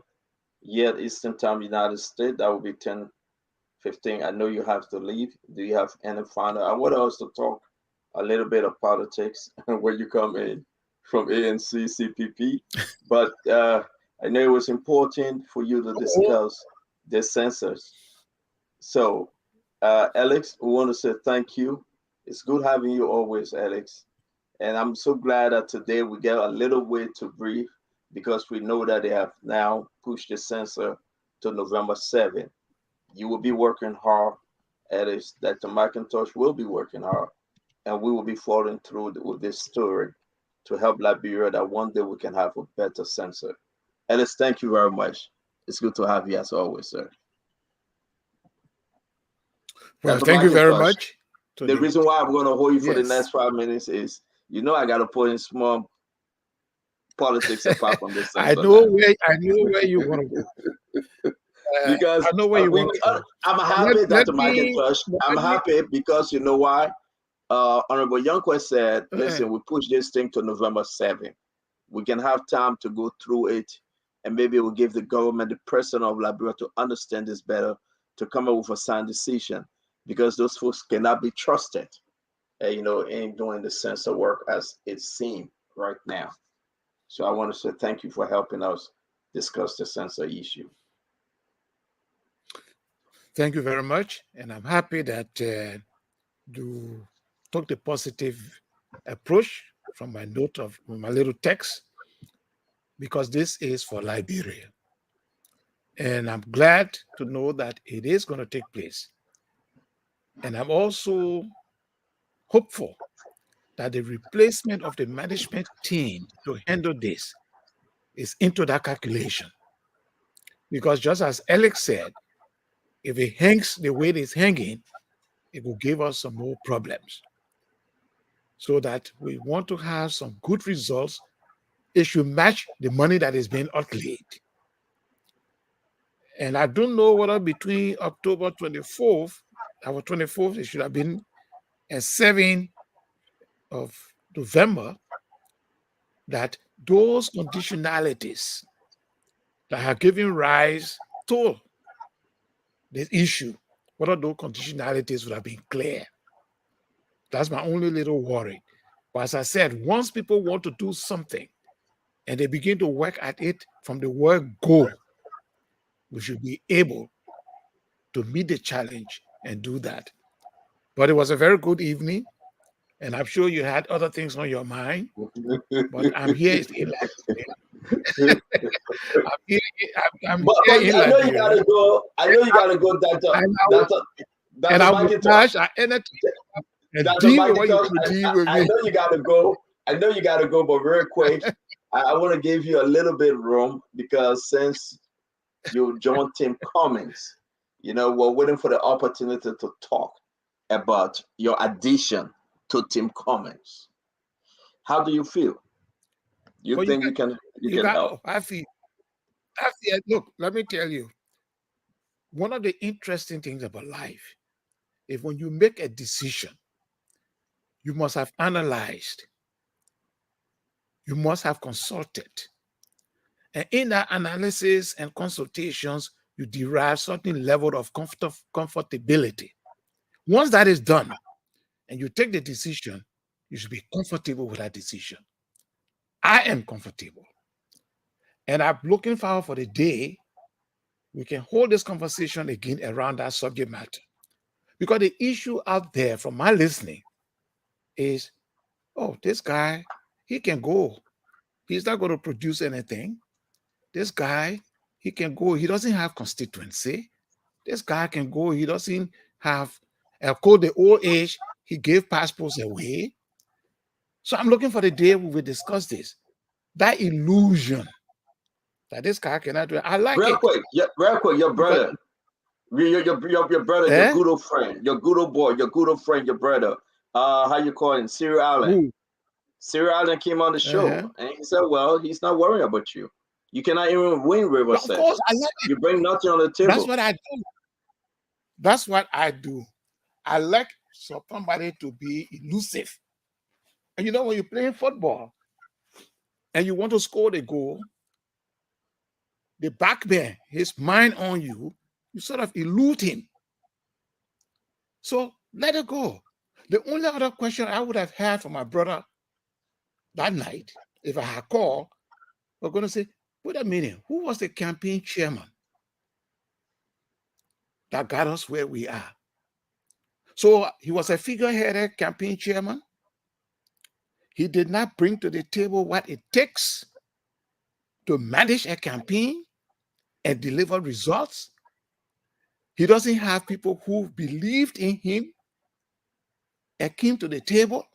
yet Eastern Time, United States. That will be 10:15. I know you have to leave. Do you have any final? I want us to talk a little bit of politics where you come in from ANC, CPP. But I know it was important for you to discuss the census. So, Alex, we want to say thank you. It's good having you always, Alex. And I'm so glad that today we get a little way to breathe because we know that they have now pushed the censor to November 7th. You will be working hard, Alex. Dr. McIntosh will be working hard, and we will be following through with this story to help Liberia that one day we can have a better censor. Alex, thank you very much. It's good to have you as always, sir. Well, thank you very much. The reason why I'm going to hold you for the next 5 minutes is, I got to put in small politics apart from this. I know where you want to go. Because I know where you want to go. I'm happy, Dr. McIntosh. I'm happy because you know why? Honorable Youngquest said, listen, we push this thing to November 7th. We can have time to go through it, and maybe we'll give the government, the president of Liberia, to understand this better, to come up with a sound decision, because those folks cannot be trusted, in doing the censor work as it seems right now. So I want to say thank you for helping us discuss the censor issue. Thank you very much. And I'm happy that you took the positive approach from my note of my little text, because this is for Liberia. And I'm glad to know that it is going to take place. And I'm also hopeful that the replacement of the management team to handle this is into that calculation. Because just as Alex said, if it hangs the way it is hanging, it will give us some more problems. So that we want to have some good results, it should match the money that is being outlaid. And I don't know whether between October 24th, our 24th, it should have been, and 7th of November, that those conditionalities that have given rise to this issue, whether those conditionalities would have been clear. That's my only little worry. But as I said, once people want to do something and they begin to work at it from the word go, we should be able to meet the challenge and do that. But it was a very good evening, and I'm sure you had other things on your mind. But I'm here in Liberia. I'm here in I know you Liberia. gotta go. I know you gotta go, Dr. And I will dash our energy and Dr. deal with what you McIntosh, could deal with I me. know you gotta go. I know you gotta go, but very quick, I want to give you a little bit of room, because since you joined Tim Cummings, you know, we're waiting for the opportunity to talk about your addition to Tim Cummings. How do you feel? You think you can help? I feel, look, let me tell you, one of the interesting things about life is when you make a decision, you must have analyzed, you must have consulted. And in that analysis and consultations, you derive certain level of comfortability. Once that is done and you take the decision, you should be comfortable with that decision. I am comfortable. And I'm looking forward for the day we can hold this conversation again around that subject matter. Because the issue out there from my listening is, oh, this guy, he can go. He's not going to produce anything. This guy, he can go. He doesn't have constituency. This guy can go. He doesn't have a code the old age. He gave passports away. So I'm looking for the day we will discuss this. That illusion that this guy cannot do it. I like real it. Quick, your brother, your brother, your good old friend, your good old boy, your good old friend, your brother. How you call him? Cyril Allen. Ooh. Cyril Allen came on the show and he said, well, he's not worrying about you. You cannot even win Riverside. Of course, I like it. You bring nothing on the table. That's what I do. That's what I do. I like somebody to be elusive. And you know, when you're playing football and you want to score the goal, the back man, his mind on you, you sort of elude him. So let it go. The only other question I would have had for my brother that night, if I had called, we're going to say, wait a minute, who was the campaign chairman that got us where we are? So he was a figureheaded campaign chairman. He did not bring to the table what it takes to manage a campaign and deliver results. He doesn't have people who believed in him and came to the table.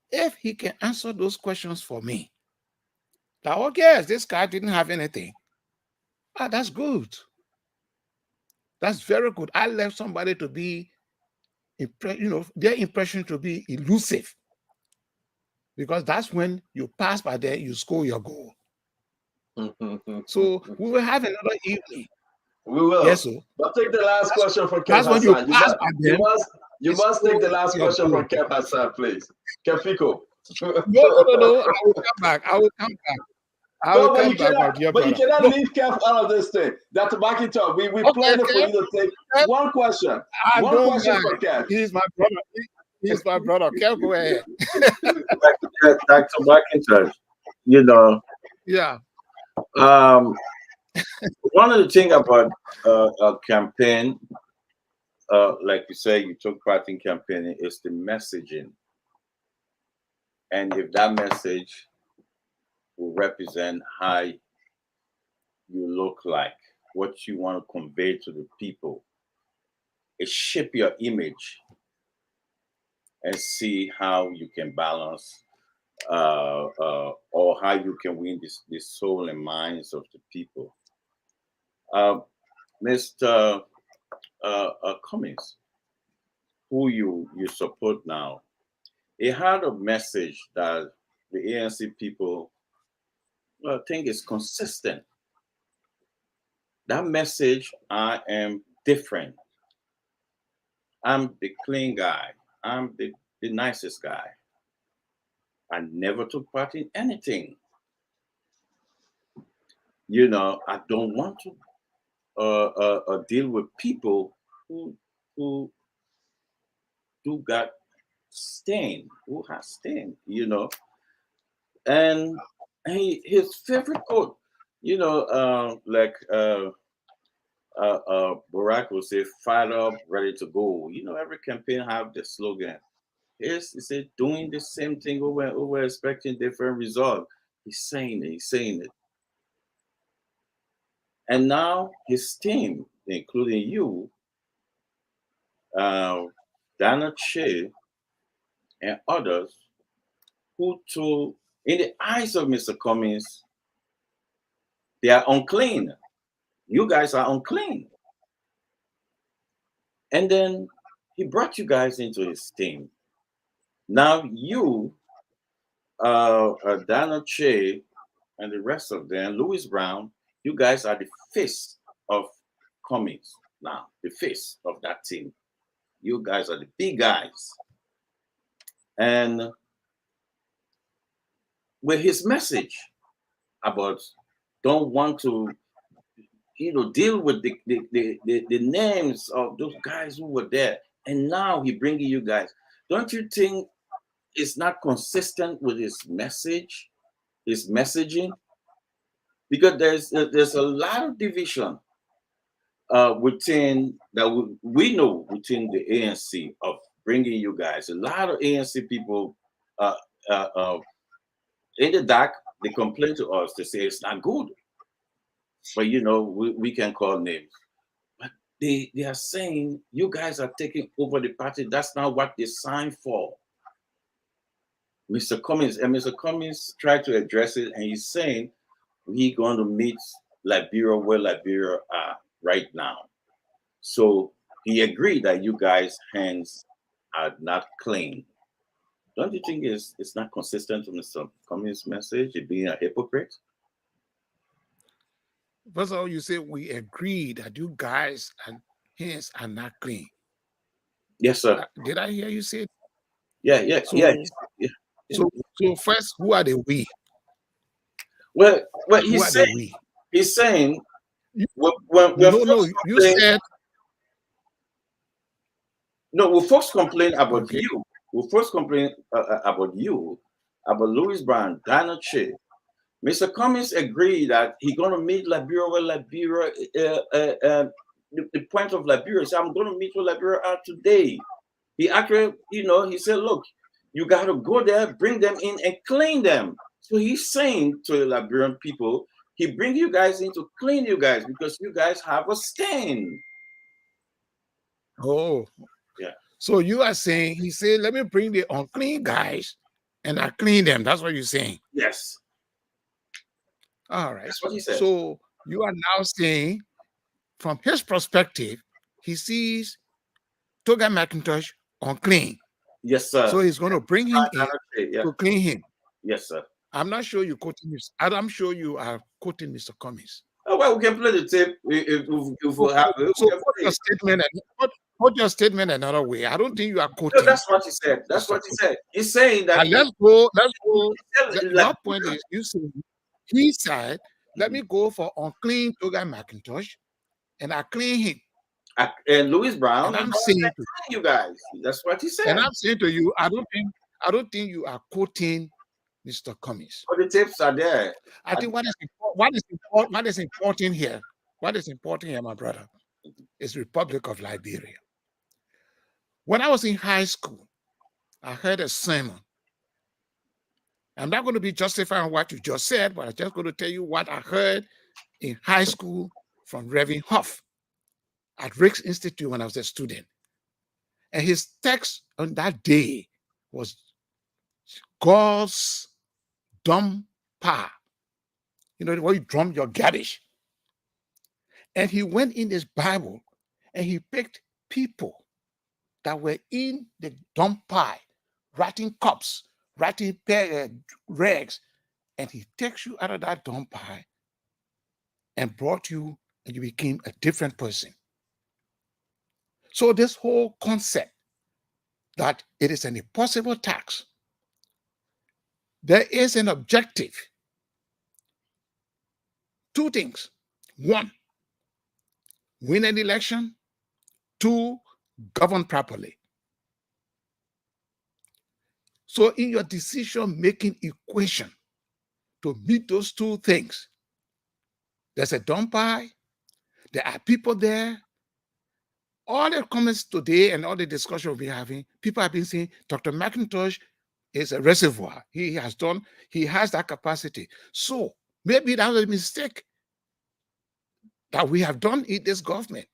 If he can answer those questions for me, that, oh yes, this guy didn't have anything. That's good. That's very good. I left somebody to be, their impression to be elusive. Because that's when you pass by there, you score your goal. So we will have another evening. We will. Yes, sir. But take the last question from Kev That's when you Hassan. pass by there. You must take the last question from Kev Hassan, please. Kefiko. No. I will come back. I will come back. But you cannot leave Kev out of this thing. Dr. McIntosh, we planned for you to take one question. One question for Kev. He's my brother. He's my brother. Kev, go ahead. Dr. McIntosh, Yeah. One of the things about a campaign, like you say, you took part in campaigning, is the messaging. And if that message will represent how you look like, what you want to convey to the people, it shape your image and see how you can balance or how you can win the soul and minds of the people. Mr. Cummings, who you support now, he had a message that the ANC people think is consistent. That message, I am different. I'm the clean guy. I'm the nicest guy. I never took part in anything. You know, I don't want to deal with people who got stain, who has stain, you know. And his favorite quote, you know, Barack will say, "Fired up, ready to go." You know, every campaign have the slogan. He said, doing the same thing over and over, expecting different result. He's saying it. And now his team, including you, Dana Che, and others, who in the eyes of Mr. Cummings, they are unclean. You guys are unclean. And then he brought you guys into his team. Now you, Dana Che, and the rest of them, Louis Brown, you guys are the face of Cummings now, the face of that team. You guys are the big guys. And with his message about don't want to, you know, deal with the names of those guys who were there, and now he bringing you guys. Don't you think it's not consistent with his message, his messaging? Because there's a lot of division within that we know within the ANC of bringing you guys. A lot of ANC people in the dark, they complain to us. They say it's not good. But you know, we can call names. But they are saying you guys are taking over the party. That's not what they signed for. Mr. Cummings tried to address it, and he's saying we're going to meet Liberia where Liberia are right now. So he agreed that you guys' hands are not clean. Don't you think it's not consistent with Mr. Cummings' message, it being a hypocrite? First of all, you say we agree that you guys' hands are not clean. Yes, sir. Did I hear you say it? Yeah. So first, who are the we? Well, he's saying you said no. We first complain about you. We first complain about you, about Louis Brown, Dana Che. Mr. Cummings agreed that he's going to meet Liberia where Liberia, the point of Liberia. So I'm going to meet with Liberia today. He actually, you know, he said, look, you got to go there, bring them in and clean them. So he's saying to the Liberian people, he bring you guys in to clean you guys because you guys have a stain. Oh. Yeah. So you are saying, he said, let me bring the unclean guys and I clean them. That's what you're saying? Yes. All right. That's what he said. So you are now saying, from his perspective, he sees Toga McIntosh unclean. Yes, sir. So he's going to bring him in to clean him. Yes, sir. I'm not sure you're quoting this. I'm sure you are quoting Mr. Cummings. Oh, well, we can play the tape if we have it. So put your statement another way. I don't think you are quoting. No, that's what he said. That's what he said. He's saying that. Let's go. Your point is, you say, he said, let me go for unclean Toga McIntosh and I clean him. And Louis Brown, and I'm saying to you guys, that's what he said. And I'm saying to you, I don't think you are quoting Mr. Cummings. But the tapes are there. I think what is important here, my brother, is Republic of Liberia. When I was in high school, I heard a sermon. I'm not going to be justifying what you just said, but I'm just going to tell you what I heard in high school from Reverend Huff at Rick's Institute when I was a student. And his text on that day was God's dumb power. You know, the way you drum your garbage. And he went in his Bible and he picked people that were in the dump pile, writing cups, writing rags, and he takes you out of that dump pile and brought you, and you became a different person. So this whole concept that it is an impossible task, there is an objective. Two things. One, win an election. Two, govern properly. So in your decision-making equation to meet those two things, there's a dump pile, there are people there. All the comments today and all the discussion we'll be having, people have been saying Dr. McIntosh is a reservoir. He has that capacity. So maybe that was a mistake that we have done in this government.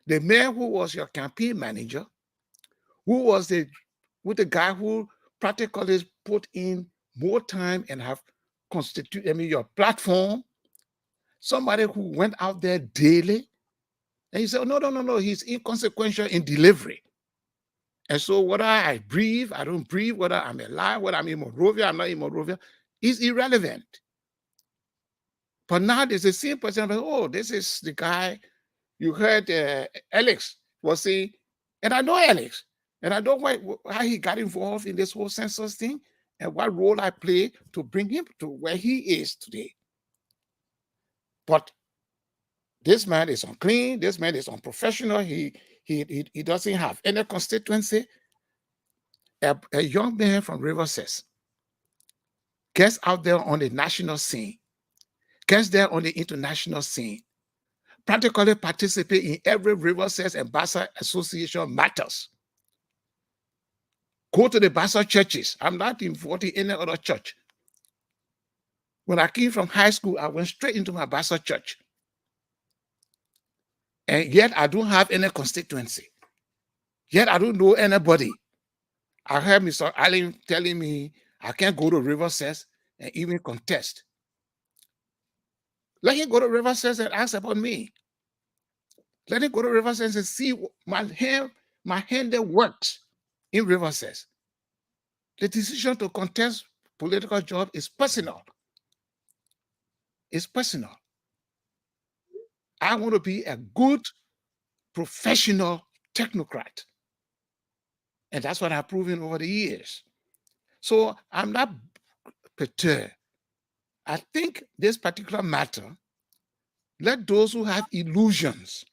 The mayor who was your campaign manager, who was the guy who practically put in more time and have constituted your platform, somebody who went out there daily, and he said, no, he's inconsequential in delivery. And so whether I breathe, I don't breathe, whether I'm alive, whether I'm in Monrovia, I'm not in Monrovia, is irrelevant. But now there's the same person, oh, this is the guy you heard Alex was saying, and I know Alex, and I know how he got involved in this whole census thing and what role I play to bring him to where he is today. But this man is unclean, this man is unprofessional, he doesn't have any constituency. A young man from Riverside gets out there on the national scene, gets there on the international scene, practically participate in every Riverside and Bassa Association matters. Go to the Bassa churches. I'm not involved in any other church. When I came from high school, I went straight into my Bassa church. And yet I don't have any constituency. Yet I don't know anybody. I heard Mr. Allen telling me I can't go to Riverside and even contest. Let him go to Riverside and ask about me. Let him go to Riverside and see my hand that works in Riverside. The decision to contest political job is personal. It's personal. I want to be a good professional technocrat. And that's what I've proven over the years. So I'm not perturbed. I think this particular matter, let those who have illusions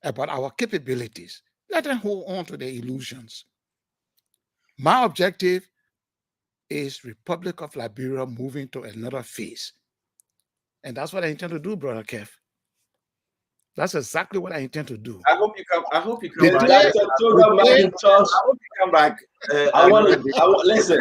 about our capabilities, let them hold on to their illusions. My objective is Republic of Liberia moving to another phase. And that's what I intend to do, Brother Kev. That's exactly what I intend to do. I hope you come back. I hope you come back. Listen.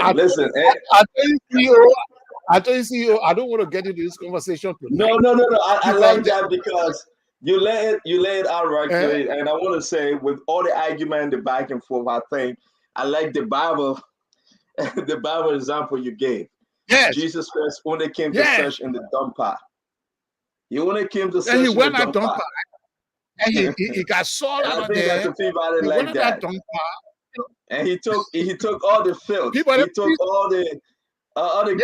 I tell you, CEO, I don't want to get into this conversation tonight. No. I like that because you lay it out right there. And I want to say, with all the argument, the back and forth, I think I like the Bible example you gave. Yes. Jesus Christ only came to search in the dump pile. He only came to search and he in went the dump pile. And he got Saul out there. He like that. And he took all the filth. He took all the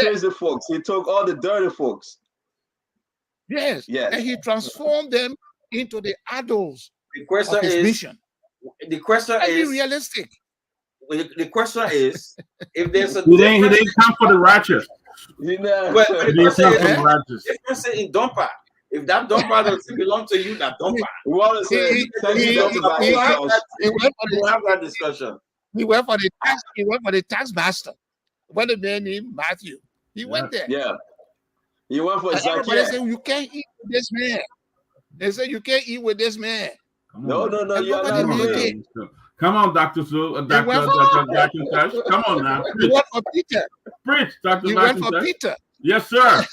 crazy folks. He took all the dirty folks. Yes. And he transformed them into the adults. The question of his is mission. The question Be is realistic. The question is, if there's a he didn't come for the righteous. You know, well, the person in dumper, if that dumper doesn't belong to you, that dumper. We want to say, we'll have that discussion. He went for the tax master. What a man named Matthew. He went there. Yeah. He went for And everybody Zacchaeus. said, you can't eat with this man. They said, you can't eat with this man. No, And you are nobody not make free. it. Come on, Dr. Sue, He went for, Dr. Come on now. he went for Peter. Preach, Dr. He went for McIntosh. Peter. Yes, sir.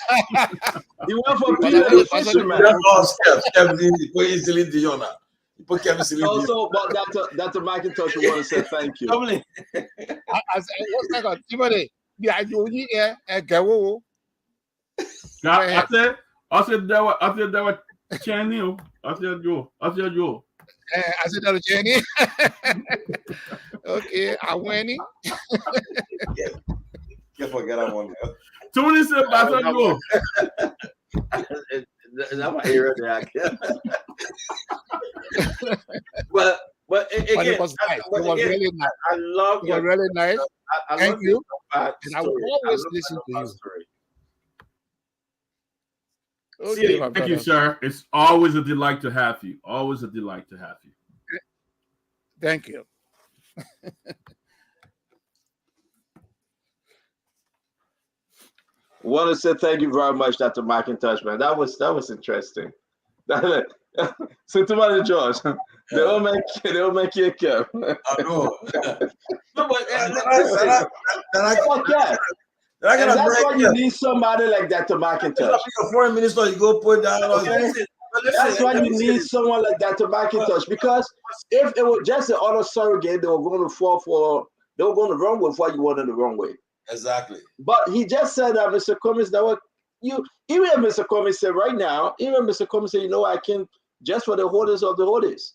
He went for But Peter I the know- Pastor, fisherman. That's all Steph. Steph put easily Dion now. He put Kevin Celine Dion. Also, but Dr. McIntosh, we want to say thank you. Dominic. I said, what's that called? Timothy, yeah, you need a go. I said there were Chanel. I said Joe. I said, that Jenny. Okay, I went in. Can't forget that one. Tony said, I said Joe. That's my area there. But But again, it was nice. It was really nice. I love It your was really nice. I Thank love you. your And I will story. always love listen your to you. story. Okay, my Thank you, brother. sir. It's always a delight to have you. Always a delight to have you. Thank you. Want to say thank you very much, Dr. McIntosh, man. That was interesting. So to my George, they don't make you care. I know. No, but Then I Okay. Then I And gotta that's break why you need somebody like Dr. McIntosh. a foreign minister, you go put down on listen, That's why you need someone like Dr. McIntosh. Because if it was just an auto surrogate, they were going to run with what you wanted the wrong way. Exactly. But he just said that, Mr. Cummings, that what you, even if Mr. Cummings said right now, even Mr. Cummings said, I came just for the holders of the holders.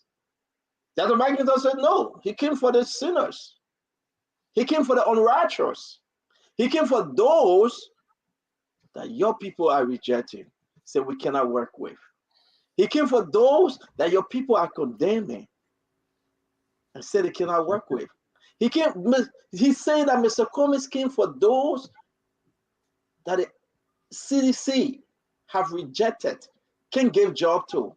Dr. McIntosh said, no, he came for the sinners. He came for the unrighteous. He came for those that your people are rejecting, say we cannot work with. He came for those that your people are condemning and said they cannot work with. He's saying that Mr. Cummings came for those that the CDC have rejected, can't give job to.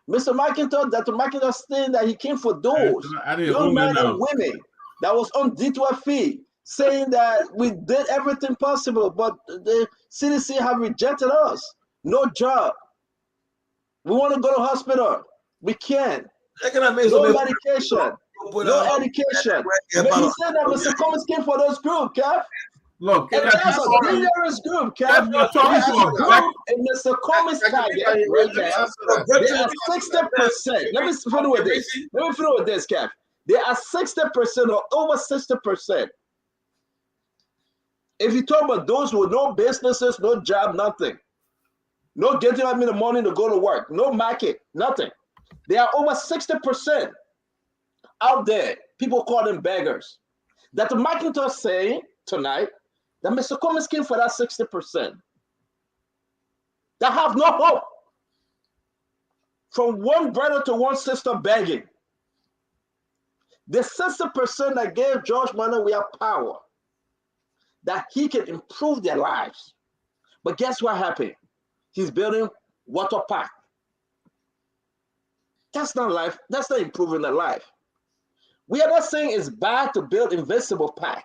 Mr. McIntosh, Dr. McIntosh saying that he came for those young men and women that was on D12 fee, saying that we did everything possible, but the CDC have rejected us. No job. We want to go to hospital. We can't. No medication. No education. But he said that Mr. Cummings came for those groups, Kev. Look, and that's a dangerous group, Kev. There's a group in Mr. Cummings' target right now. They are 60%. Let me finish with this. Kev. They are 60% or over 60%. If you talk about those with no businesses, no job, nothing, no getting up in the morning to go to work, no market, nothing. They are over 60% out there. People call them beggars. Dr. McIntosh saying tonight that Mr. Cummings came for that 60% that have no hope. From one brother to one sister begging. The 60% that gave George Monowia power, that he can improve their lives. But guess what happened? He's building water park. That's not life. That's not improving their life. We are not saying it's bad to build invisible park,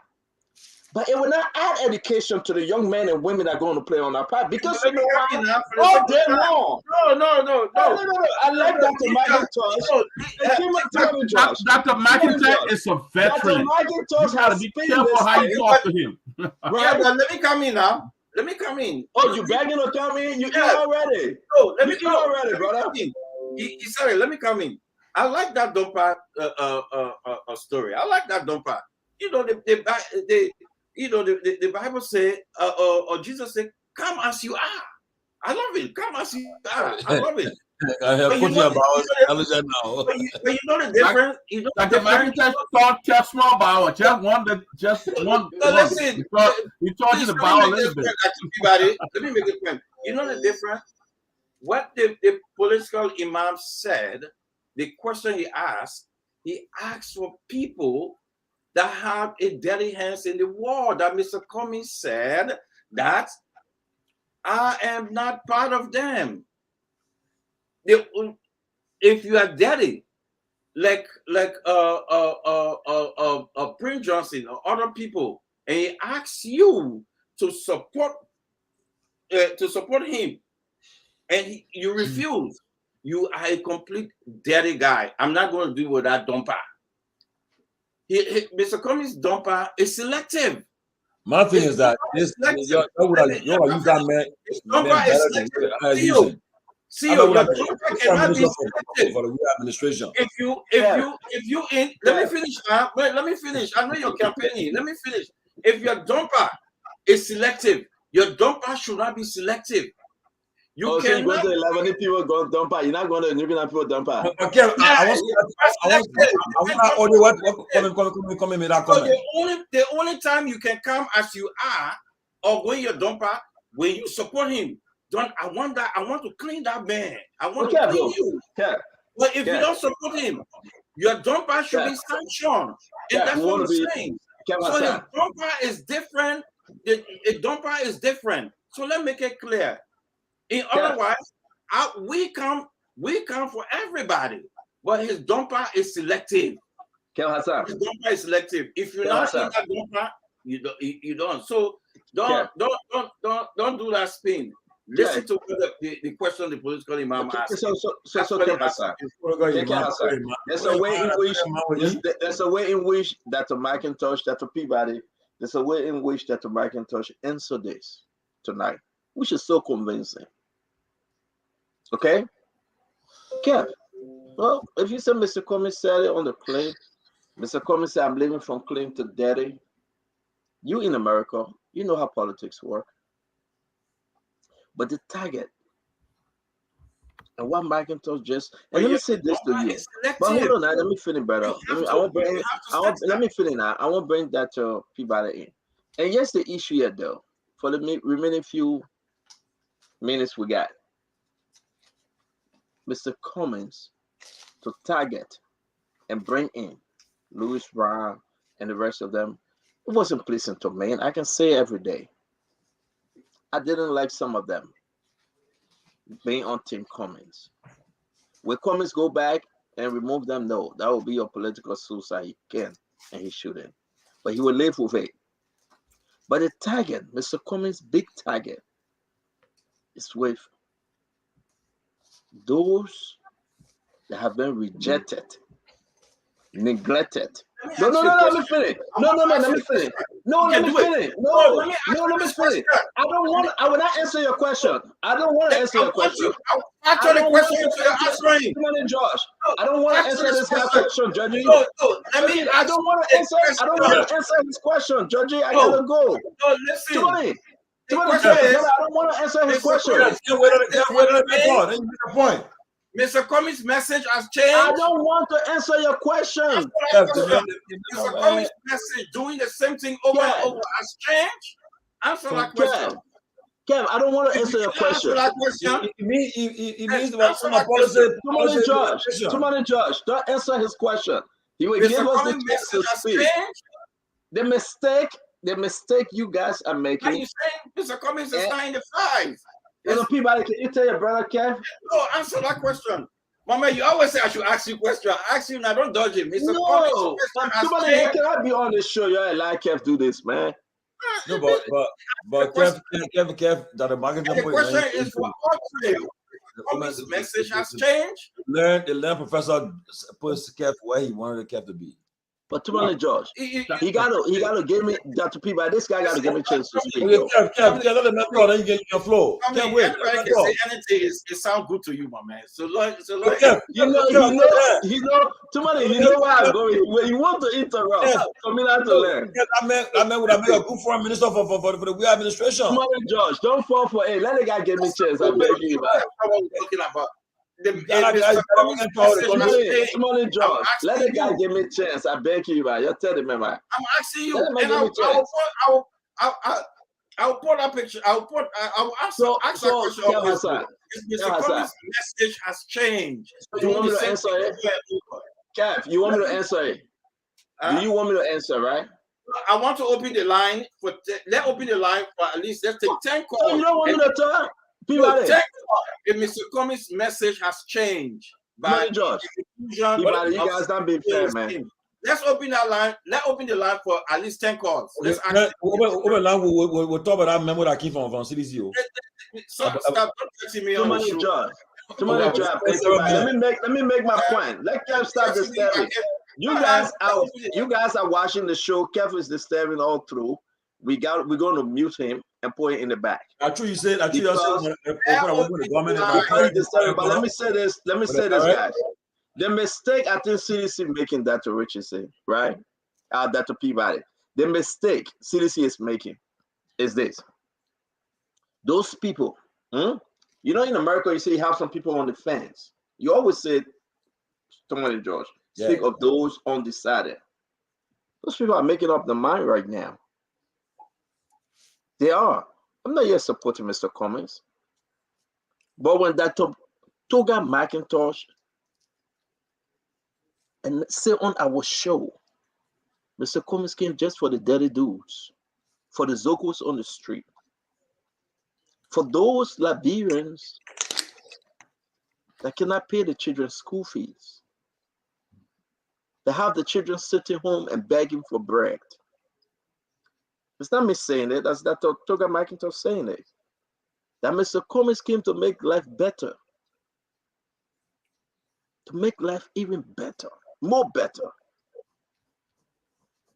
but it will not add education to the young men and women that are going to play on that park because you know why? All day long. No. I like Dr. McIntosh. Dr. McIntosh is a veteran. Dr. McIntosh You gotta has be been careful this how you thing. talk to him. Yeah, but let me come in now. Let me come in. Oh, you begging to come in? You eat already. No, let me eat already, brother. Come in. Sorry, let me come in. I like that dumper story. I like that dumper. You know, the Bible say, or Jesus said, "Come as you are." I love it. Come as you are. I love it. I have put you about now. But you know the difference. You know Dr. McIntosh thought just small power, just one. Listen, he taught you the power a little bit. Let me make it plain. You know the difference. What the political imam said, the question he asked for people that have a dirty hands in the war. That Mr. Cummings said that I am not part of them. If you are dirty, like Prince Johnson or other people, and he asks you to support him, and you refuse. You are a complete dirty guy. I'm not going to deal with that dumper. Mr. Cummings' dumper is selective. My thing is that this you use that man. Dumper is selective. See, your dumper cannot be selective for the administration. If you in, let me finish. Let me finish. I know you're campaigning. Let me finish. If your dumper is selective, your dumper should not be selective. You can go to 11 people go dumper. You're not going to Nubian people dumper. Okay, I want audio. What come in that comment. The only time you can come as you are, or when your dumper, when you support him. I want to clean that man. I want to clean you. But if you don't support him, your dumper should be sanctioned. And that's what I'm saying. So the dumper is different. The dumper is different. So let's make it clear. Otherwise, we come for everybody. But his dumper is selective. His dumper is selective. If you're not in that dumper, you don't. So don't do that spin. Listen to the question the political imam asked. There's a way in which Dr. McIntosh, Dr. Peabody, there's a way in which Dr. McIntosh answered this tonight, which is so convincing. Okay? Kev, well, if you said Mr. Cummings said it on the claim, Mr. Cummings said, I'm living from claim to daddy. You in America, you know how politics work. But the target, and what McIntosh just, and let me say this to you. But hold on, now, let me finish, brother. Let me finish now. I won't bring that to Peabody in. And yes, the issue here, though, for the remaining few minutes we got, Mr. Cummings to target and bring in Louis Brown and the rest of them, it wasn't pleasant to me, and I can say every day. I didn't like some of them being on Team Cummings. Will Cummings go back and remove them? No, that would be a political suicide. He can and he shouldn't. But he will live with it. But the target, Mr. Cummings' big target, is with those that have been rejected, neglected. No, let me finish. Let me finish. Let me finish. I will not answer your question. I don't want to answer your question. Answer the question you're answering. Josh, I don't want to answer this guy's question, Judgy. I don't want to answer his question, Judgy. I gotta go. No, listen. I don't want to answer his question. Mr. Cummings' message has changed. I don't want to answer your question. Mr. Cummings' message doing the same thing over and over has changed. Answer that question. Kev, I don't want to answer your question. It means Somebody judge. Don't answer his question. He will give us the chance to speak. The mistake you guys are making. Are you saying Mr. Cummings is 95? Peabody, can you tell your brother, Kev? No, answer that question. Mama, you always say I should ask you a question. I ask you now, don't dodge him. Mr. No, you cannot be on the show. You're like Kev do this, man. No, but Kev, that the question is for all three. The message has changed. The learn professor puts Kev where he wanted Kev to be. But Tumani George, he gotta give me Dr. Peabody. This guy gotta give me a chance to speak. Kev, let him know. Then you get your flow. I mean, everybody can say anything. It sounds good to you, my man. So Kev, you know, Tumani, you know where I'm going. When you want to interrupt, for me not to learn. I mean, would have been a good foreign minister for the we administration. Tumani George, don't fall for it. Let the guy give me a chance. I beg you. What are we talking about? Tomorrow, George, let the guy give me a chance. I beg you, man. You're telling me, man. I'm asking you, and I'll put a picture. I'll ask that question. Mr. Cummings' message has changed. You want me to answer it? Kev, you want me to answer it? Do you want me to answer, right? I want to open the line for. Let's open the line for at least. Let's take 10 calls. You don't want me to talk. If Mr. Cummings' message has changed by George, you guys not being fair, man. let's open that line. Let's open the line for at least 10 calls. Let's ask. We'll talk about that memo that came from CDCO. Stop touching me Too on the many show. jobs. Too many jobs. Let me make my point. Let Kev start disturbing. You guys are watching the show. Kev is disturbing all through. We're going to mute him and put it in the back. Actually, you said But let me say this, guys. The mistake I think CDC making, Dr. Richardson, right? Dr. Peabody. The mistake CDC is making is this. Those people, you know, in America, you say you have some people on the fence. You always say, Tony George, speak of those undecided. Those people are making up their mind right now. They are. I'm not yet supporting Mr. Cummings. But when that Toga McIntosh and say on our show, Mr. Cummings came just for the dirty dudes, for the Zokos on the street, for those Liberians that cannot pay the children's school fees, that have the children sitting home and begging for bread. It's not me saying it, that's that Toga McIntosh saying it. That Mr. Cummings came to make life better. To make life even better, more better.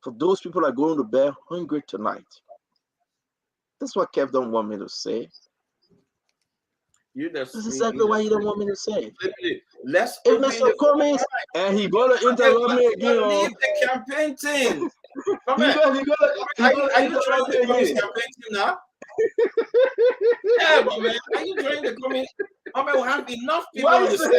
For those people that are going to bed hungry tonight. That's what Kev don't want me to say. That's exactly why he don't want me to say. Let's if Mr. Cummings and he gonna interrupt me again. Leave the campaign team. Are you trying to campaign team now? Yeah, but man, are you trying to come in? Oh, man, we have enough people on the set.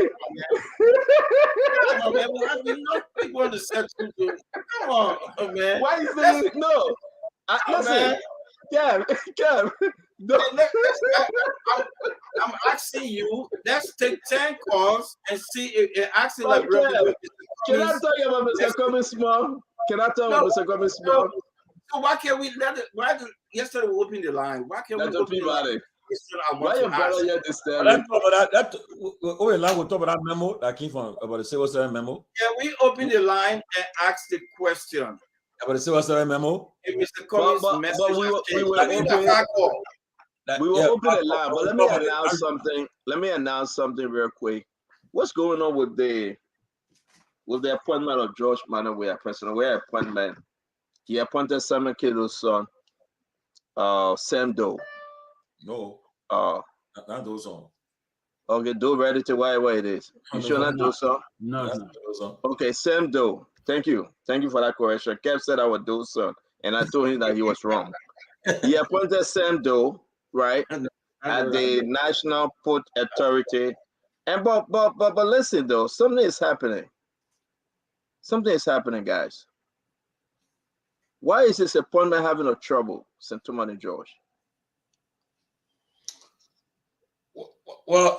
Man, we have enough people on the set. Come on, man. Why is this? No. Listen, Kev. I'm asking you, let's take 10 calls and see if actually like Can I tell you about Mr. Cummings small? Can I tell you about Mr. Cummings small? So why can't we let it? Yesterday we opened the line. Why can't we open the line? Why your brother yet disturbing? We'll talk about that memo that came from about the Civil Service memo. Yeah, we open the line and ask the question about the Civil Service memo. If Mr. Cummings message, we will open the line. But let me announce something real quick. What's going on with the appointment of George Manaway, President Way appointment? He appointed Simon Kido's son, Sam Doe. No. Not those on. Okay, Doe ready to why it is. You sure not Doe son? No, it's not. Okay, Sam Doe. Thank you for that correction. Kev said I was Doe's son, and I told him that he was wrong. He appointed Sam Doe, right, at the National Port Authority. And but listen though, something is happening. Something is happening, guys. Why is this appointment having a trouble, St. Thomas and George? Well,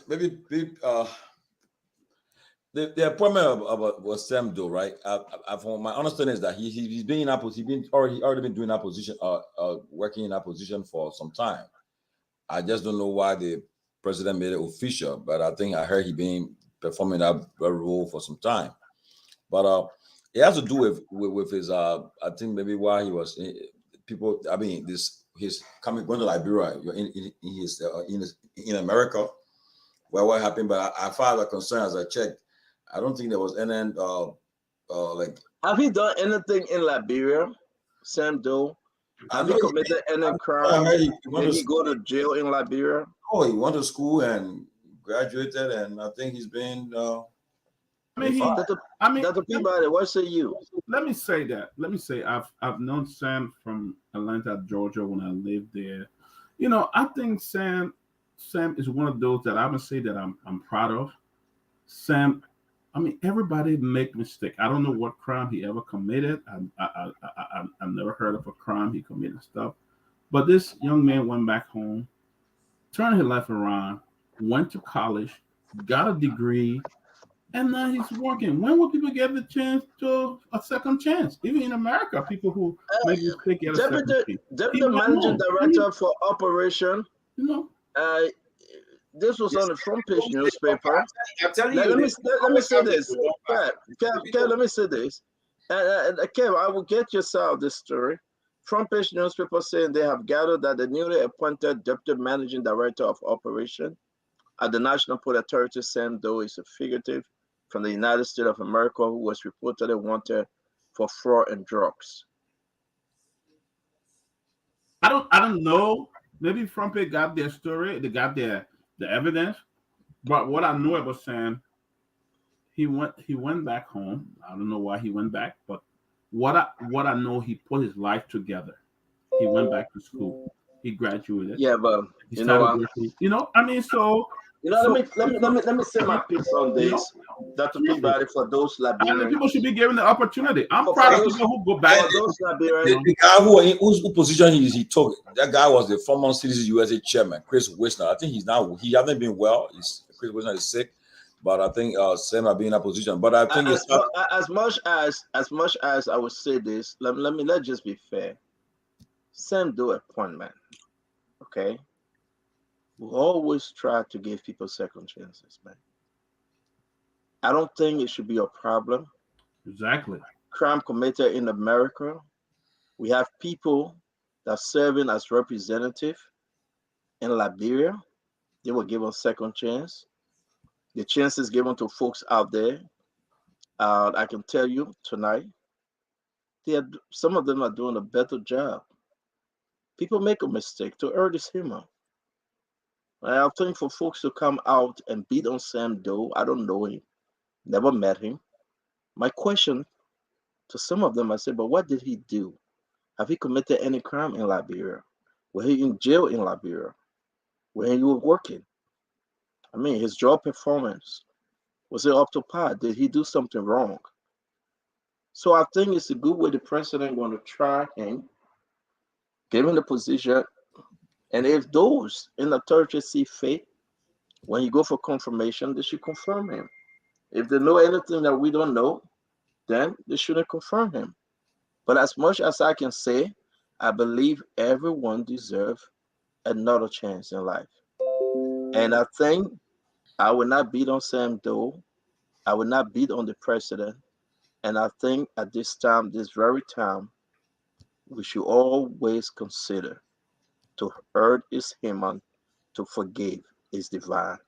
maybe the appointment was Sam Doe, right? From my understanding is that he's been in that position. He's already been doing that position, working in that position for some time. I just don't know why the president made it official, but I think I heard he been performing that role for some time. But it has to do with his. I think maybe why he was people. I mean, his going to Liberia in America. Well, what happened? But as far as I'm concerned, as I checked, I don't think there was any like. Have he done anything in Liberia, Sam Doe? Have he committed any crime? Did he go to jail in Liberia? Oh, he went to school and graduated, and I think he's been. Dr. Peabody, what say you? Let me say I've known Sam from Atlanta, Georgia, when I lived there. You know, I think Sam is one of those that I would say that I'm proud of. Sam, I mean, everybody make mistakes. I don't know what crime he ever committed. I've never heard of a crime he committed stuff. But this young man went back home, turned his life around, went to college, got a degree, and now he's working. When will people get the chance to a second chance? Even in America, people who make mistakes get a second chance. Deputy Managing Director for Operation. You know, this was on the front page newspaper. I'm telling Let you. me say this. Kev, let me say this. Kev, I will get yourself this story. Front page newspaper saying they have gathered that the newly appointed Deputy Managing Director of Operation at the National Port Authority, Sam Doe, is a fugitive from the United States of America who was reportedly wanted for fraud and drugs. I don't know. Maybe Front Page got their story, they got the evidence. But what I know about Sam, he went back home. I don't know why he went back, but what I know, he put his life together. He went back to school. He graduated. Yeah, but he started working. I mean, so. Let me say my piece on this. Dr. Peabody, for those Liberians. People should be given the opportunity. I'm proud of people who go back. The guy whose position he took, that guy was the former Citizens USA chairman, Chris Wisner. I think he hasn't been well. Chris Wisner is sick, but I think Sam might be in that position. But I think as much as I would say this, let's just be fair. Sam Doe appointment, okay. We always try to give people second chances, man. I don't think it should be a problem. Exactly. Crime committed in America. We have people that are serving as representative in Liberia. They were given a second chance. The chances given to folks out there, I can tell you tonight, some of them are doing a better job. People make a mistake to earn this humor. I think for folks to come out and beat on Sam Doe, I don't know him, never met him. My question to some of them, I said, but what did he do? Have he committed any crime in Liberia? Were he in jail in Liberia? Where he was working? I mean, his job performance, was it up to par? Did he do something wrong? So I think it's a good way the president going to try him, give him the position. And if those in the authority see fit, when you go for confirmation, they should confirm him. If they know anything that we don't know, then they shouldn't confirm him. But as much as I can say, I believe everyone deserves another chance in life. And I think I will not beat on Sam Doe. I will not beat on the president. And I think at this time, this very time, we should always consider to hurt is human, to forgive is divine.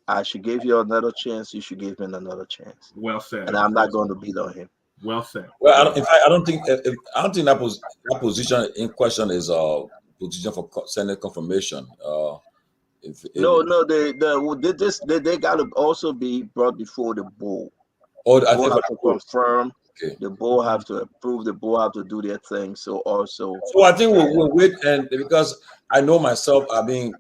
I should give you another chance. You should give me another chance. Well said. And I'm not going to beat on him. Well said. Well, I don't think that position in question is a position for Senate confirmation. No, they got to also be brought before the board. Oh, the board have to confirm. Okay. The board have to approve. The board have to do their thing. So I think we'll wait, and because I know myself, I've been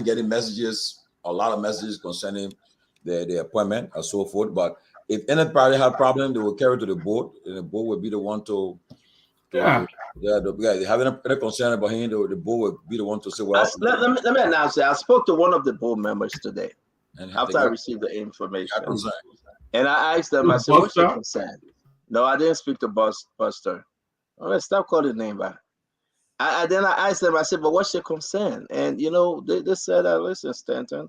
getting messages, a lot of messages concerning the appointment and so forth. But if any party have problem, they will carry it to the board, and the board will be the one to they have any concern about him. The board will be the one to say, well, let me announce it. I spoke to one of the board members today, and after I received the information. And I asked them, I said, what's your concern? No, I didn't speak to Buster. All right, stop calling the name back. Then I asked them, I said, but what's your concern? And, they said, listen, Stanton,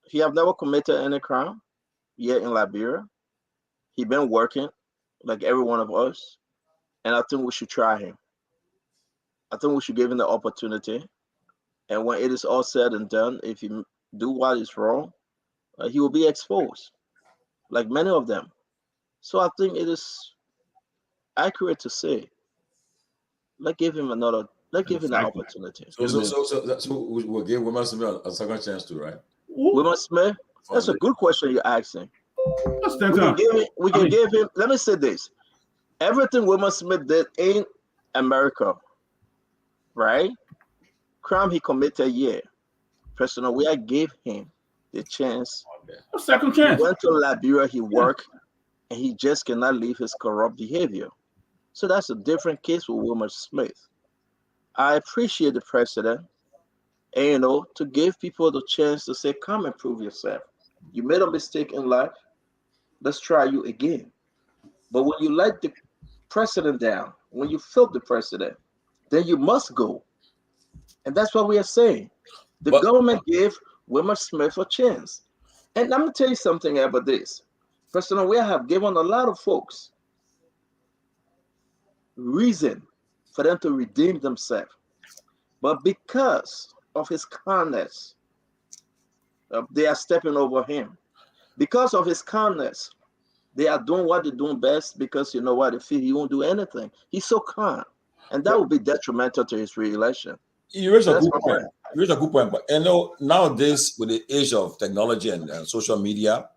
he have never committed any crime yet in Liberia. He been working like every one of us. And I think we should try him. I think we should give him the opportunity. And when it is all said and done, if he do what is wrong, he will be exposed, like many of them. So I think it is accurate to say, let's give him an opportunity. So we'll give Women Smith a second chance too, right? Women Smith? That's a good question you're asking. We can give him, let me say this. Everything Women Smith did in America, right? Crime he committed, President Weah gave him the chance. A second chance. He went to Liberia, he worked, and he just cannot leave his corrupt behavior. So that's a different case with Wilmer Smith. I appreciate the president, and to give people the chance to say, come and prove yourself. You made a mistake in life. Let's try you again. But when you let the president down, when you fail the president, then you must go And that's what we are saying. The government gave Wilmer Smith a chance. And I'm going to tell you something about this. President we have given a lot of folks reason for them to redeem themselves. But because of his kindness, they are stepping over him. Because of his kindness, they are doing what they're doing best because you know what? They feel he won't do anything. He's so kind. And that would be detrimental to his re-election. You raise a good point. You raise a good point. But you know, nowadays, with the age of technology and social media,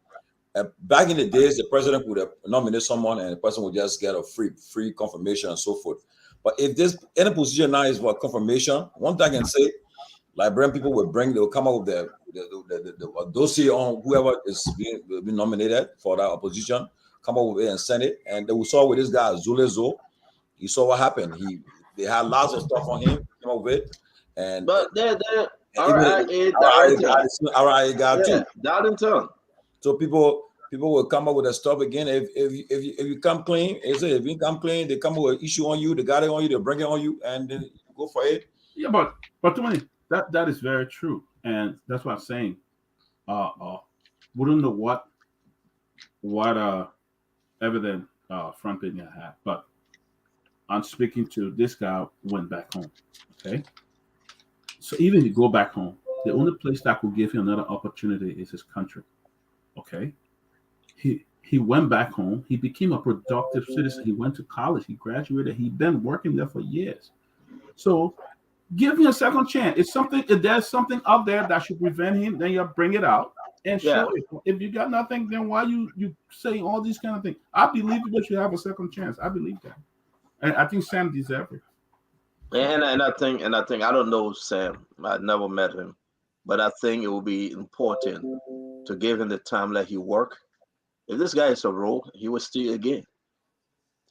back in the days, the president would nominate someone and the person would just get a free confirmation and so forth. But if this any position now is for confirmation, one thing I can say, Liberian people they'll come up with the dossier on whoever is being nominated for that opposition, come up with it and send it. And we saw with this guy Zule Zo, you saw what happened. They had lots of stuff on him, came up with it. And but they're RIA got too. Darlington. So people will come up with that stuff again. If you come clean, if you come clean, they come with an issue on you, they got it on you, they bring it on you, and then go for it. Yeah, but too many. That is very true, and that's what I'm saying. We don't know what evidence Frank Pena had, but I'm speaking to this guy went back home. Okay, so even if you go back home, the only place that could give him another opportunity is his country. Okay, he went back home. He became a productive citizen. He went to college. He graduated. He's been working there for years. So give me a second chance. If there's something out there that should prevent him, then you bring it out and show it. If you got nothing, then why you say all these kind of things? I believe people should have a second chance. I believe that, and I think Sam deserves it. And I think I don't know Sam. I never met him, but I think it will be important to give him the time that he work. If this guy is a role, he will steal again.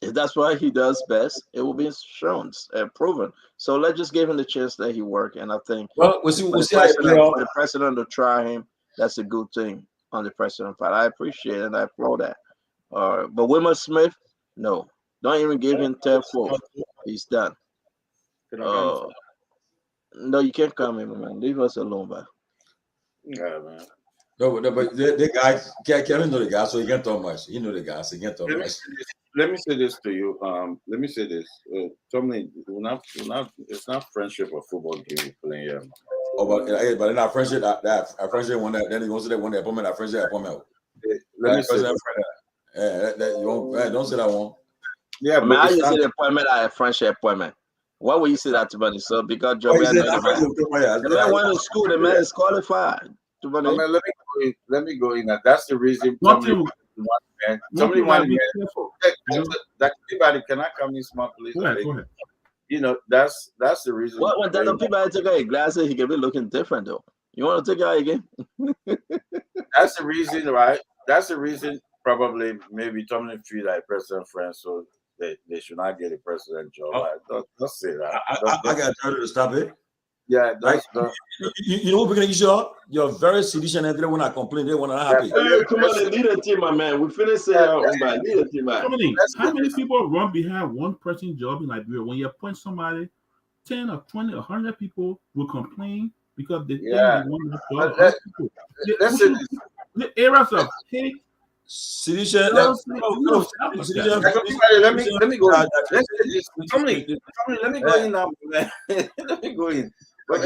If that's what he does best, it will be shown and proven. So let's just give him the chance that he work. And I think we'll see how for the president to try him, that's a good thing on the president part. I appreciate it and I applaud that. But Wilmer Smith, no, don't even give him 10-4. He's done. No, you can't come in, man. Leave us alone, man. Yeah, man. No, but the guy, Kevin know the guy, so he can't talk much. He know the guy, so he can't talk much. Let me say this to you. Let me say this. Tommy, it's not friendship or football game we're playing here. Oh, but in our friendship, our friendship one that then he goes to that one appointment, our friendship appointment. Let me say that. You won't, don't say that one. Yeah, but how you say the appointment at a friendship appointment? Why would you say that to me? So because Joe the man went to school, the man is qualified. Let me go in. That's the reason. Somebody want that anybody cannot come in smart place. Go ahead. You know, that's the reason. What when the people take out glasses, he can be looking different though. You want to take it out again? That's the reason, right? That's the reason. Probably, maybe Tomlin feel like president friends, so they should not get a president job. Don't say that. I got to tell you to stop it. Yeah, you know what we're gonna issue up? You're very sedition and they want to complain, they want to happy. Hey, come on, lead a team, my man. We finished lead a team, man. How many people run behind one person job in Liberia? When you appoint somebody, 10 or 20 or 100 people will complain because they think they want that job. The areas of hate. Sedition. Let me go. Let me go in now, man. Let me go in. But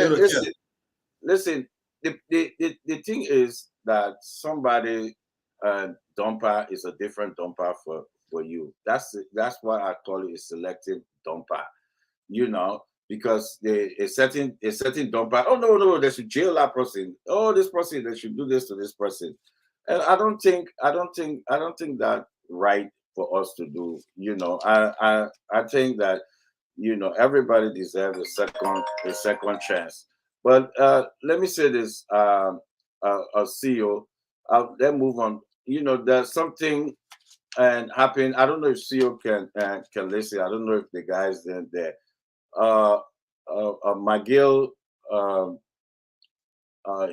listen. The thing is that somebody dumper is a different dumper for you. That's why I call it a selective dumper. You know, because a certain dumper. Oh no, they should jail that person. Oh, this person, they should do this to this person. And I don't think that right for us to do. You know, I think that, you know, everybody deserves a second chance. But let me say this, CEO, then move on. You know, there's something and happen. I don't know if CEO can listen. I don't know if the guys there. McGill,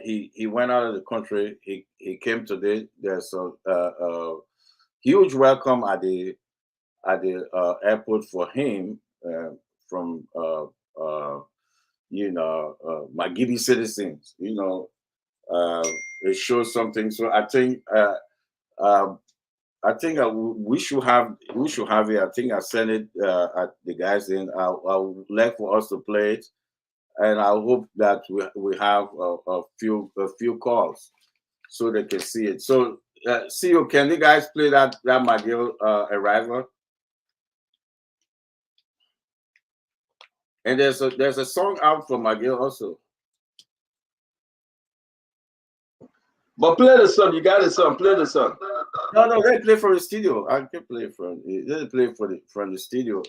he went out of the country. He came today. There's a huge welcome at the airport for him from McGibby citizens. It shows something. So I think we should have it. I think I sent it at the guys in. I would like for us to play it, and I hope that we have a few calls so they can see it. So CEO, can you guys play that McGill arrival? And there's a song out for McGill also. But play the song. You got the song. Play the song. No, they play from the studio. I can play from the studio.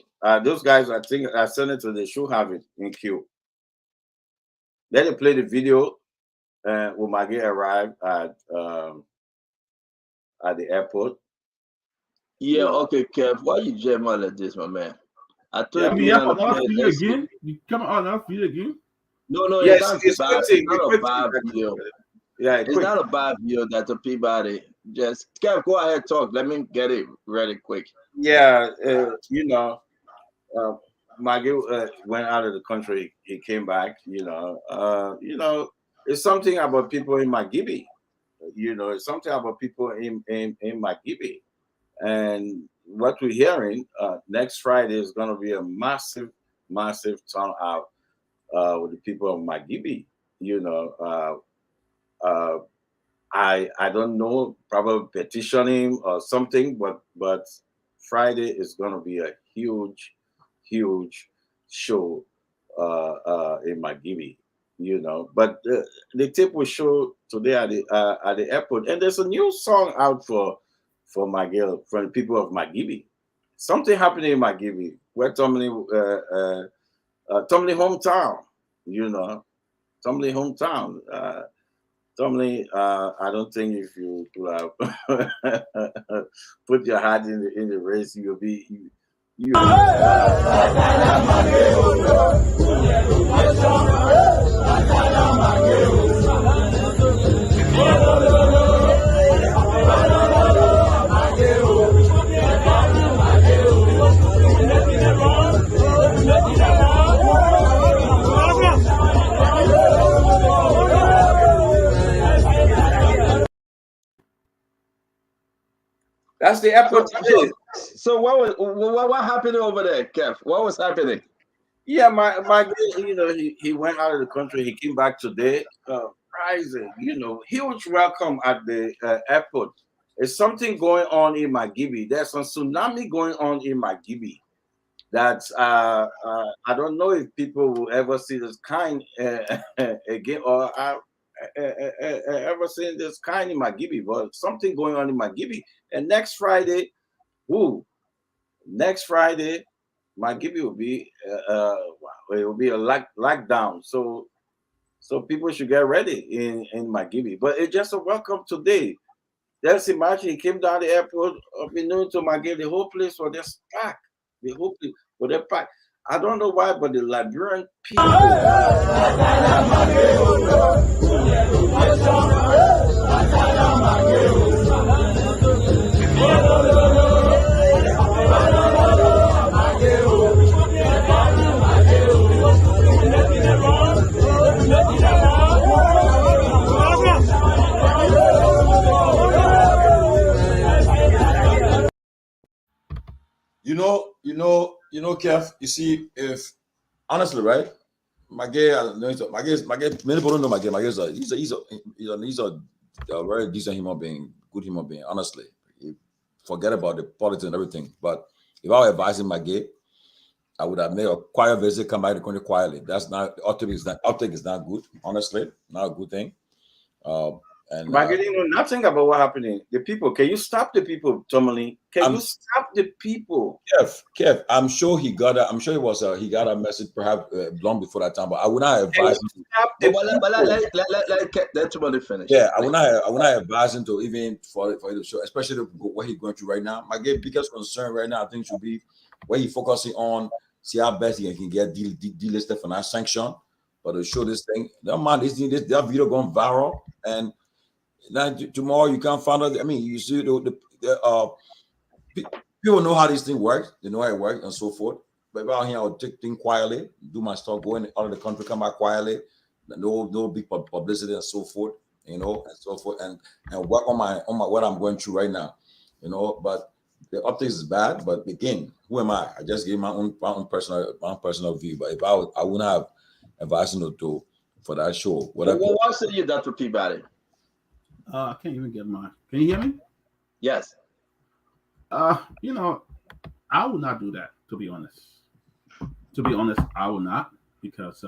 Those guys, I think I sent it to. They should have it in queue. Then they play the video when McGill arrived at the airport. Yeah. Okay, Kev. Why you jam all like this, my man? I told you have another video again. You come out another video again. No, yes, it's not a bad video. Yeah, it's not a bad video that the Peabody just Kev, go ahead, talk. Let me get it ready quick. Yeah, McGill went out of the country. He came back. It's something about people in McGibby. It's something about people in McGibby, and what we're hearing next Friday is going to be a massive turnout with the people of McGibby. I don't know, probably petitioning or something, but Friday is going to be a huge show in McGibby. But the tape will show today at the airport, and there's a new song out for McGill from the people of McGibby. Something happening in McGibby, where Tomlin hometown, Tomlin hometown. Tomlin, I don't think if you put your hat in the race, you'll be you. That's the airport. So what happened over there, Kev? What was happening? Yeah, my he went out of the country. He came back today. Rising, huge welcome at the airport. There's something going on in McGibby. There's a tsunami going on in McGibby. That I don't know if people will ever see this kind again, or ever seen this kind in McGibby. But something going on in McGibby. And next Friday, McGibby will be it will be a lockdown. So people should get ready in McGibby. But it's just a welcome today. Just imagine he came down the airport up in noon to McGibby. The whole place was just packed. The whole place was just packed. I don't know why, but the Liberian people. Kev, you see, if honestly, right, McGill, many people don't know McGill. McGill he's a very decent human being, good human being, honestly. You forget about the politics and everything. But if I were advising McGill, I would have made a quiet visit, come back to the country quietly. That's not, uptake is not good, honestly, not a good thing. And McGill, nothing about what happening. The people, can you stop the people, Tomlin? Can you stop the people? Kev, I'm sure he got a message perhaps long before that time, but I would not advise him to let somebody finish. Yeah, I would not advise him to even for the show, especially what he's going through right now. My biggest concern right now, I think, should be where he's focusing on, see how best he can get delisted for that sanction. But to show this thing, that man, that video going viral, and then tomorrow you can't find out. I mean, you see people know how this thing works. They know how it works and so forth. But out here, I'll take things quietly, do my stuff, go in out of the country, come back quietly, no big publicity and so forth, and so forth, and work on my what I'm going through right now, But the updates is bad. But again, who am I? I just gave my own personal view. But if I wouldn't have advised to for that show. What say you, Dr. Peabody? I can't even get mine. Can you hear me? Yes. I would not do that, to be honest. I will not, because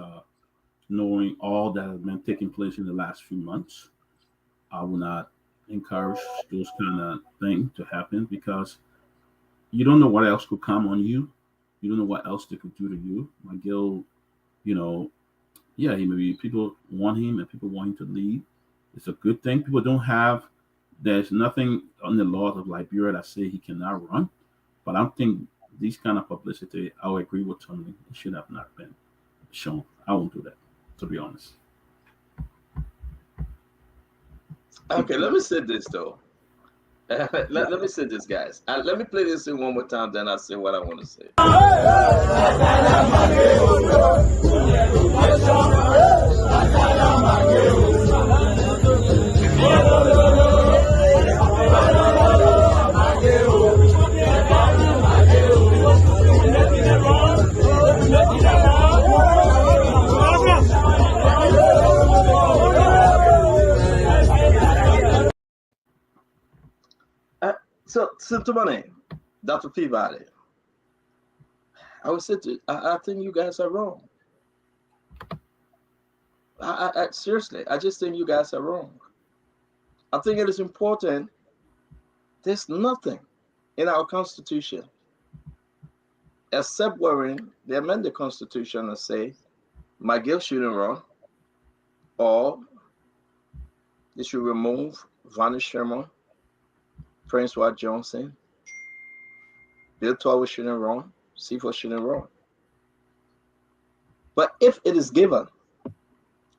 knowing all that has been taking place in the last few months, I will not encourage those kind of things to happen, because you don't know what else could come on you. You don't know what else they could do to you. McGill, yeah, maybe people want him and people want him to leave. It's a good thing. There's nothing on the laws of Liberia that say he cannot run. But I think these kind of publicity, I would agree with Tony, it should have not been shown. I won't do that, to be honest. Okay, let me say this though. Let me say this, guys. Let me play this in one more time, then I'll say what I want to say. So to my name, Dr. Peabody, I would say I think you guys are wrong. I seriously, I just think you guys are wrong. I think it is important. There's nothing in our Constitution except wherein they amend the Constitution and say McGill shouldn't run, or they should remove Vonnie Sherman, Prince Ward Johnson, Bill Towers shouldn't run, Seaforth shouldn't run. But if it is given,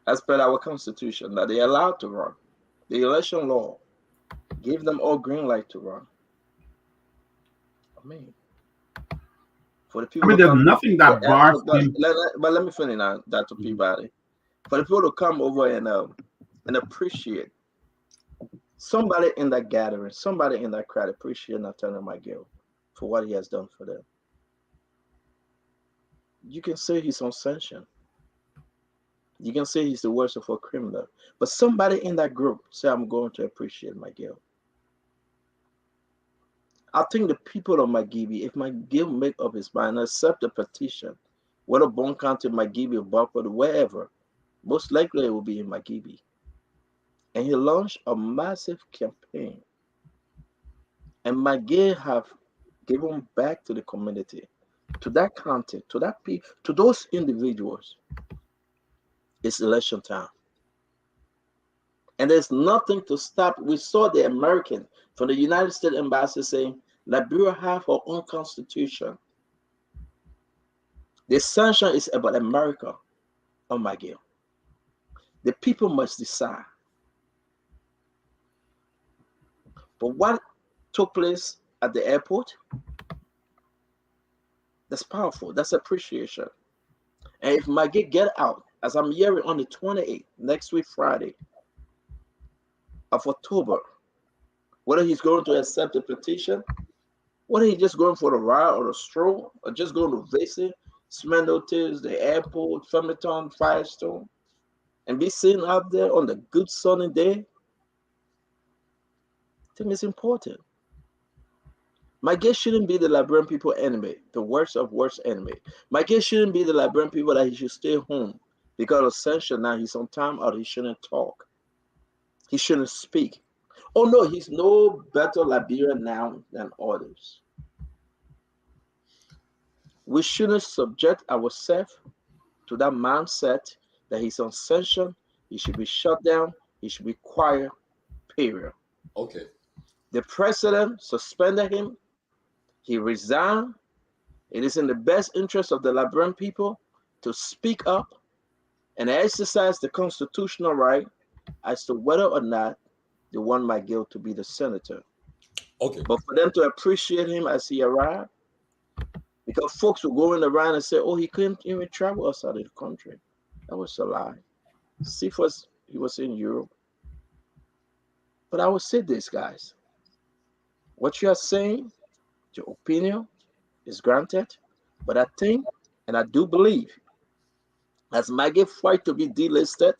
as per our Constitution, that they are allowed to run, the election law gave them all green light to run. For the people, there's nothing that bars him. But let me finish now, Dr. Peabody. For the people to come over and appreciate somebody in that gathering, somebody in that crowd appreciate Nathaniel McGill for what he has done for them. You can say he's on sanction. You can say he's the worst of a criminal. But somebody in that group say, I'm going to appreciate McGill. I think the people of McGibby, if McGill make up his mind and accept the petition, whether Bone County, McGibby, or Buffalo, wherever, most likely it will be in McGibby. And he launched a massive campaign. And McGill have given back to the community, to that county, to that people, to those individuals. It's election time. And there's nothing to stop. We saw the American from the United States Embassy saying, Liberia have our own constitution. The sanction is about America on McGill. The people must decide. But what took place at the airport, that's powerful. That's appreciation. And if McGill get out, as I'm hearing on the 28th, next week, Friday of October, whether he's going to accept the petition, whether he's just going for a ride or a stroll, or just going to visit Smendotis, the airport, Femiton, Firestone, and be seen out there on the good sunny day, I think it's important. McGill shouldn't be the Liberian people enemy, the worst of worst enemy. McGill shouldn't be the Liberian people that he should stay home because of sanction. Now he's on time out. He shouldn't talk. He shouldn't speak. Oh no, he's no better Liberian now than others. We shouldn't subject ourselves to that mindset that he's on sanction. He should be shut down. He should be quiet, period. Okay. The president suspended him. He resigned. It is in the best interest of the Liberian people to speak up and exercise the constitutional right as to whether or not they want McGill to be the senator. Okay. But for them to appreciate him as he arrived, because folks were going around and say, oh, he couldn't even travel outside of the country. That was a lie. Cephas, he was in Europe. But I will say this, guys. What you are saying, your opinion is granted. But I think, and I do believe, as Maggie fight to be delisted,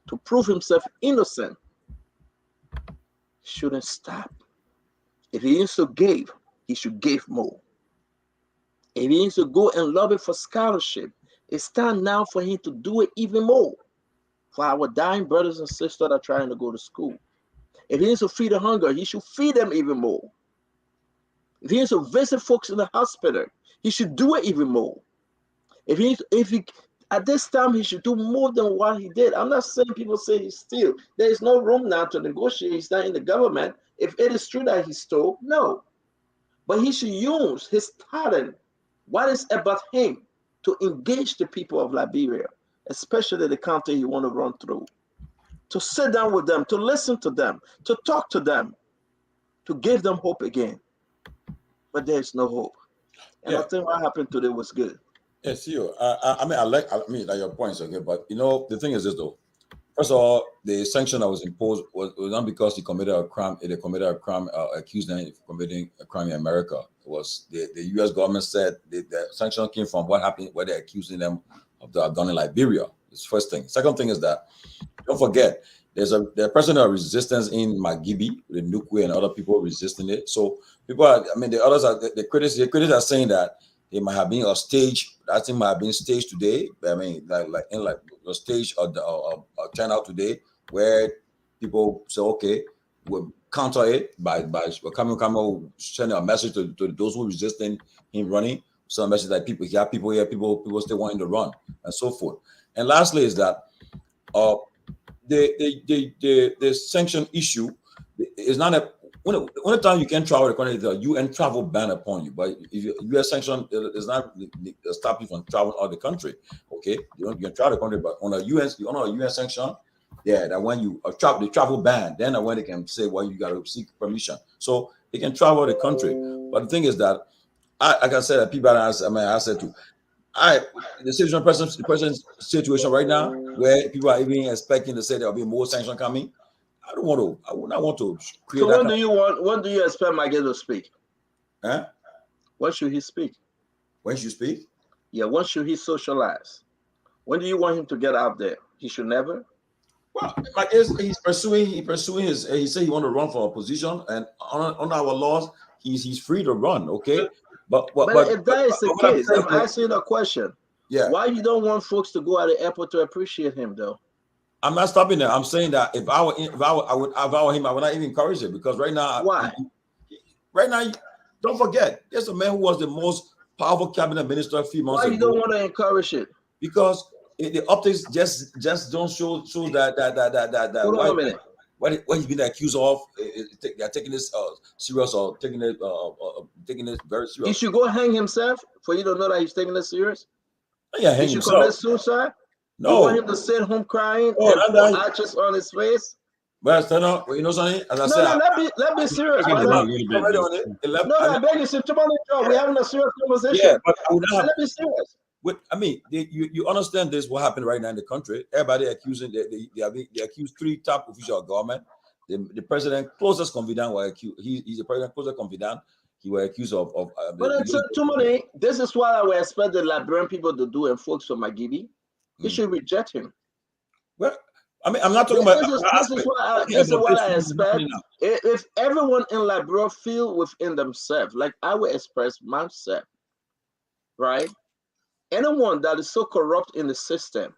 to prove himself innocent, shouldn't stop. If he needs to give, he should give more. If he needs to go and lobby for scholarship, it's time now for him to do it even more. For our dying brothers and sisters that are trying to go to school. If he needs to feed the hunger, he should feed them even more. If he needs to visit folks in the hospital, he should do it even more. At this time, he should do more than what he did. I'm not saying people say he steal. There is no room now to negotiate. He's not in the government. If it is true that he stole, no. But he should use his talent, what is about him, to engage the people of Liberia, especially the country he want to run through, to sit down with them, to listen to them, to talk to them, to give them hope again. But there's no hope. And I think what happened today was good. Yes, you. I mean, like your points, okay. But the thing is this though. First of all, the sanction that was imposed was not because he committed a crime. They committed a crime, accused them of committing a crime in America. It was the U.S. government said the sanction came from what happened, where they're accusing them of the done in Liberia. It's first thing. Second thing is that don't forget there's a president of resistance in Magibi, the Nukwe and other people resisting it. So people are, I mean, the critics are saying that it might have been a stage. That thing might have been staged today. I mean, like a stage or turnout today, where people say, okay, we'll counter it by coming sending a message to those who resisting him running. So a message that people here, people still wanting to run and so forth. And lastly, is that the sanction issue is not a. Only time you can travel the country is a UN travel ban upon you. But if U.S. sanction does not stop you from traveling out of the country, okay? You can travel the country, but on a UN sanction, that when you the travel ban, then when they can say, well, you got to seek permission. So they can travel the country. But the thing is that, like I said, people I said to, the present situation right now, where people are even expecting to say there will be more sanction coming. I would not want to create. So when do you expect Maggie to speak? Huh? When should he speak? When should he speak? Yeah, when should he socialize? When do you want him to get out there? He should never. Well, he's pursuing his. He said he want to run for a position, and on our laws, he's free to run. Okay, but if that is the case, I'm asking a question. Yeah. Why you don't want folks to go at the airport to appreciate him though? I'm not stopping there. I'm saying that if I were him, I would not even encourage it, because right now, don't forget, there's a man who was the most powerful cabinet minister a few months ago. Why you don't want to encourage it? Because the optics just don't show that. Hold on a minute. What he's been accused of, they're taking this serious or taking it very serious. He should go hang himself for you to know that he's taking it serious. Yeah, hang he should himself. commit suicide. No. You want him to sit home crying and put ashes on his face? But you know something? As I said, let's be serious. No, I beg you, sit tomorrow. We're having a serious conversation. Yeah, but I would not. Let me serious. I mean, you understand this? What happened right now in the country? Everybody accusing they accuse three top officials of government. The president closest confidant were accused. He's the president closest confidant. He was accused of. But it's too many. This is what I would expect the Liberian people to do, and folks from Magibi. They should reject him. Well, I mean, I'm not talking about. This is what I expect. If everyone in Liberia feel within themselves, like I would express myself, right? Anyone that is so corrupt in the system,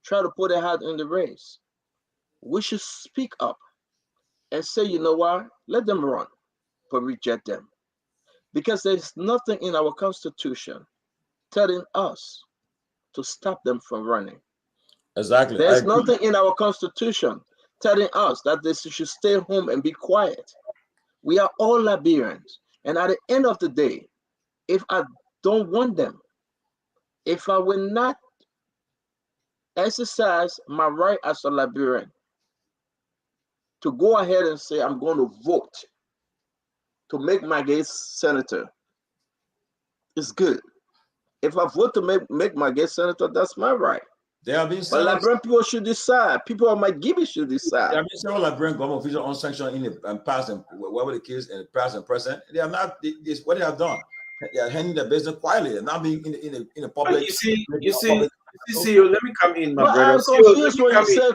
try to put their hat in the race. We should speak up and say, you know what? Let them run, but reject them. Because there's nothing in our Constitution telling us to stop them from running. Exactly. There's nothing in our Constitution telling us that they should stay home and be quiet. We are all Liberians. And at the end of the day, if I don't want them, if I will not exercise my right as a Liberian to go ahead and say I'm going to vote to make Maggie senator, it's good. If I vote to make Maggie senator, that's my right. There have been But several, Liberian people should decide. People of Magibby should there decide. have been several Liberian government officials unsanctioned in the past and whatever the case in the past and present. They are not this what they have done. They are handling their business quietly. They're not being in the But public. you see, let me come in, my But brother. I'm See, let confused me when you come in. said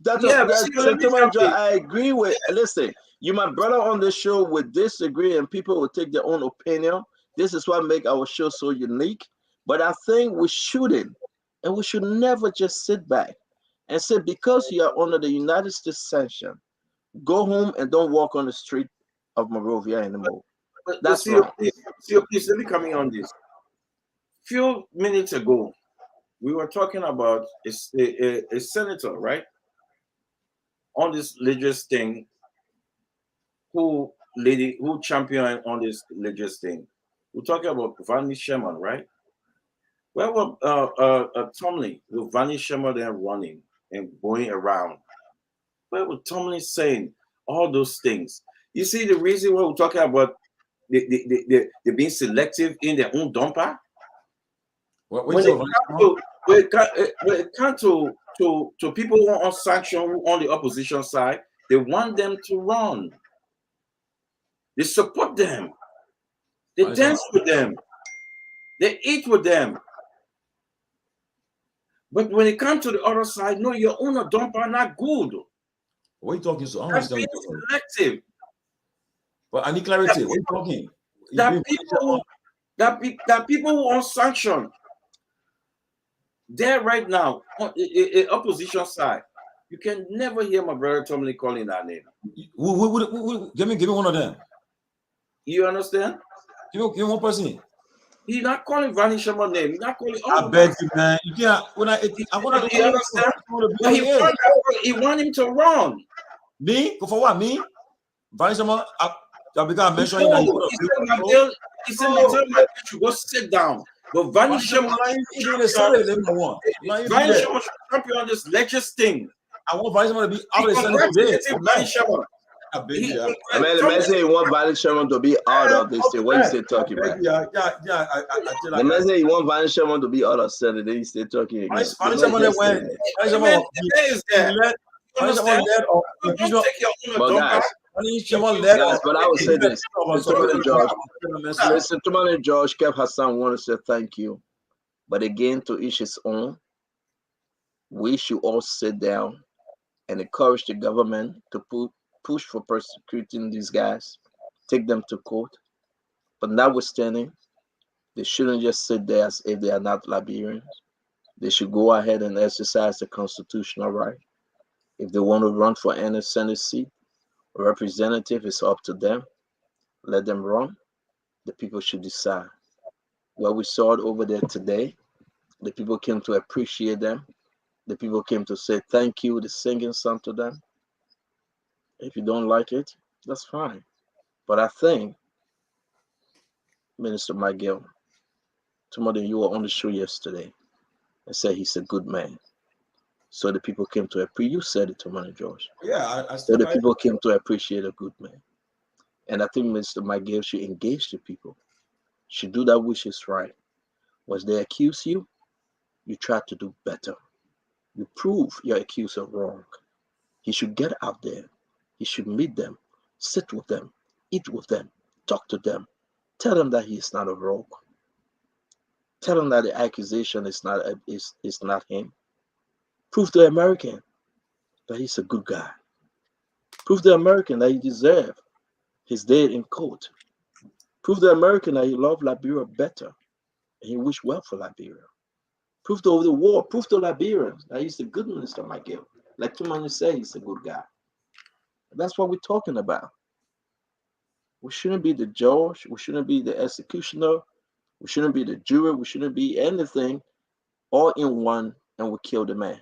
that. Yeah, but see, let me Sentiment, come in. I agree with. Listen, you, my brother, on the show would disagree, and people will take their own opinion. This is what make our show so unique. But I think we shouldn't, and we should never just sit back and say because you are under the United States sanction, go home and don't walk on the street of Monrovia anymore. But That's see, wrong. please, let me come in on this. Few minutes ago, we were talking about a senator, right, on this religious thing, who championed on this religious thing. We're talking about Vanny Sherman, right? Where were Tomlin with Vanny Sherman then running and going around? Where was Tomlin saying all those things? You see the reason why we're talking about they being selective in their own dumper? When it comes to people who are on sanction, who are on the opposition side, they want them to run. They support them. They dance with them. They eat with them. But when it comes to the other side, no, your own dumper are not good. What are you talking to? That's being selective. But I need clarity. What are you talking? That people who are on sanction, there right now, on the opposition side, you can never hear my brother Tomlin calling that name. Give me one of them. You understand? Give me one person. He's not calling Vanny Sherman name. He's not calling. I beg you, man. You can't. I want to. You understand? But he want him to run. Me? For what? Me? Vanny Sherman? I began mentioning. He said, "My should go sit down." But Vanny Sherman, Vanny Sherman should champion this latest thing. I want Vanny Sherman to be out of the Senate today. Vanny Sherman. I mean, the man say he want Vanny Sherman to be out of this thing. What you still talking about? The man say he want Vanny Sherman to be out of Senate. Then he still talking again. Vanny Sherman went. Vanny Sherman led. But I would say this. Mr. Tomani George kept Hassan want to say thank you. But again, to each his own, we should all sit down and encourage the government to push for prosecuting these guys, take them to court. But notwithstanding, they shouldn't just sit there as if they are not Liberians. They should go ahead and exercise the constitutional right. If they want to run for any Senate seat or representative, it's up to them. Let them run. The people should decide. Well, we saw it over there today. The people came to appreciate them. The people came to say thank you, the singing song to them. If you don't like it, that's fine. But I think, Minister Miguel, somebody you were on the show yesterday and said he's a good man. So the people came to appreciate. You said it to Money George. Yeah, so the people came to appreciate a good man. And I think Mr. Miguel should engage the people, should do that which is right. Once they accuse you, you try to do better. You prove your accuser wrong. He should get out there. He should meet them, sit with them, eat with them, talk to them. Tell them that he is not a rogue. Tell them that the accusation is not him. Prove to the American that he's a good guy. Prove to the American that he deserves his day in court. Prove to the American that he loves Liberia better and he wishes well for Liberia. Prove to the world, prove to Liberians that he's a good minister, Miguel. Like Tumani said, he's a good guy. That's what we're talking about. We shouldn't be the judge. We shouldn't be the executioner. We shouldn't be the jury. We shouldn't be anything all in one and we kill the man.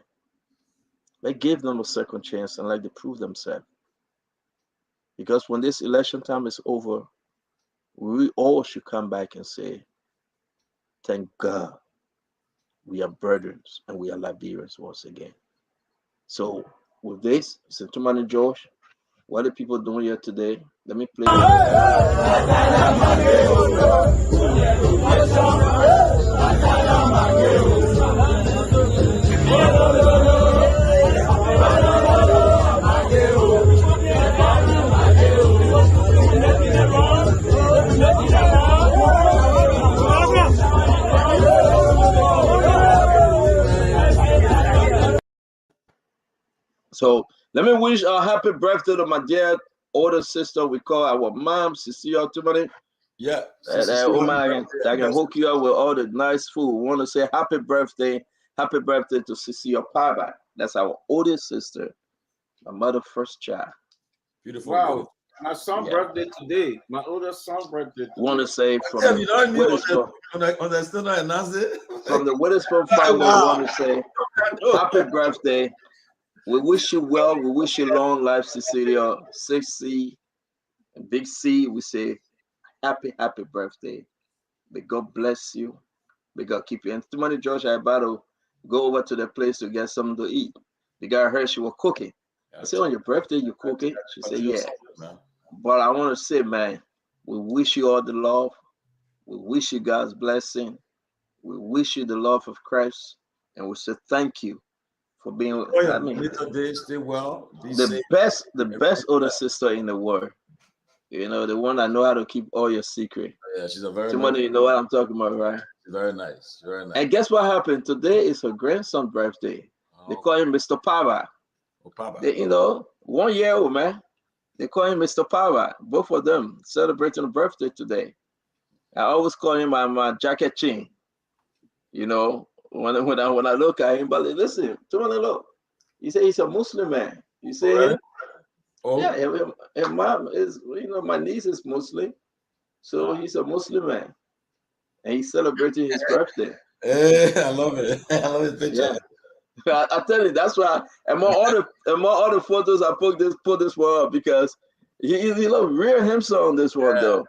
Let's give them a second chance and let them prove themselves. Because when this election time is over, we all should come back and say, thank God we are brethren and we are Liberians once again. So with this, Mr. Tumani George, what are people doing here today? Let me play. So let me wish a happy birthday to my dear older sister. We call our mom, Cecilia Tumani. Yeah. I can hook you up with all the nice food. We want to say happy birthday to Cecilia Paba. That's our oldest sister, my mother's first child. Beautiful. Wow. My son's birthday today. My oldest son's birthday today. Want to say from Yeah, you know the me from the Witherspoon family, Wow. want to say happy birthday. We wish you well. We wish you long life, Cecilia. 6C and Big C. We say happy birthday. May God bless you. May God keep you. And Tumani George, I about to go over to the place to get something to eat. Because I heard she was cooking. I said, on your birthday, you cooking? She said, yeah. But I want to say, man, we wish you all the love. We wish you God's blessing. We wish you the love of Christ. And we say thank you for being, I mean, stay well. the best older sister in the world. You know, the one that know how to keep all your secret. Yeah, she's a very Somebody, nice. you know what I'm talking about, right? She's very nice. Very nice. And guess what happened? Today is her grandson's birthday. They call him Mr. Pava. You know, 1 year old, man. They call him Mr. Pava. Both of them celebrating a birthday today. I always call him my jacket chin. You know, when I look at him, but listen, look. He said he's a Muslim man. You see him? Oh. Yeah, and mom is, you know, my niece is Muslim. So he's a Muslim man. And he's celebrating his birthday. Hey, I love it. I love his picture. Yeah. I tell you, that's why among all the photos I put this one up, because he look real handsome on this one though.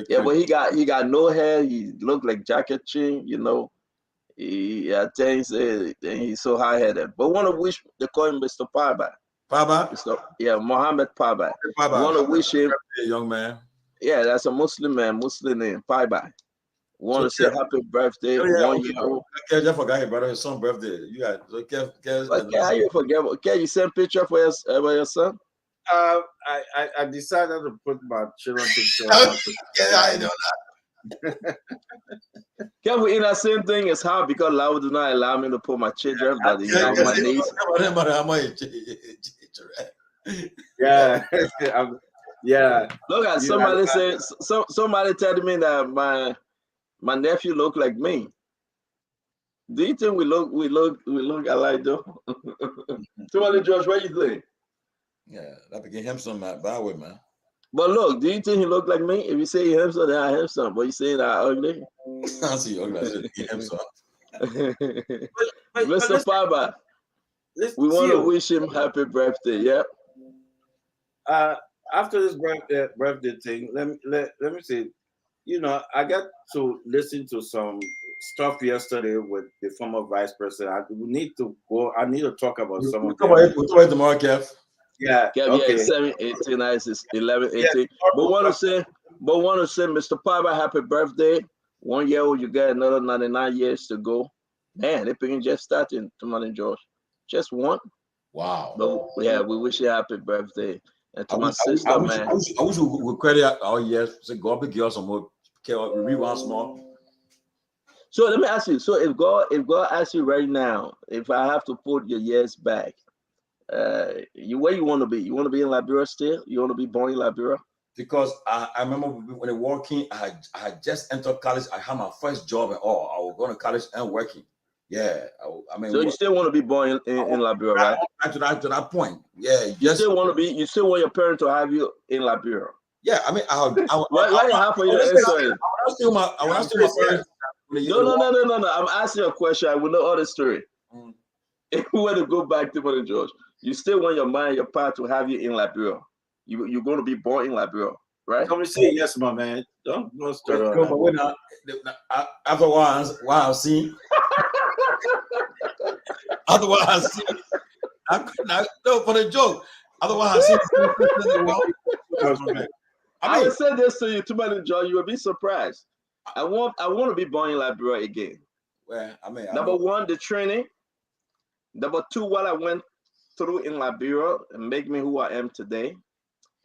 Yeah, but he got no hair. He looked like Jacket Chin, you know. I tell you, he's so high-headed. But want to wish, they call him Mr. Paba. Yeah, Mohammed Paba. Want to wish him, young man. Yeah, that's a Muslim man, Muslim name, Paba. Want to say happy birthday, 1 year old. Okay, I forgot about his son's birthday. You got okay, how you forget? Okay, you send picture for your son? I decided to put my children picture. Yeah, I know that. Can we in that same thing as how, because Allah do not allow me to put my children, but you know, my niece. Yeah, yeah. Look at somebody say, somebody telling me that my nephew look like me. Do you think we look alike though? Somebody, Josh, what you think? Yeah, that became him some bad way, man. But look, do you think he look like me? If you say he handsome, then I handsome. But you say that I ugly? I see you ugly. I said he handsome. Mr. Paba, we want to wish him happy birthday. Yeah. After this birthday thing, let me say, you know, I got to listen to some stuff yesterday with the former vice president. I need to talk about some of them. We'll talk about tomorrow, Kev. Yeah. Okay. 7, 18, 9, 11, 18. Yeah. But want to say, Mr. Paba, happy birthday. 1 year old, you got another 99 years to go. Man, they picking just starting, Tumani George. Just one. Wow. But yeah, we wish you happy birthday. And to my sister, man. I wish we would credit our years. Say God be give us some more. Read one small. So let me ask you. So if God asks you right now, if I have to put your years back, where you want to be? You want to be in Liberia still? You want to be born in Liberia? Because I remember when I was working, I had just entered college. I had my first job and all. I was going to college and working. Yeah, I mean. So you still want to be born in Liberia, right? To that point. Yeah. You still want your parents to have you in Liberia? Yeah, I mean, why you have for your answer? I want to steal my parents. No. I'm asking you a question. I will know all the story. If we were to go back to Mother George, you still want your parents to have you in Liberia. You're going to be born in Liberia, right? Come and say yes, my man. Don't start on that. After what I've seen. Otherwise, I see. No, for the joke. Otherwise, I see. I will say this to you, Tumani George. You will be surprised. I want to be born in Liberia again. Well, I mean, number one, the training. Number two, what I went through in Liberia and make me who I am today,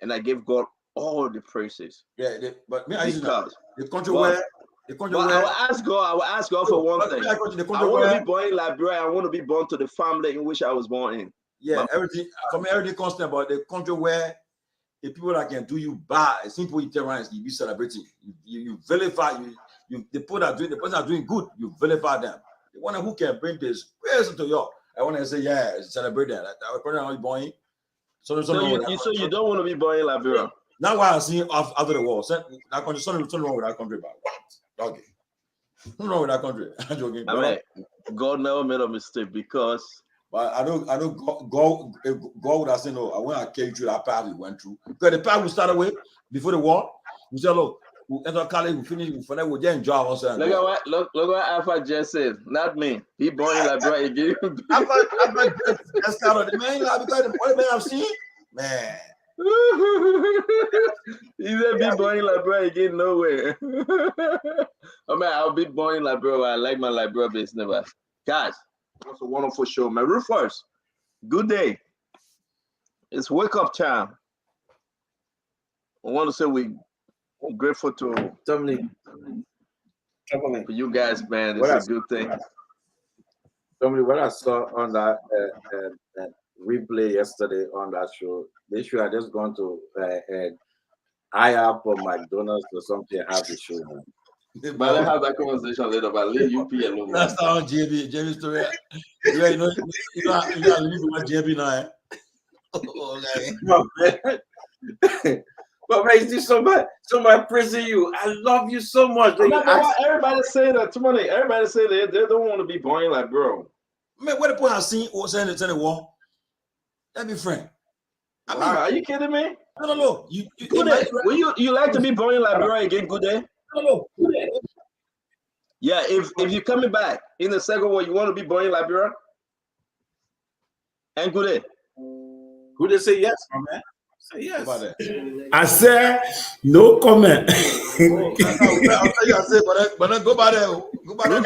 and I give God all the praises. Yeah, but me, the country but, where. I will ask God for one thing. I want to be born in Liberia. I want to be born to the family in which I was born in. Yeah, everything for me, everything constant about the country where the people that can do you bad, simple you turn around, you be celebrating. You vilify the people that doing the person that doing good, you vilify them. The one who can bring this person to you. I want to say, yeah, celebrate that. I probably not born. So you don't want to be born in Liberia. Now why I see after the war, that country, something wrong with that country, but what? Okay. Nothing wrong with that country. I'm joking. I mean, God never made a mistake because. But I know God would have said, no, I want to carry you through that path we went through. Because the path we started with before the war, we said, look, we enter college, we finish, we finish, we just enjoy ourselves. Look what Alpha just said. Not me. He born in Liberia again. Alpha just started the man, because the only man I've seen, man. He said be born in Liberia again, nowhere. I mean, I'll be born in Liberia. I like my Liberia business. Guys, that's a wonderful show, man. Rufus, good day. It's wake up time. I want to say we're grateful to Dominic. for you guys, man. It's a good thing. Dominic, what I saw on that replay yesterday on that show, they should have just gone to IHOP or McDonald's or something and have the show. Man. But let's have that conversation later. But leave UP alone. That's how JB story. Yeah, you know, you need to watch JB now. Eh? Oh, man. But man, you see somebody praising you. I love you so much. Everybody say that. Too many. Everybody say they don't want to be born like bro. Man, what the point I seen or saying it's in the war? That be friend. I mean, are you kidding me? No. You good day. Will you like to be born like bro again? Good day. No. Yeah, if you're coming back in the second war, you want to be born in Liberia? And good day. Good day say yes, my man. Say yes. I said no comment. I'll tell you, I said, but go by there. Go by there.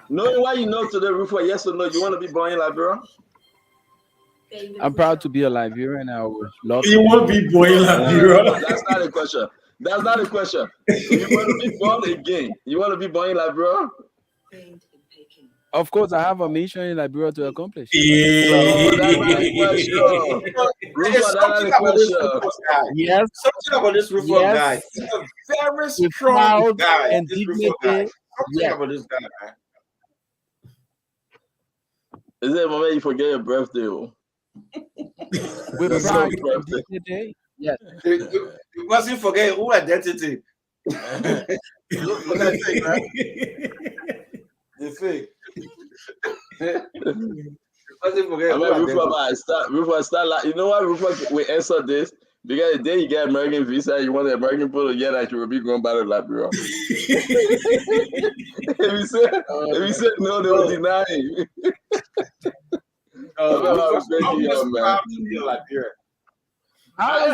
Knowing why you know today, Rufus, yes or no, you want to be born in Liberia? I'm proud to be a Liberian. I would love You want to be born in Liberia? That's not a question. That's not a question. You want to be born again? You want to be born in Liberia? Of course, I have a mission in Liberia to accomplish. Yeah. That's not a question. Rufus, that's not a question. Yes. Something about this Rufus guy. He's a very strong guy. And this Rufus guy. Something about this guy, man. Is it moment you forget your birthday? With pride and dignity. Yes. You mustn't forget who identity. Look what I say, man. The fake. Rufus, you know why Rufus will answer this? Because the day you get American visa, you want the American people to get that you will be going back to Liberia. If you said no, they will deny you. I always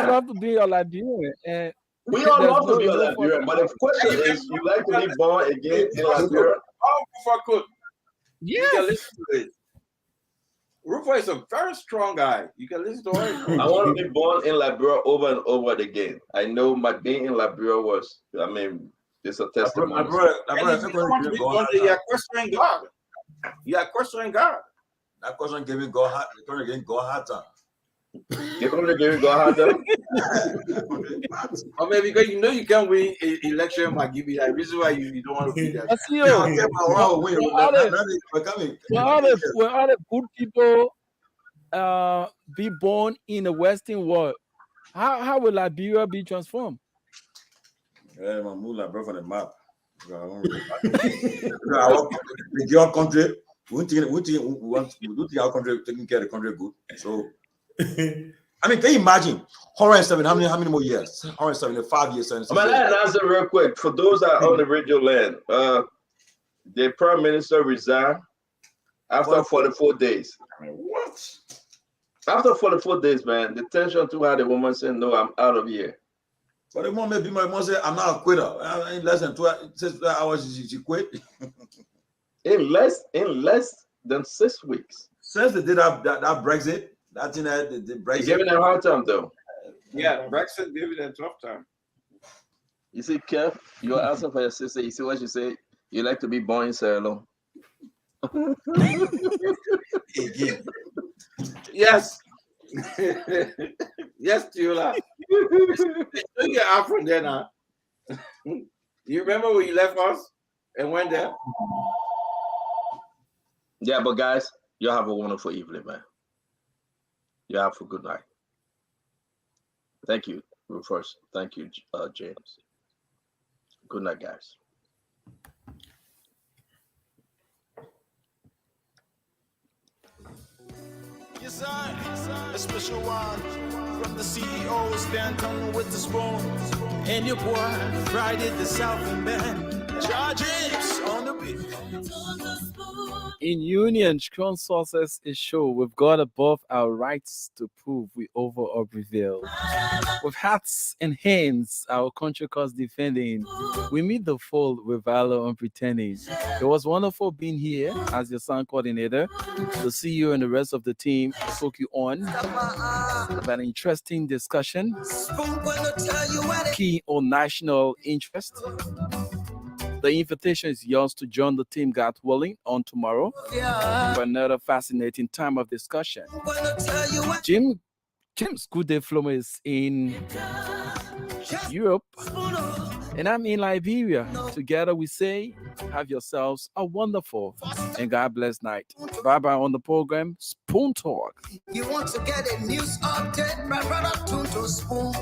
love to be a Liberian. We all love to be a Liberian, but the question is, you like to be born again in Liberia? If I could, yes. You can listen to it. Rufus is a very strong guy. You can listen to it. I want to be born in Liberia over and over again. I know my being in Liberia was, it's a testimony. You are questioning God. You are questioning God. That question giving God hard. The question giving God hard time. You're going to give God hard time? Or maybe because you know you can't win an election, might give you that reason why you don't want to be there. That's you. When all the good people be born in the Western world, how will Liberia be transformed? Yeah, man, move Liberia from the map. Your country. We think our country taking care of the country good. So, I mean, can you imagine? 107, how many more years? 175 years. But let me answer real quick. For those that are on the radio land, the prime minister resigned after 44 days. What? After 44 days, man, the tension too high. The woman said, "No, I'm out of here." But the woman, my mom said, "I'm not a quitter." In less than 2 hours, she quit. In less than 6 weeks. Since they did that Brexit, that thing that the Brexit. They're giving them a hard time though. Yeah, Brexit gave it a tough time. You see, Kev, your answer for your sister. You see what she said? You like to be born in Sierra Leone. Again. Yes. Yes, Tula. Look at Afro there now. You remember when you left us and went there? Yeah, but guys, you have a wonderful evening, man. You have a good night. Thank you, Rufus. Thank you, James. Good night, guys. Yes, a special one from the CEO, Stan Tone with the spoon. And your boy, Friday the Southern Band. George James on the beat. In union, strong sources is show we've got above our rights to prove we over or prevail. With hats and hands, our country cause defending. We meet the foe with valor and pretending. It was wonderful being here as your sound coordinator. To see you and the rest of the team took you on an interesting discussion. Key on national interest. The invitation is yours to join the team, God willing, on tomorrow for another fascinating time of discussion. James Good Day Flomo is in Europe, and I'm in Liberia. Together we say, have yourselves a wonderful and God bless night. Bye-bye on the program, Spoon Talk. You want to get a news update, my brother, Tunto Spoon.